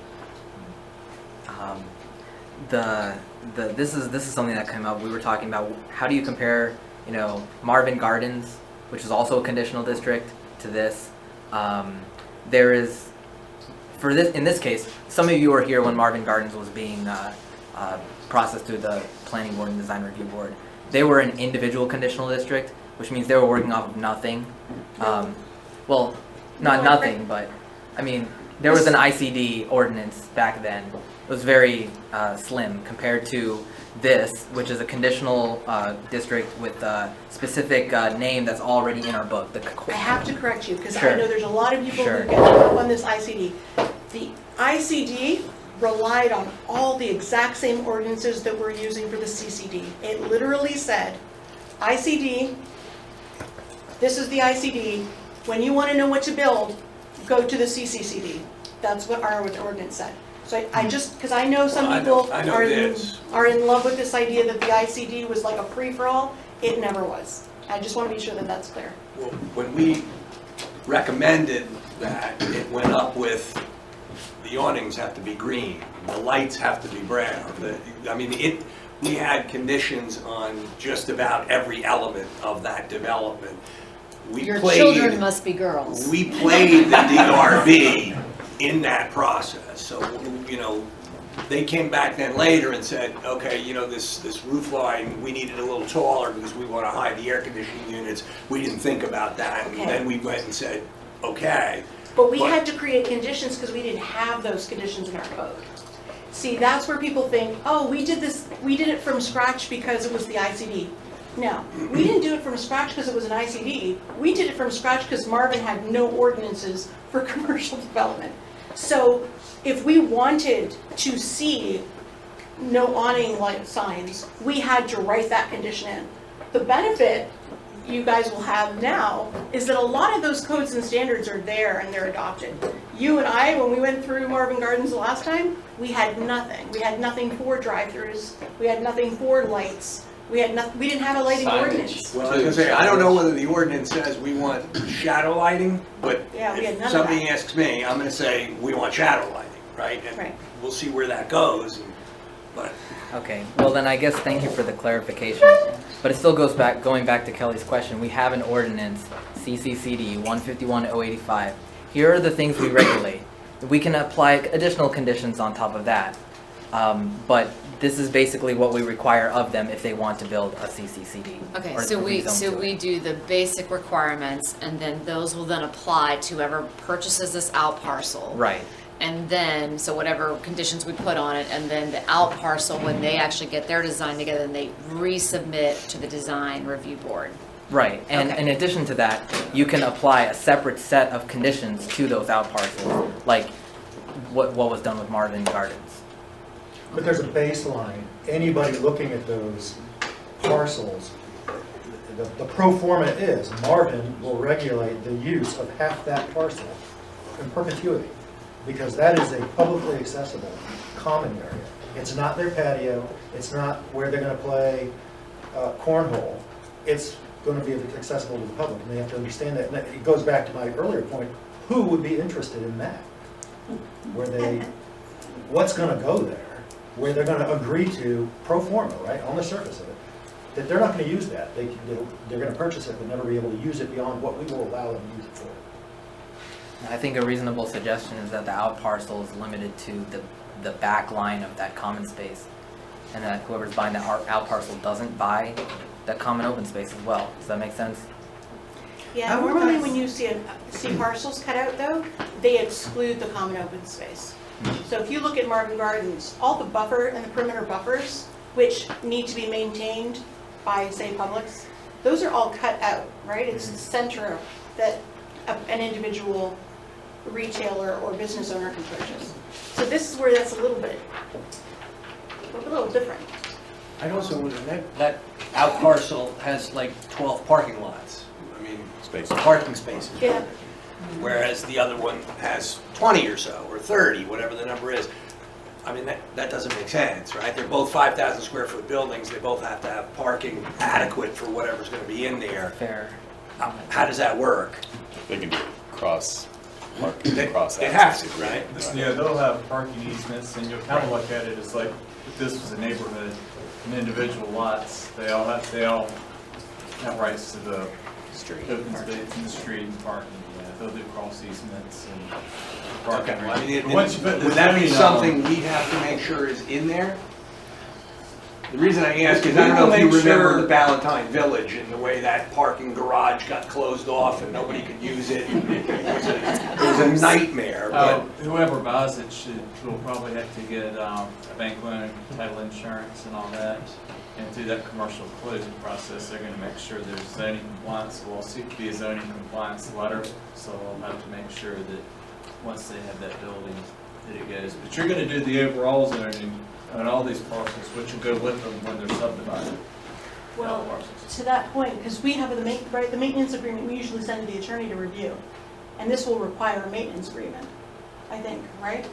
This is something that came up. We were talking about how do you compare, Marvin Gardens, which is also a conditional district, to this. There is, in this case, some of you were here when Marvin Gardens was being process through the planning board and design review board. They were an individual conditional district, which means they were working off of nothing. Well, not nothing, but I mean, there was an ICD ordinance back then. It was very slim compared to this, which is a conditional district with a specific name that's already in our book. I have to correct you, because Sure. I know there's a lot of people Sure. who get hung up on this ICD. The ICD relied on all the exact same ordinances that we're using for the CCD. It literally said, ICD, this is the ICD, when you want to know what to build, go to the CCCD. That's what our ordinance said. So I just, because I know some people I know this. are in love with this idea that the ICD was like a free-for-all. It never was. I just want to be sure that that's clear. Well, when we recommended that, it went up with the awnings have to be green, the lights have to be brown. We had conditions on just about every element of that development. Your children must be girls. We played the DRB in that process. So, they came back then later and said, okay, this roof line, we need it a little taller because we want to hide the air conditioning units. We didn't think about that. Okay. And then we went and said, okay. But we had to create conditions because we didn't have those conditions in our code. See, that's where people think, oh, we did it from scratch because it was the ICD. No, we didn't do it from scratch because it was an ICD. We did it from scratch because Marvin had no ordinances for commercial development. So if we wanted to see no awning light signs, we had to write that condition in. The benefit you guys will have now is that a lot of those codes and standards are there and they're adopted. You and I, when we went through Marvin Gardens the last time, we had nothing. We had nothing for drive-throughs. We had nothing for lights. We didn't have a lighting ordinance. Well, I was going to say, I don't know whether the ordinance says we want shadow lighting, but Yeah, we had none if of somebody that. asks me, I'm going to say we want shadow lighting, right? And Right. we'll see where that goes. But Okay, well then I guess thank you for the clarification. But it still going back to Kelly's question, we have an ordinance, CCCD 151-085. Here are the things we regulate. We can apply additional conditions on top of that. But this is basically what we require of them if they want to build a CCCD. Okay, or so rezone to it. we do the basic requirements, and then those will then apply to whoever purchases this out parcel. Right. And then, so whatever conditions we put on it, and then the out parcel, when they actually get their design together, and they resubmit to the design review board. Right, and Okay. in addition to that, you can apply a separate set of conditions to those out parcels, like what was done with Marvin Gardens. But there's a baseline. Anybody looking at those parcels, the pro forma is Marvin will regulate the use of half that parcel in perpetuity, because that is a publicly accessible common area. It's not their patio, it's not where they're going to play cornhole. It's going to be accessible to the public, and they have to understand that. And it goes back to my earlier point, who would be interested in that? What's going to go there? Where they're going to agree to pro forma, right, on the surface of it, that they're not going to use that. They're going to purchase it but never be able to use it beyond what we will allow them to use it for. I think a reasonable suggestion is that the out parcel is limited to the back line of that common space, and that whoever's buying that out parcel doesn't buy that common open space as well. Does that make sense? Yeah, normally when you see parcels cut out though, they exclude the common open space. So if you look at Marvin Gardens, all the buffer and the perimeter buffers, which need to be maintained by, say, Publix, those are all cut out, right? It's the center that an individual retailer or business owner can purchase. So this is where that's a little different. I'd also wonder, that out parcel has like 12 parking lots. I mean, parking spaces. Yeah. Whereas the other one has 20 or so, or 30, whatever the number is. I mean, that doesn't make sense, right? They're both 5,000 square foot buildings. They both have to have parking adequate for whatever's going to be in there. Fair. How does that work? They can do cross parking, cross They have to, right? Yeah, they'll have parking easements, and you'll kind of look at it as like, if this was a neighborhood, and individual lots, they all have rights to the street, open space in the street and parking. Yeah, they'll do cross easements and parking. Okay, I mean, Once you put would the that be zoning on- something we have to make sure is in there? The reason I ask is I don't know if you remember the Valentine Village and the way that parking garage got closed off and nobody could use it. It was a nightmare, but Whoever buys it will probably have to get a bank loan, title insurance and all that. And through that commercial closing process, they're gonna make sure there's zoning compliance, will also be a zoning compliance letter. So I'll have to make sure that once they have that building, that it goes. But you're gonna do the overall zoning on all these parcels, which will go with them when they're subdivided. Well, to that point, because we have the maintenance agreement, we usually send to the attorney to review. And this will require a maintenance agreement, I think, right?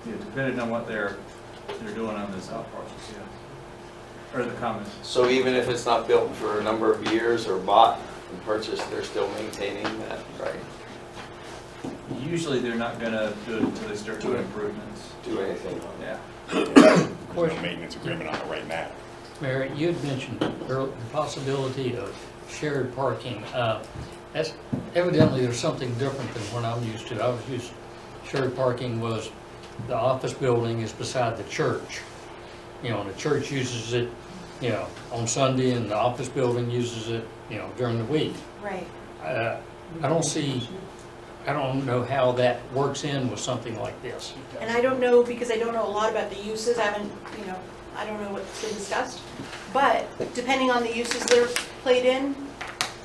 Yeah, depending on what they're doing on those out parcels, yeah. Or the comments. So even if it's not built for a number of years or bought and purchased, they're still maintaining that, right? Usually they're not gonna do it until they start doing improvements. Do anything. Yeah. There's no maintenance agreement on it right now. Mary, you had mentioned the possibility of shared parking. That's evidently there's something different than what I'm used to. I was used, shared parking was the office building is beside the church. You know, and the church uses it, you know, on Sunday, and the office building uses it, you know, during the week. Right. I don't know how that works in with something like this. And I don't know, because I don't know a lot about the uses, I don't know what's been discussed. But depending on the uses that are played in,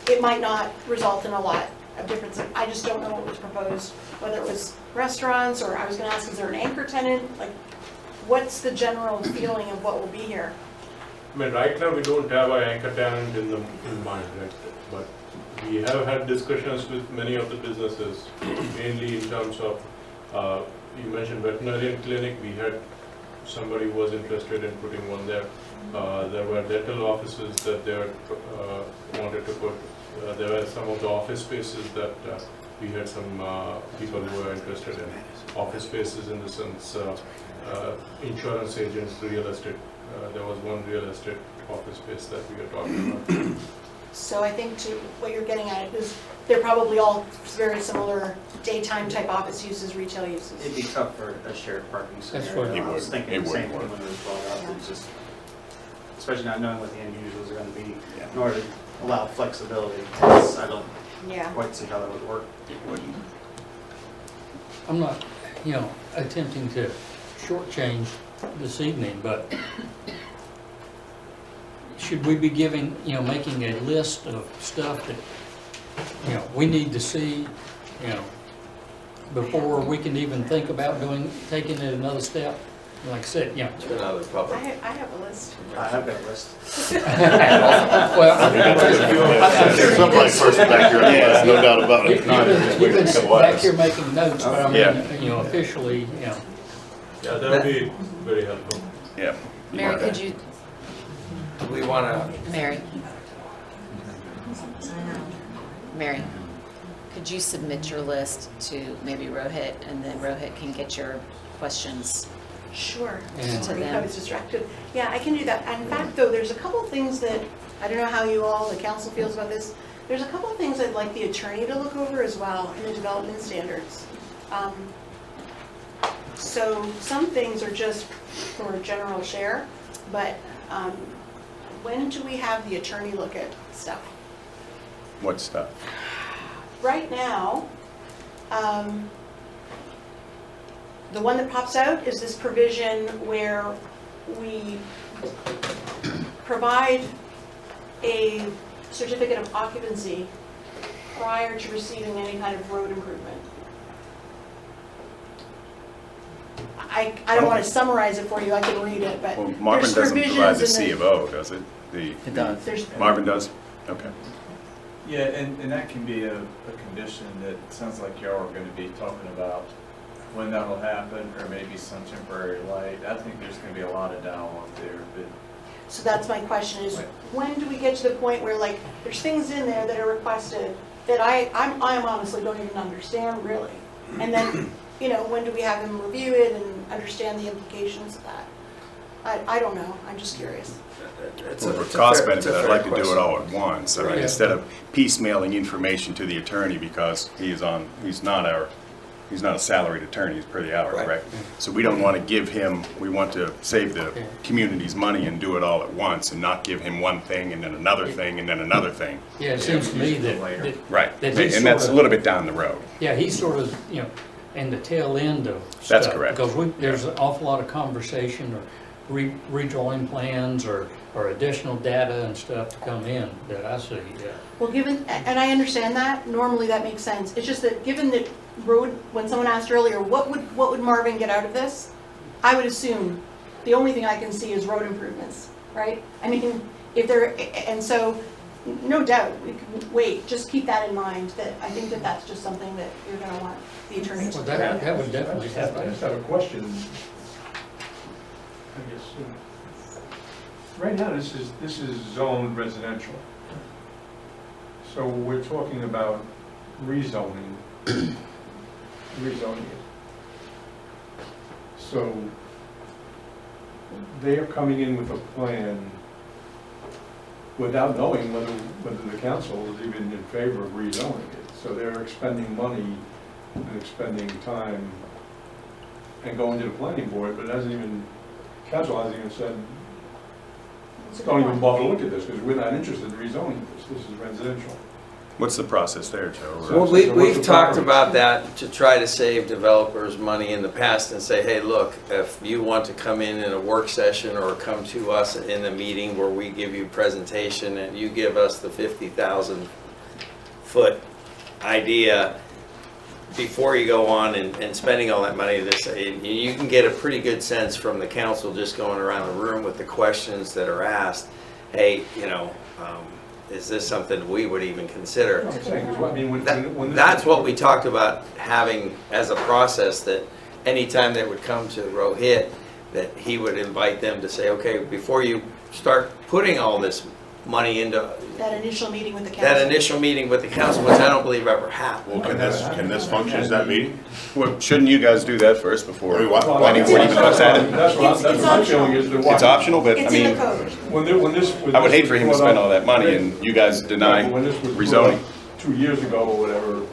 it might not result in a lot of difference. I just don't know what was proposed, whether it was restaurants, or I was gonna ask, is there an anchor tenant? Like, what's the general feeling of what will be here? I mean, right now, we don't have an anchor tenant in mind, right? But we have had discussions with many of the businesses, mainly in terms of, you mentioned veterinarian clinic, we had somebody who was interested in putting one there. There were dental offices that they wanted to put. There were some of the office spaces that we had some people who were interested in. Office spaces in the sense, insurance agents, real estate. There was one real estate office space that we were talking about. So I think to what you're getting at is they're probably all very similar daytime type office uses, retail uses. It'd be tough for a shared parking That's scenario. what I was thinking it the same would thing when it was brought up. It's just, especially not knowing what the end users are gonna be, in order to allow flexibility. I don't Yeah. quite see how that would work. I'm not, you know, attempting to shortchange this evening, but should we be giving, you know, making a list of stuff that, you know, we need to see, you know, before we can even think about taking it another step? Like I said, you know. To another public. I have a list. I have that list. There's somebody person back here, yes, no doubt about it. You've been back here making notes, but I mean, you know, officially, you know. Yeah, that would be very helpful. Yeah. Mary, could you, Do we want to, Mary? Mary, could you submit your list to maybe Rohit, and then Rohit can get your questions? Sure. Yeah. Sorry, I was distracted. Yeah, I can do that. In fact, though, there's a couple of things that, I don't know how you all, the council feels about this. There's a couple of things I'd like the attorney to look over as well in the development standards. So some things are just for general share, but when do we have the attorney look at stuff? What stuff? Right now, the one that pops out is this provision where we provide a certificate of occupancy prior to receiving any kind of road improvement. I don't want to summarize it for you, I can read it, but Well, Marvin there's doesn't provide the provisions C in of O, does it? It does. There's- Marvin does? Okay. Yeah, and that can be a condition that sounds like y'all are gonna be talking about when that'll happen, or maybe some temporary light. I think there's gonna be a lot of dialogue there, but So that's my question is, when do we get to the point where like, there's things in there that are requested that I honestly don't even understand really? And then, you know, when do we have them review it and understand the implications of that? I don't know, I'm just curious. Well, for cost benefit, I'd like to do it all at once. I mean, instead of piecemealing information to the attorney because he's not our He's not a salaried attorney, he's per the hour, Right. correct? So we don't want to give him, we want to save the community's money and do it all at once and not give him one thing and then another thing and then another thing. Yeah, it seems to me that. Right, that he's and that's a sorta- little bit down the road. Yeah, he's sort of, in the tail end of stuff. That's correct. Because there's an awful lot of conversation or redrawing plans or additional data and stuff to come in that I see, yeah. Well, given, and I understand that, normally that makes sense. It's just that given that road, when someone asked earlier, what would Marvin get out of this? I would assume the only thing I can see is road improvements, right? I mean, if there, and so, no doubt, we can wait, just keep that in mind, that I think that that's just something that you're gonna want the attorney to. Well, that would definitely I happen. just have a question. I guess, right now, this is zoned residential. So we're talking about rezoning, rezoning it. So they are coming in with a plan without knowing whether the council is even in favor of rezoning it. So they're expending money and expending time and going to the planning board, but council hasn't even said, don't even bother to look at this, because we're not interested in rezoning this. This is residential. What's the process there, Joe? Well, we've talked about that to try to save developers money in the past and say, hey, look, if you want to come in a work session or come to us in a meeting where we give you presentation and you give us the 50,000 foot idea before you go on and spending all that money, you can get a pretty good sense from the council just going around the room with the questions that are asked. Hey, is this something we would even consider? That's what we talked about having as a process, that anytime they would come to Rohit, that he would invite them to say, okay, before you start putting all this money into That initial meeting with the council. that initial meeting with the council, which I don't believe ever happened. Well, can this function as that meeting? Well, shouldn't you guys do that first before I mean, why- planning board even looks at it? That's my feeling is that. It's optional, but I It's in mean, the code. I would hate for him to spend all that money and you guys deny When this was rezoning. 2 years ago or whatever,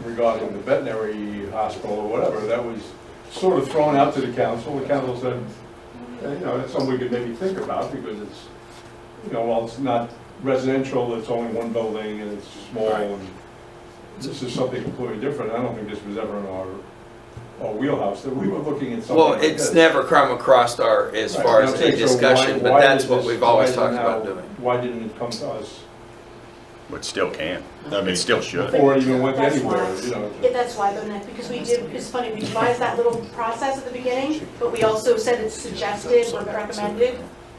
regarding the veterinary hospital or whatever, that was sort of thrown out to the council. The council said, that's something we could maybe think about, because it's, while it's not residential, it's only one building and it's small, and this is something completely different. I don't think this was ever in our wheelhouse, that we were looking at something Well, like it's this. never come across as Right. far I'm as a saying, so discussion, but why that's did what this- we've always why talked now- about doing. Why didn't it come to us But still can. It still should. before it even went That's anywhere, why. Yeah, that's why, though, Nick, because we did, it's funny, we devised that little process at the beginning, but we also said it's suggested or recommended,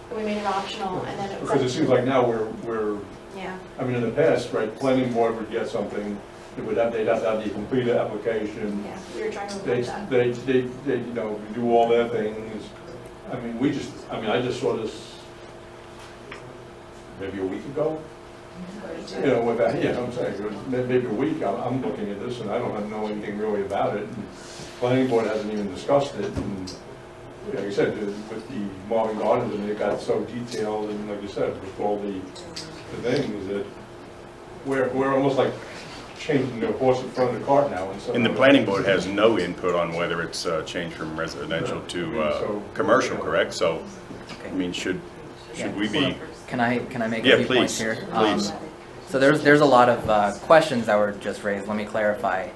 and we made it optional, and then it was. Because it seems like now we're, Yeah. I mean, in the past, right, planning board would get something, they'd have to have the completed application. Yeah, we were trying to They, avoid that. they, do all their things. I mean, I just saw this maybe a week ago. With that, I'm saying, it was maybe a week, I'm looking at this and I don't know anything really about it. And planning board hasn't even discussed it. And like I said, with the Marvin Gardens, and it got so detailed, and like you said, with all the things that we're almost like changing the horse in front of the cart now. And the planning board has no input on whether it's changed from residential to commercial, correct? So, I mean, should we be? Can I make Yeah, a few please, points here? please. So there's a lot of questions that were just raised. Let me clarify.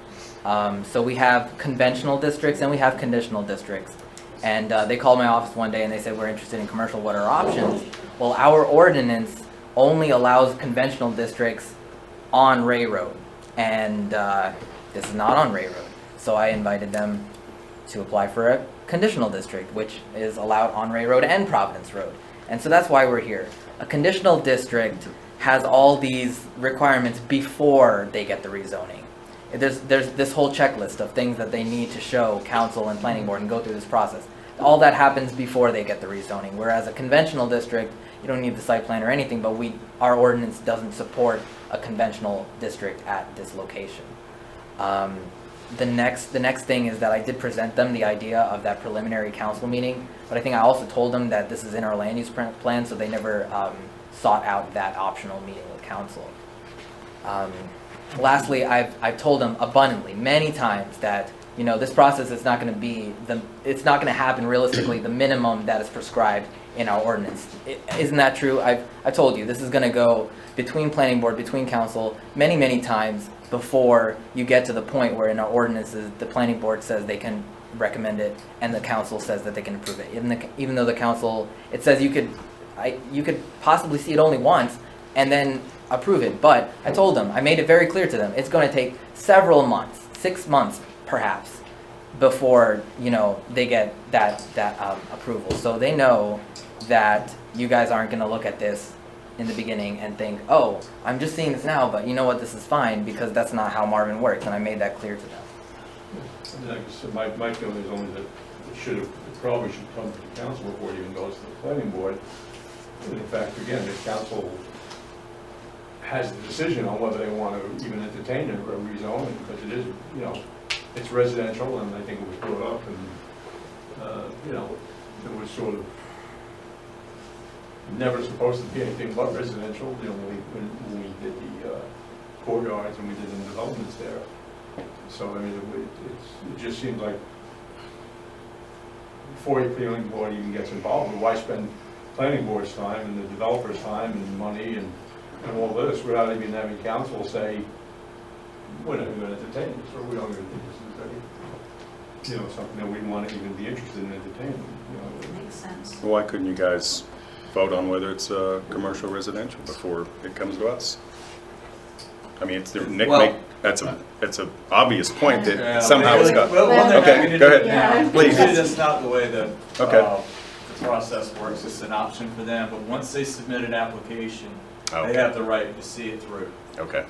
So we have conventional districts and we have conditional districts. And they called my office one day and they said, we're interested in commercial, what are options? Well, our ordinance only allows conventional districts on Ray Road. And this is not on Ray Road. So I invited them to apply for a conditional district, which is allowed on Ray Road and Providence Road. And so that's why we're here. A conditional district has all these requirements before they get the rezoning. There's this whole checklist of things that they need to show council and planning board and go through this process. All that happens before they get the rezoning. Whereas a conventional district, you don't need the site plan or anything, but our ordinance doesn't support a conventional district at this location. The next thing is that I did present them the idea of that preliminary council meeting, but I think I also told them that this is in our land use plan, so they never sought out that optional meeting with council. Lastly, I've told them abundantly, many times, that you know, this process is not going to be it's not going to happen realistically the minimum that is prescribed in our ordinance. Isn't that true? I told you this is going to go between planning board, between council, many times before you get to the point where in our ordinances the planning board says they can recommend it and the council says that they can approve it. Even though the council, it says you could possibly see it only once and then approve it. But I told them, I made it very clear to them, it's going to take several months, 6 months perhaps, before, you know, they get that approval. So they know that you guys aren't going to look at this in the beginning and think, oh, I'm just seeing this now, but you know what, this is fine, because that's not how Marvin works, and I made that clear to them. Like I said, my feeling is only that it probably should come to the council before it even goes to the planning board. And in fact, again, the council has the decision on whether they want to even entertain it or rezone it, because it is, you know, it's residential, and I think it was brought up, and, you know, it was sort of never supposed to be anything but residential, you know, when we did the courtyards and we did the developments there. So, I mean, it just seems like before the planning board even gets involved, why spend planning board's time and the developer's time and money and all this without even having council say, we're not even going to entertain this, or we don't even think this is you know, something that we want to even be interested in entertaining. You know. Makes sense. Why couldn't you guys vote on whether it's commercial or residential before it comes to us? I mean, that's a obvious point that somehow it's got. Okay, go ahead, please. That's not the way the Okay. the process works. It's an option for them, but once they submit an application, Okay. they have the right to see it through. Okay.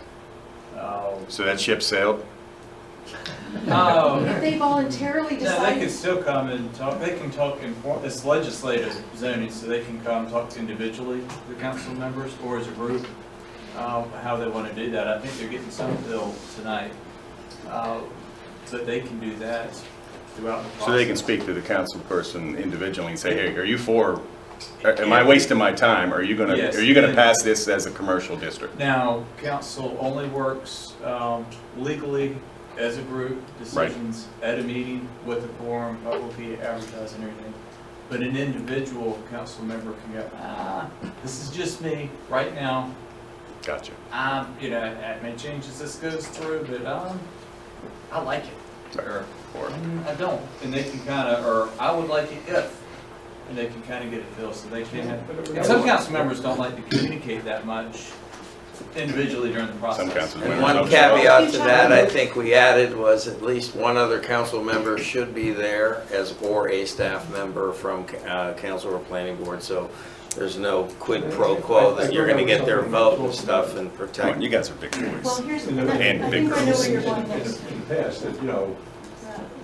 So that ship sailed? If they voluntarily No, decide. they can still come and talk, they can talk it's legislative zoning, so they can come talk individually, the council members, or as a group, how they want to do that. I think they're getting some bill tonight, but they can do that throughout the process. So they can speak to the council person individually and say, hey, are you for, am I wasting my time? Are you gonna, Yes. are you gonna pass this as a commercial district? Now, council only works legally as a group, decisions at a meeting with a quorum, publicly advertising and everything. But an individual council member can go, this is just me right now. Gotcha. You know, it may change as this goes through, but I like it. Or I don't. And they can kind of, or I would like it if. And they can kind of get a feel, so they can have, and some council members don't like to communicate that much individually during the process. Some council And members. one caveat to that, I think we added was at least one other council member should be there or a staff member from council or planning board, so there's no quid pro quo that you're gonna get their vote and stuff and Come protect. on, you guys are big Well, boys. here's, And I big think I know girls. where you're going In next. the past, that, you know,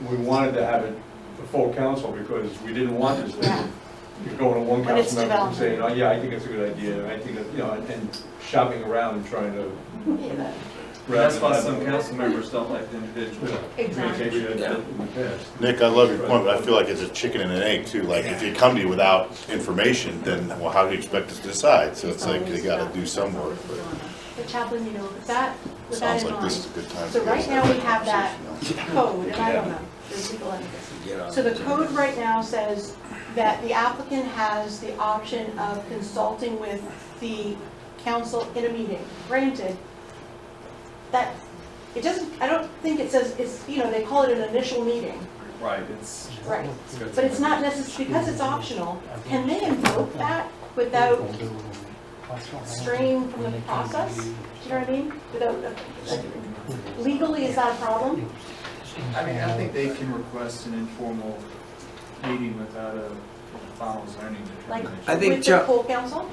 we wanted to have it the full council because we didn't want this Yeah. thing. You're going to one But it's council member and saying, development. oh, yeah, I think it's a good idea, and I think that, you know, and shopping around and trying to. That's why some council members don't like the individual communication. In the past. Nick, I love your point, but I feel like it's a chicken and an egg too. Like, if you come to you without information, then, well, how do you expect us to decide? So it's like, they gotta do some work, but But Chaplain, you know, with that sounds in like this is mind, a good time. so to right get now some we have that conversation, code, and I don't know, there's legal entities. Get on So the the code right now says that the applicant has the option of consulting with the council in a meeting. Granted, that, it doesn't, I don't think it says, it's, you know, they call it an initial meeting. Right, it's. Right. But it's not necessarily, because it's optional, can they invoke that without straying from the process? Do you know what I mean? Without, legally, is that a problem? I mean, I think they can request an informal meeting without a final zoning Like, determination. I think with the John- full council?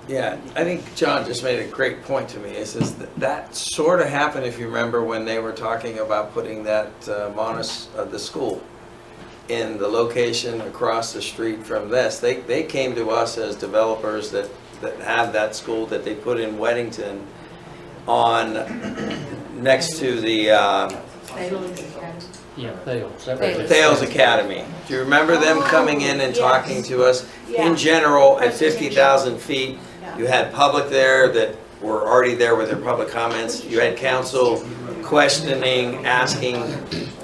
Yeah, I think John just made a great point to me. It says that sort of happened, if you remember, when they were talking about putting that the school in the location across the street from this. They came to us as developers that have that school that they put in Weddington on, next to the Yeah, Thales. Thales Academy. Do you remember them coming in and yes. talking to us? Yeah. In general, at 50,000 feet, you had public there that were already there with their public comments. You had council questioning, asking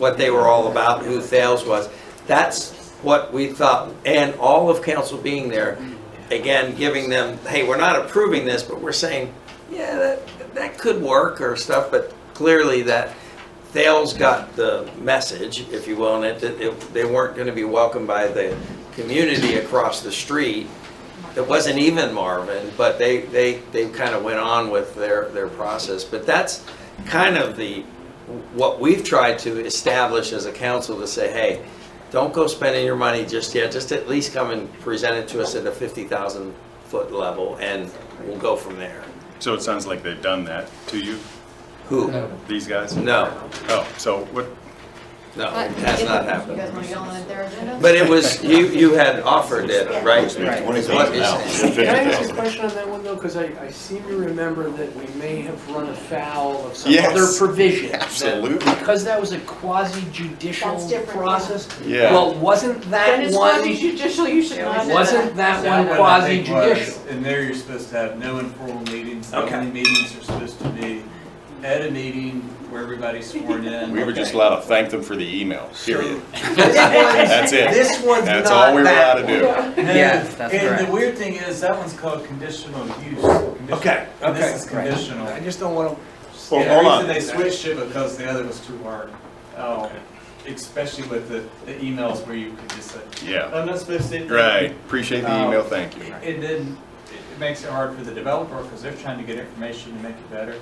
what they were all about, who Thales was. That's what we thought, and all of council being there, again, giving them, hey, we're not approving this, but we're saying, yeah, that could work or stuff, but clearly that Thales got the message, if you will, and they weren't going to be welcomed by the community across the street. It wasn't even Marvin, but they kind of went on with their process. But that's kind of what we've tried to establish as a council, to say, hey, don't go spending your money just yet. Just at least come and present it to us at a 50,000 foot level, and we'll go from there. So it sounds like they've done that to you? Who? These guys? No. Oh, so what? No, it has not happened. You guys want to go on their agenda? But it was, you had offered it, right? Right. What is Can I ask it? a question on that one though? Because I seem to remember that we may have run afoul of some Yes. other provision. Absolutely. Because that was a quasi-judicial That's different, process. Yeah. Well, wasn't When that it's one, quasi-judicial, you should not do wasn't that one That I think was, quasi-judicial? in there, you're supposed to have no informal meetings. The Okay. only meetings are supposed to be at a meeting where everybody's sworn in. We were just allowed to thank them for the email, period. That's That's it. This one's That's not all we were allowed that to do. Yes, that's And correct. the weird thing is, that one's called conditional use. Okay, And okay. this is conditional. I just don't want to. Well, Yeah, hold the on. reason they switched it because the other was too hard. Especially with the emails where you could just say, Yeah. I'm not supposed to say thank you." Right. Appreciate the email. Thank you. And then it makes it hard for the developer because they're trying to get information to make it better.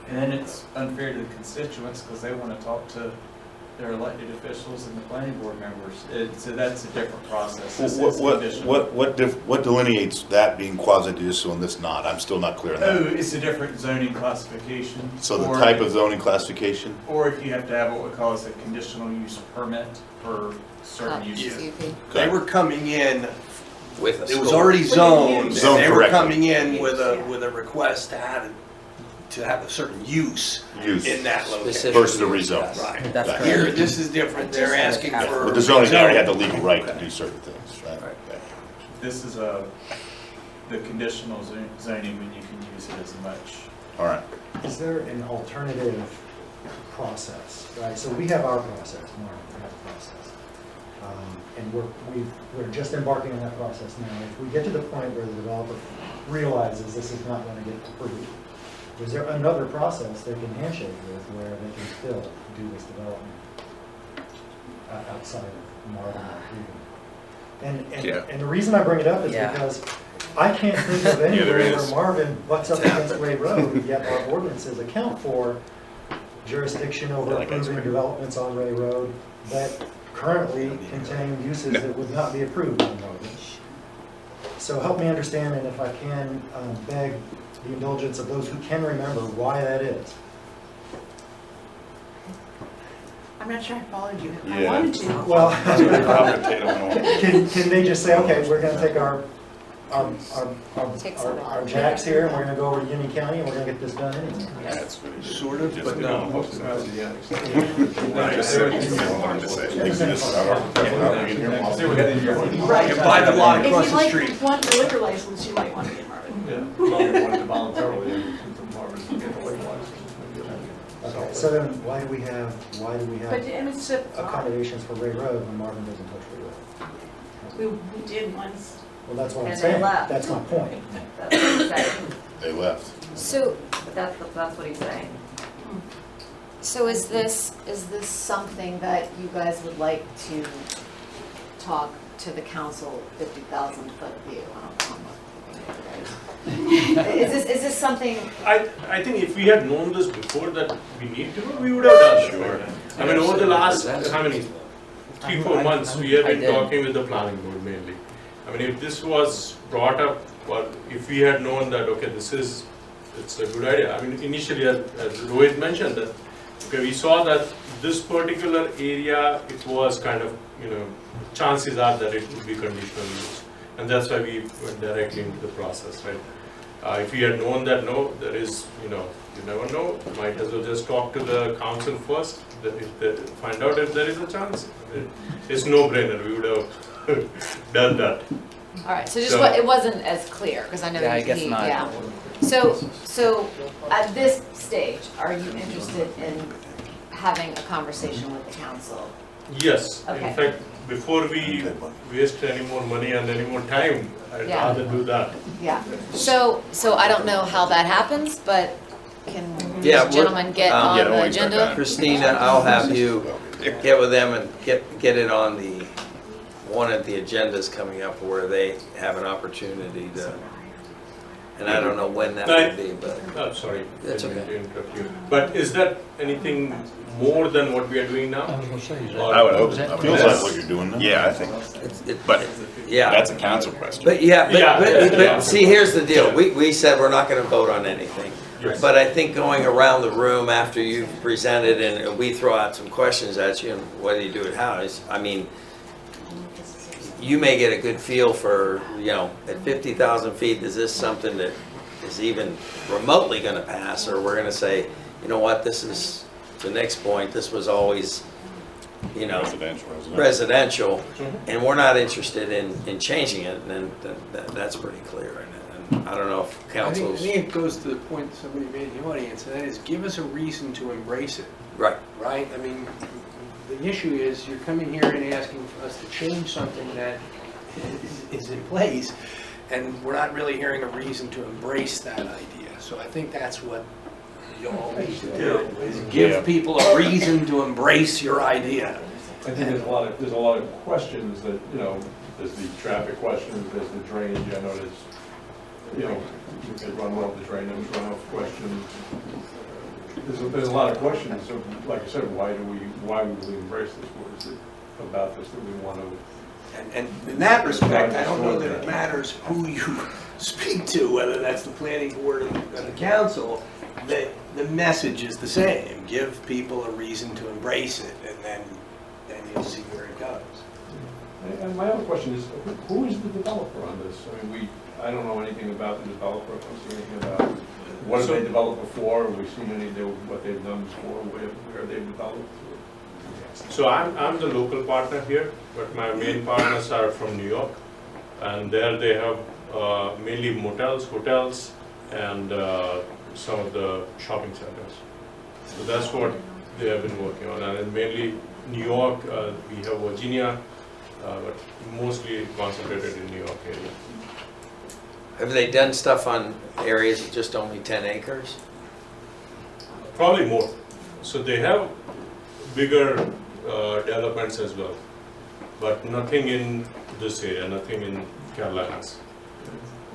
And then it's unfair to the constituents because they want to talk to their elected officials and the planning board members. So that's a different process. This is conditional. What delineates that being quasi-judicial and this not? I'm still not clear on Oh, that. it's a different zoning classification. So the Or- type of zoning classification? Or if you have to have what we call as a conditional use permit for certain uses. They were coming in, With a it was score. already zoned, and Zoned they were correctly. coming in with a request to have a certain use in that location. Specific. Versus a rezone. Right. That's Right. Here, this is different, they're asking for. With the zoning, they already had the legal right to do certain things, right? This is the conditional zoning when you can use it as much. All right. Is there an alternative process, right? So we have our process, Mark, we have a process. And we're just embarking on that process now. If we get to the point where the developer realizes this is not going to get approved, is there another process they can handshake with where they can still do this development outside of Marvin approving? And the reason I bring it up is because I can't think of Yeah, there anywhere is. where Marvin butts up against Ray Road, yet our ordinances account for jurisdiction over approving developments on Ray Road that currently contain uses that would not be approved on Marvin. So help me understand, and if I can, beg the indulgence of those who can remember why that is. I'm not sure I followed you. I Yeah. wanted to. Well, Can can they just say, okay, we're gonna take our Take some of our jacks here, and we're gonna go over to Union County, and we're gonna get this done anyway? That's what it is. Sort of, Just but a no. Right, just said what you wanted to say. Right, you buy the lot If across you the like street. want the liquor license, you might want to get Marvin. Okay, so then why do we have But and it's a, accommodations for Ray Road when Marvin doesn't touch Ray Road? we did once. Well, that's what I'm And they saying, left. that's my point. That's what he's saying. They left. So, But that's what he's saying. so is this something that you guys would like to talk to the council 50,000 foot view? Is this something? I think if we had known this before that we need to, we would have done Sure. that. I mean, over the last, how many, 3-4 months, we have been talking with the planning board mainly. I mean, if this was brought up, or if we had known that, okay, it's a good idea. I mean, initially, as Rohit mentioned, that, okay, we saw that this particular area, it was kind of, chances are that it would be conditional use. And that's why we went directly into the process, right? If we had known that, no, there is, you never know, you might as well just talk to the council first, find out if there is a chance. It's no brainer, we would have done that. All right, so just what, it wasn't as clear, because I know Yeah, I guess not. yeah. So at this stage, are you interested in having a conversation with the council. Yes, Okay. in fact, before we waste any more money and any more time, I'd Yeah. rather do that. Yeah. So I don't know how that happens, but can Yeah, these gentlemen get on Yeah, don't the worry about agenda? that. Christina, I'll have you get with them and get it on the, one of the agendas coming up where they have an opportunity to, and I don't know when that would be, but. Oh, sorry. That's didn't okay. mean to interrupt you. But is that anything more than what we are doing now? I was gonna say, is that- Or- I would hope. is that- I would Feels hope. like what you're doing now. Yeah, I think, It- but Yeah. that's a council question. But yeah, Yeah, yeah. but see, here's the deal. We said we're not gonna vote on anything. Yes. But I think going around the room after you've presented and we throw out some questions at you, and what do you do it how, is, I mean, you may get a good feel for, you know, at 50,000 feet, is this something that is even remotely gonna pass? Or we're gonna say, you know what, this is, the next point, this was always, you know, residential, and we're not interested in changing it, and then that's pretty clear. And I don't know if I council's, think it goes to the point somebody made in the audience, and that is, give us a reason to embrace it, right, right? I mean, the issue is, you're coming here and asking for us to change something that is in place, and we're not really hearing a reason to embrace that idea. So I think that's what you all need to do, is give people a reason to embrace your idea. I think there's a lot of questions that, you know, there's the traffic questions, there's the drainage, I know there's, you know, if they run off the drain, there's runoff questions. There's a lot of questions, so like I said, why would we embrace this? What is it about this that we want to? And in that respect, I don't know that it matters who you speak to, whether that's the planning board or the council, the message is the same. Give people a reason to embrace it, and then you'll see where it goes. And my other question is, who is the developer on this? I mean, I don't know anything about the developer, I don't see anything about what have they developed before, have we seen what they've done before, where they've developed? So I'm the local partner here, but my main partners are from New York, and there they have mainly motels, hotels, and some of the shopping centers. So that's what they have been working on, and mainly New York, we have Virginia, but mostly concentrated in New York area. have they done stuff on areas of just only 10 acres? Probably more. So they have bigger developments as well, but nothing in this area, nothing in Carolinas.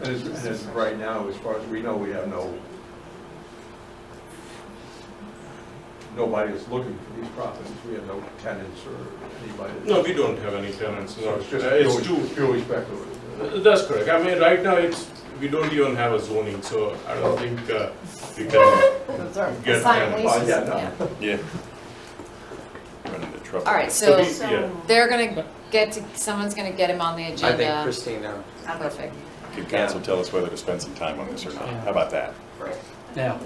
And as right now, as far as we know, we have nobody is looking for these properties. We have no tenants or anybody. No, we don't have any tenants. No, So it's just it's purely speculative. That's correct. I mean, right now we don't even have a zoning, so I don't think we can get Sign tenants. leases, Yeah, no. yeah. Yeah. Run into trouble. All right, so Yeah. they're gonna someone's gonna get him on the I think agenda. Christina, Perfect. Could council tell us whether to spend some time on this or not? How about that? Now,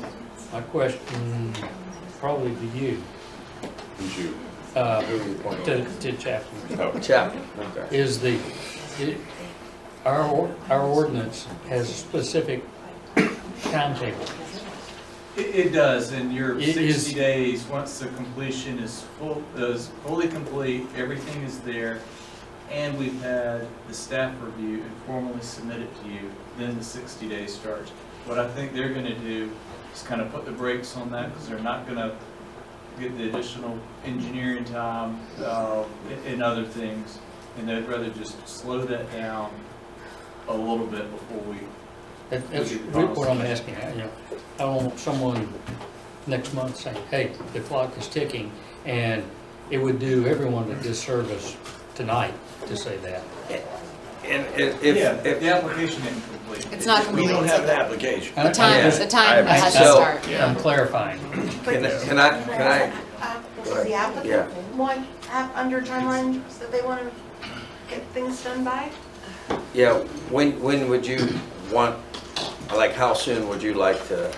my question probably to you, Who's you? who are you pointing to Chaplain, Oh, Chapman, okay. is our ordinance has a specific timetable. It does, and your It 60 is- days, once the completion is fully complete, everything is there, and we've had the staff review and formally submit it to you, then the 60 days starts. What I think they're gonna do is kind of put the brakes on that, because they're not gonna get the additional engineering time and other things, and they'd rather just slow that down a little bit before we That's what I'm asking. You know, I don't want someone next month saying, hey, the clock is ticking, and it would do everyone a disservice tonight to say that. And if if, the application isn't complete. It's not complete. We don't have an application. The time has to So- start. I'm clarifying. can I, Does the applicant Yeah. want, have under timelines that they want to get things done by? yeah, when would you want, like, how soon would you like to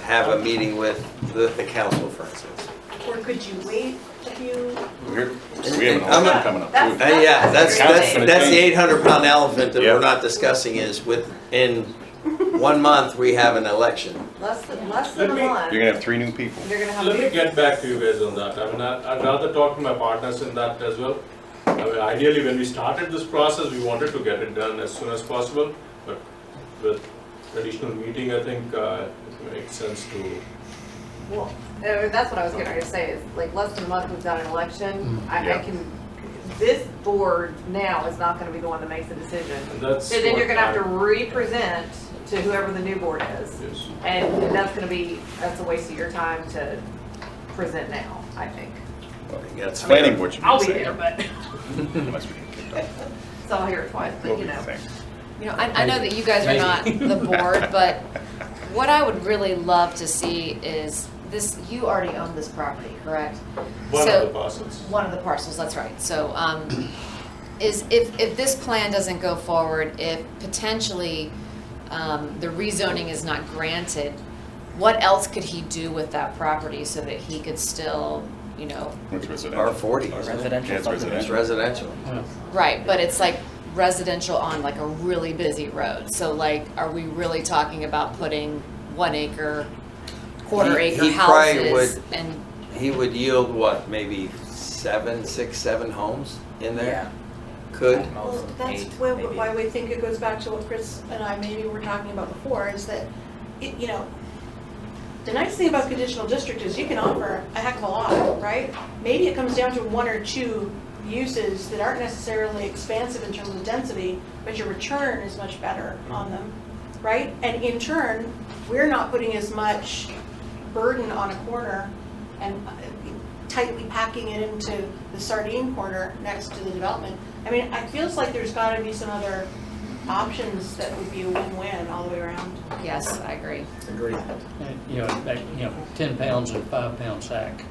have a meeting with the council, for instance? Or could you wait a few? We have an election coming up too. Yeah, that's Council's gonna the change. 800-pound elephant that we're not discussing is within 1 month, we have an election. Less than a Let me- month. You're gonna have 3 new people. You're gonna have. Let me get back to you guys on that. I mean, I'd rather talk to my partners in that as well. I mean, ideally, when we started this process, we wanted to get it done as soon as possible, but with additional meeting, I think it makes sense to. Well, that's what I was getting ready to say, is like less than a month we've done an election. I Yeah. can, this board now is not gonna be the one that makes the decision. And that's So then you're what gonna have to I- re-present to whoever the new board is. Yes. And that's a waste of your time to present now, I think. That's Planning board should be I'll the be same. there, but, Unless we get kicked off. so I'll hear it twice, We'll but be you the know. same. You know, I know that you guys are not the board, but what I would really love to see is this, you already own this property, correct? One So- of the parcels. One of the parcels, that's right. So, is if this plan doesn't go forward, if potentially the rezoning is not granted, what else could he do with that property so that he could still, you know, Which residential? R40, isn't it? Residential Yeah, it's subdivision. It's residential. right, but it's like residential on like a really busy road. So like, are we really talking about putting 1 acre, quarter acre He probably houses would- and, He would yield what, maybe 7 homes in there? Could. Well, that's why we think it goes back to what Chris and I maybe were talking about before, is that, you know, the nice thing about conditional district is you can offer a heck of a lot, right? Maybe it comes down to 1 or 2 uses that aren't necessarily expansive in terms of density, but your return is much better on them, right? And in turn, we're not putting as much burden on a corner and tightly packing it into the sardine corner next to the development. I mean, it feels like there's got to be some other options that would be a win-win all the way around. yes, I agree. And, you know, 10 pounds in a 5-pound sack.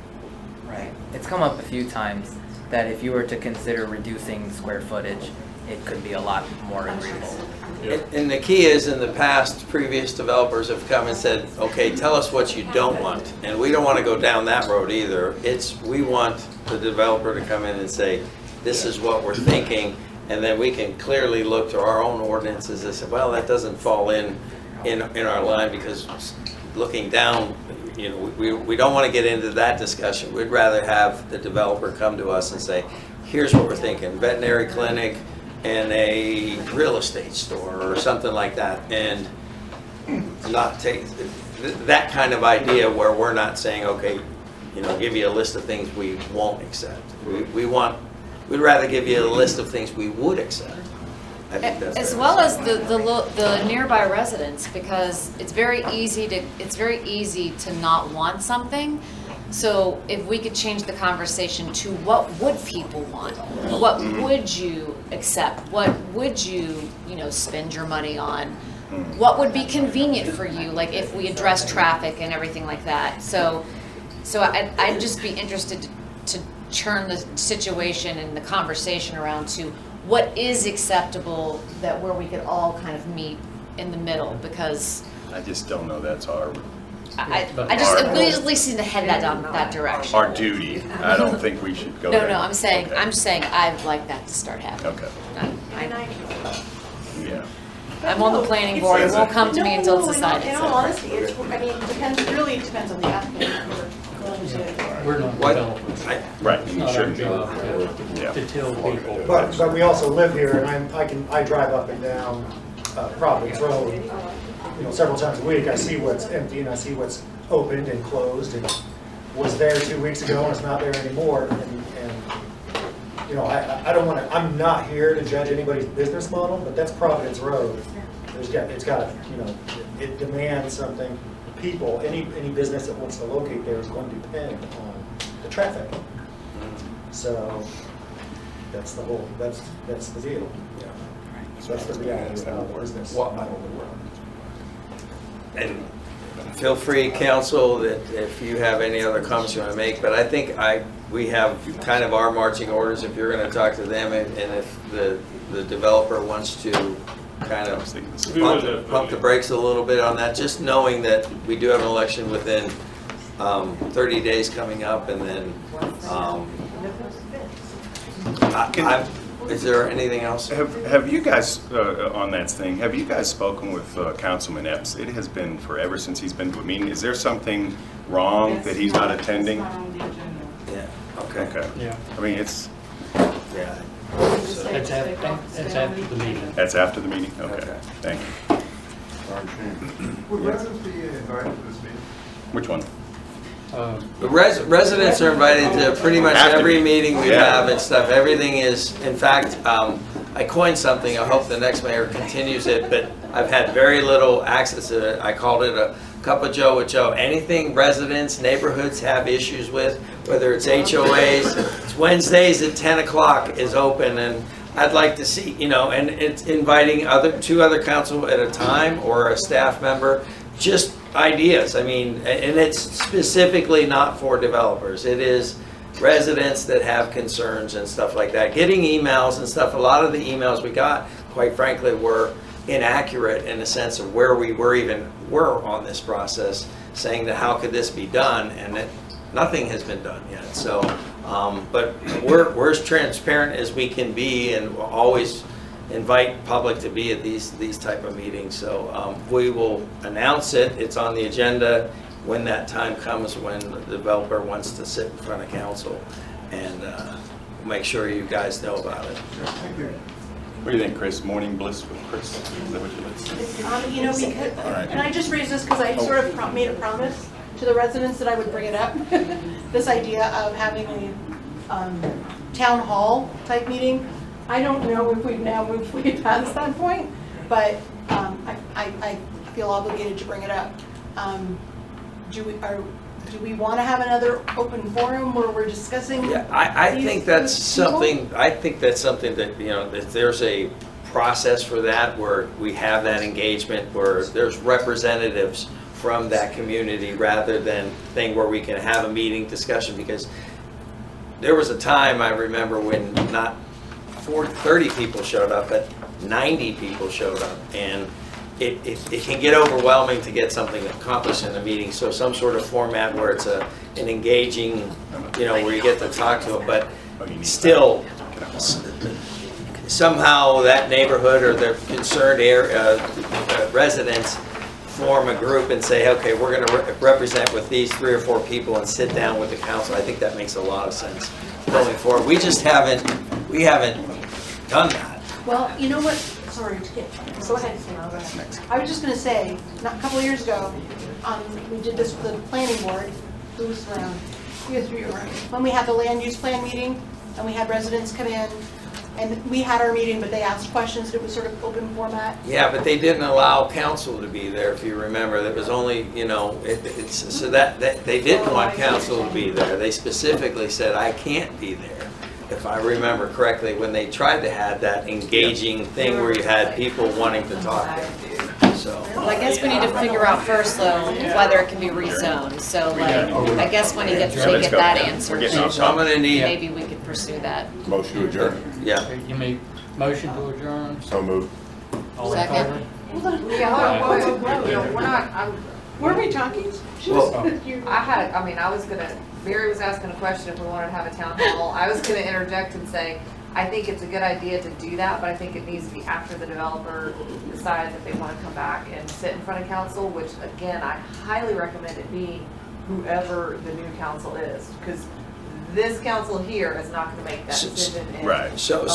Right. It's come up a few times that if you were to consider reducing square footage, it could be a lot more agreeable. And the key is, in the past, previous developers have come and said, okay, tell us what you don't want. And we don't want to go down that road either. We want the developer to come in and say, this is what we're thinking, and then we can clearly look to our own ordinances and say, well, that doesn't fall in our line, because looking down, you know, we don't want to get into that discussion. We'd rather have the developer come to us and say, here's what we're thinking, veterinary clinic and a real estate store or something like that, and not take that kind of idea where we're not saying, okay, you know, give you a list of things we won't accept. We'd rather give you a list of things we would accept. I think that's As fair. well as the nearby residents, because it's very easy to not want something. So if we could change the conversation to what would people want? What would you accept? What would you spend your money on? What would be convenient for you? Like if we address traffic and everything like that. So I'd just be interested to turn the situation and the conversation around to what is acceptable, that where we could all kind of meet in the middle, because I just don't know that's our I just at least need to head that down that direction. our duty. I don't think we should go No, there. no, I'm saying Okay. I'd like that to start happening. Okay, yeah. I'm on the planning board, it won't come to me until it's No, decided. in so. all honesty, it really depends on the applicant. If we're going to- We're not What? developers. Right, It's you not our shouldn't be. job Yeah. to tell people. But we also live here, and I drive up and down Providence Road, several times a week. I see what's empty and I see what's opened and closed, and was there 2 weeks ago and it's not there anymore. And I don't want to. I'm not here to judge anybody's business model, but that's Providence Road. It demands something. People, any business that wants to locate there is going to depend on the traffic. So that's the deal. So that's the reality of how the business model would work. And feel free, council, that if you have any other comments you want to make, but I think we have kind of our marching orders if you're going to talk to them, and if the developer wants to kind of pump the brakes a little bit on that, just knowing that we do have an election within 30 days coming up, and then is there anything else? Have you guys, on that thing, have you guys spoken with Councilman Epps? It has been forever since he's been to a meeting. Is there something wrong that he's not attending? Yeah, okay. Okay. Yeah. I mean, it's, Yeah. That's after the meeting. that's after the meeting? Okay, Okay. thank you. Would residents be invited to this meeting? Which one? The residents are invited to pretty much Have to every be. meeting we Yeah. have and stuff. Everything is, in fact, I coined something, I hope the next mayor continues it, but I've had very little access to it. I called it a cup of Joe with Joe. Anything residents, neighborhoods have issues with, whether it's HOAs, it's Wednesdays at 10 o'clock is open, and I'd like to see, and it's inviting two other council at a time or a staff member, just ideas. I mean, and it's specifically not for developers. It is residents that have concerns and stuff like that. Getting emails and stuff, a lot of the emails we got, quite frankly, were inaccurate in the sense of where we were on this process, saying that how could this be done, and that nothing has been done yet. So, but we're as transparent as we can be, and we'll always invite public to be at these type of meetings. So we will announce it. It's on the agenda when that time comes, when the developer wants to sit in front of council, and we'll make sure you guys know about it. Thank you. What do you think, Chris? Morning bliss with Chris? Is that what you would say? Because, All right. and I just raised this because I sort of made a promise to the residents that I would bring it up. This idea of having a town hall type meeting. I don't know if we've now moved way past that point, but I feel obligated to bring it up. Do we want to have another open forum where we're discussing? Yeah, I these think that's people? something, that, that there's a process for that, where we have that engagement, where there's representatives from that community, rather than thing where we can have a meeting discussion, because there was a time, I remember, when not 30 people showed up, but 90 people showed up, and it can get overwhelming to get something accomplished in a meeting. So some sort of format where it's an engaging, where you get to talk to them, but still, somehow that neighborhood or the concerned residents form a group and say, okay, we're going to represent with these 3 or 4 people and sit down with the council. I think that makes a lot of sense going forward. We haven't done that. Well, you know what, sorry, go ahead. I was just gonna say, a couple of years ago, we did this with the planning board. Who was around? You guys were around. When we had the land use plan meeting, and we had residents come in, and we had our meeting, but they asked questions, it was sort of open format. Yeah, but they didn't allow council to be there, if you remember. There was only, so that they didn't want council to be there. They specifically said, I can't be there, if I remember correctly, when they tried to have that engaging thing where you had people wanting to talk. So. Well, I guess we need to figure out first, though, whether it can be rezoned. So, I guess when we get that answer, So I'm gonna need. maybe we could pursue that. Motion to adjourn. Yeah. You make motion to adjourn? So moved. All in Second. favor? We're not, Were we talking? Mary was asking a question if we wanted to have a town hall. I was gonna interject and say, I think it's a good idea to do that, but I think it needs to be after the developer decides if they wanna come back and sit in front of council, which again, I highly recommend it be whoever the new council is, because this council here is not gonna make that decision. Right. So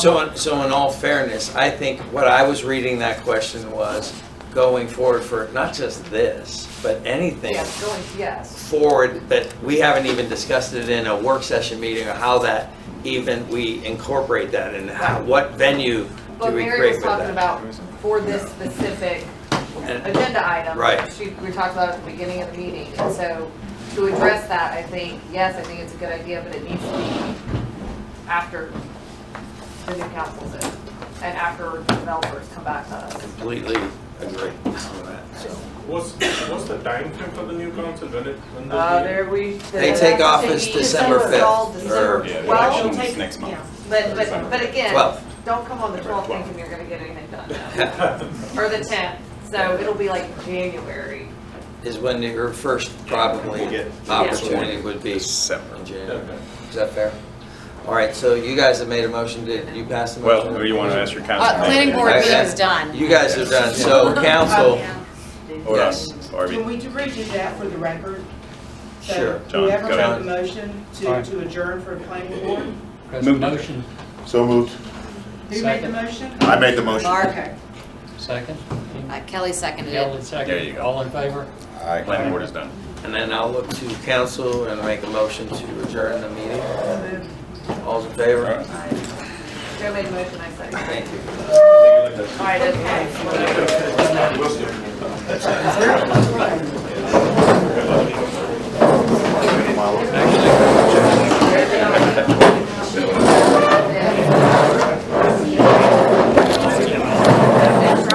in all fairness, I think what I was reading that question was going forward for not just this, but anything Yes. forward, that we haven't even discussed it in a work session meeting, or how that even we incorporate that, and what venue do But we Mary create was with talking that. about for this specific And- agenda item. Right. We talked about it at the beginning of the meeting, and so to address that, I think it's a good idea, but it needs to be after the new council's in, and after developers come back to us. Completely agree on that, so. What's the time frame for the new council, when They take office December 5th. December Yeah, the 12th. election's next month. But again, 12th. don't come on the 12th thinking you're gonna get anything done. Or the 10th, so it'll be like January. Is when your first probably opportunity would be December. in January. Is that fair? All right, so you guys have made a motion. Did you pass the motion? Well, you want to ask your council? Planning board I- meeting's done. You guys are done. So council, Or yes. us, Barbie. Can we redo that for the record? So Sure. John, whoever go made ahead. the motion to adjourn for the planning board, There's a motion, So moved. who made the motion? I made the motion. Okay. second. Kelly seconded Kelly it. second. There you go. All in favor? Aye. Planning board is done. And then I'll look to council and make a motion to adjourn the meeting. All's in favor? All right. Joe made a motion, I second. Thank you. All right, okay.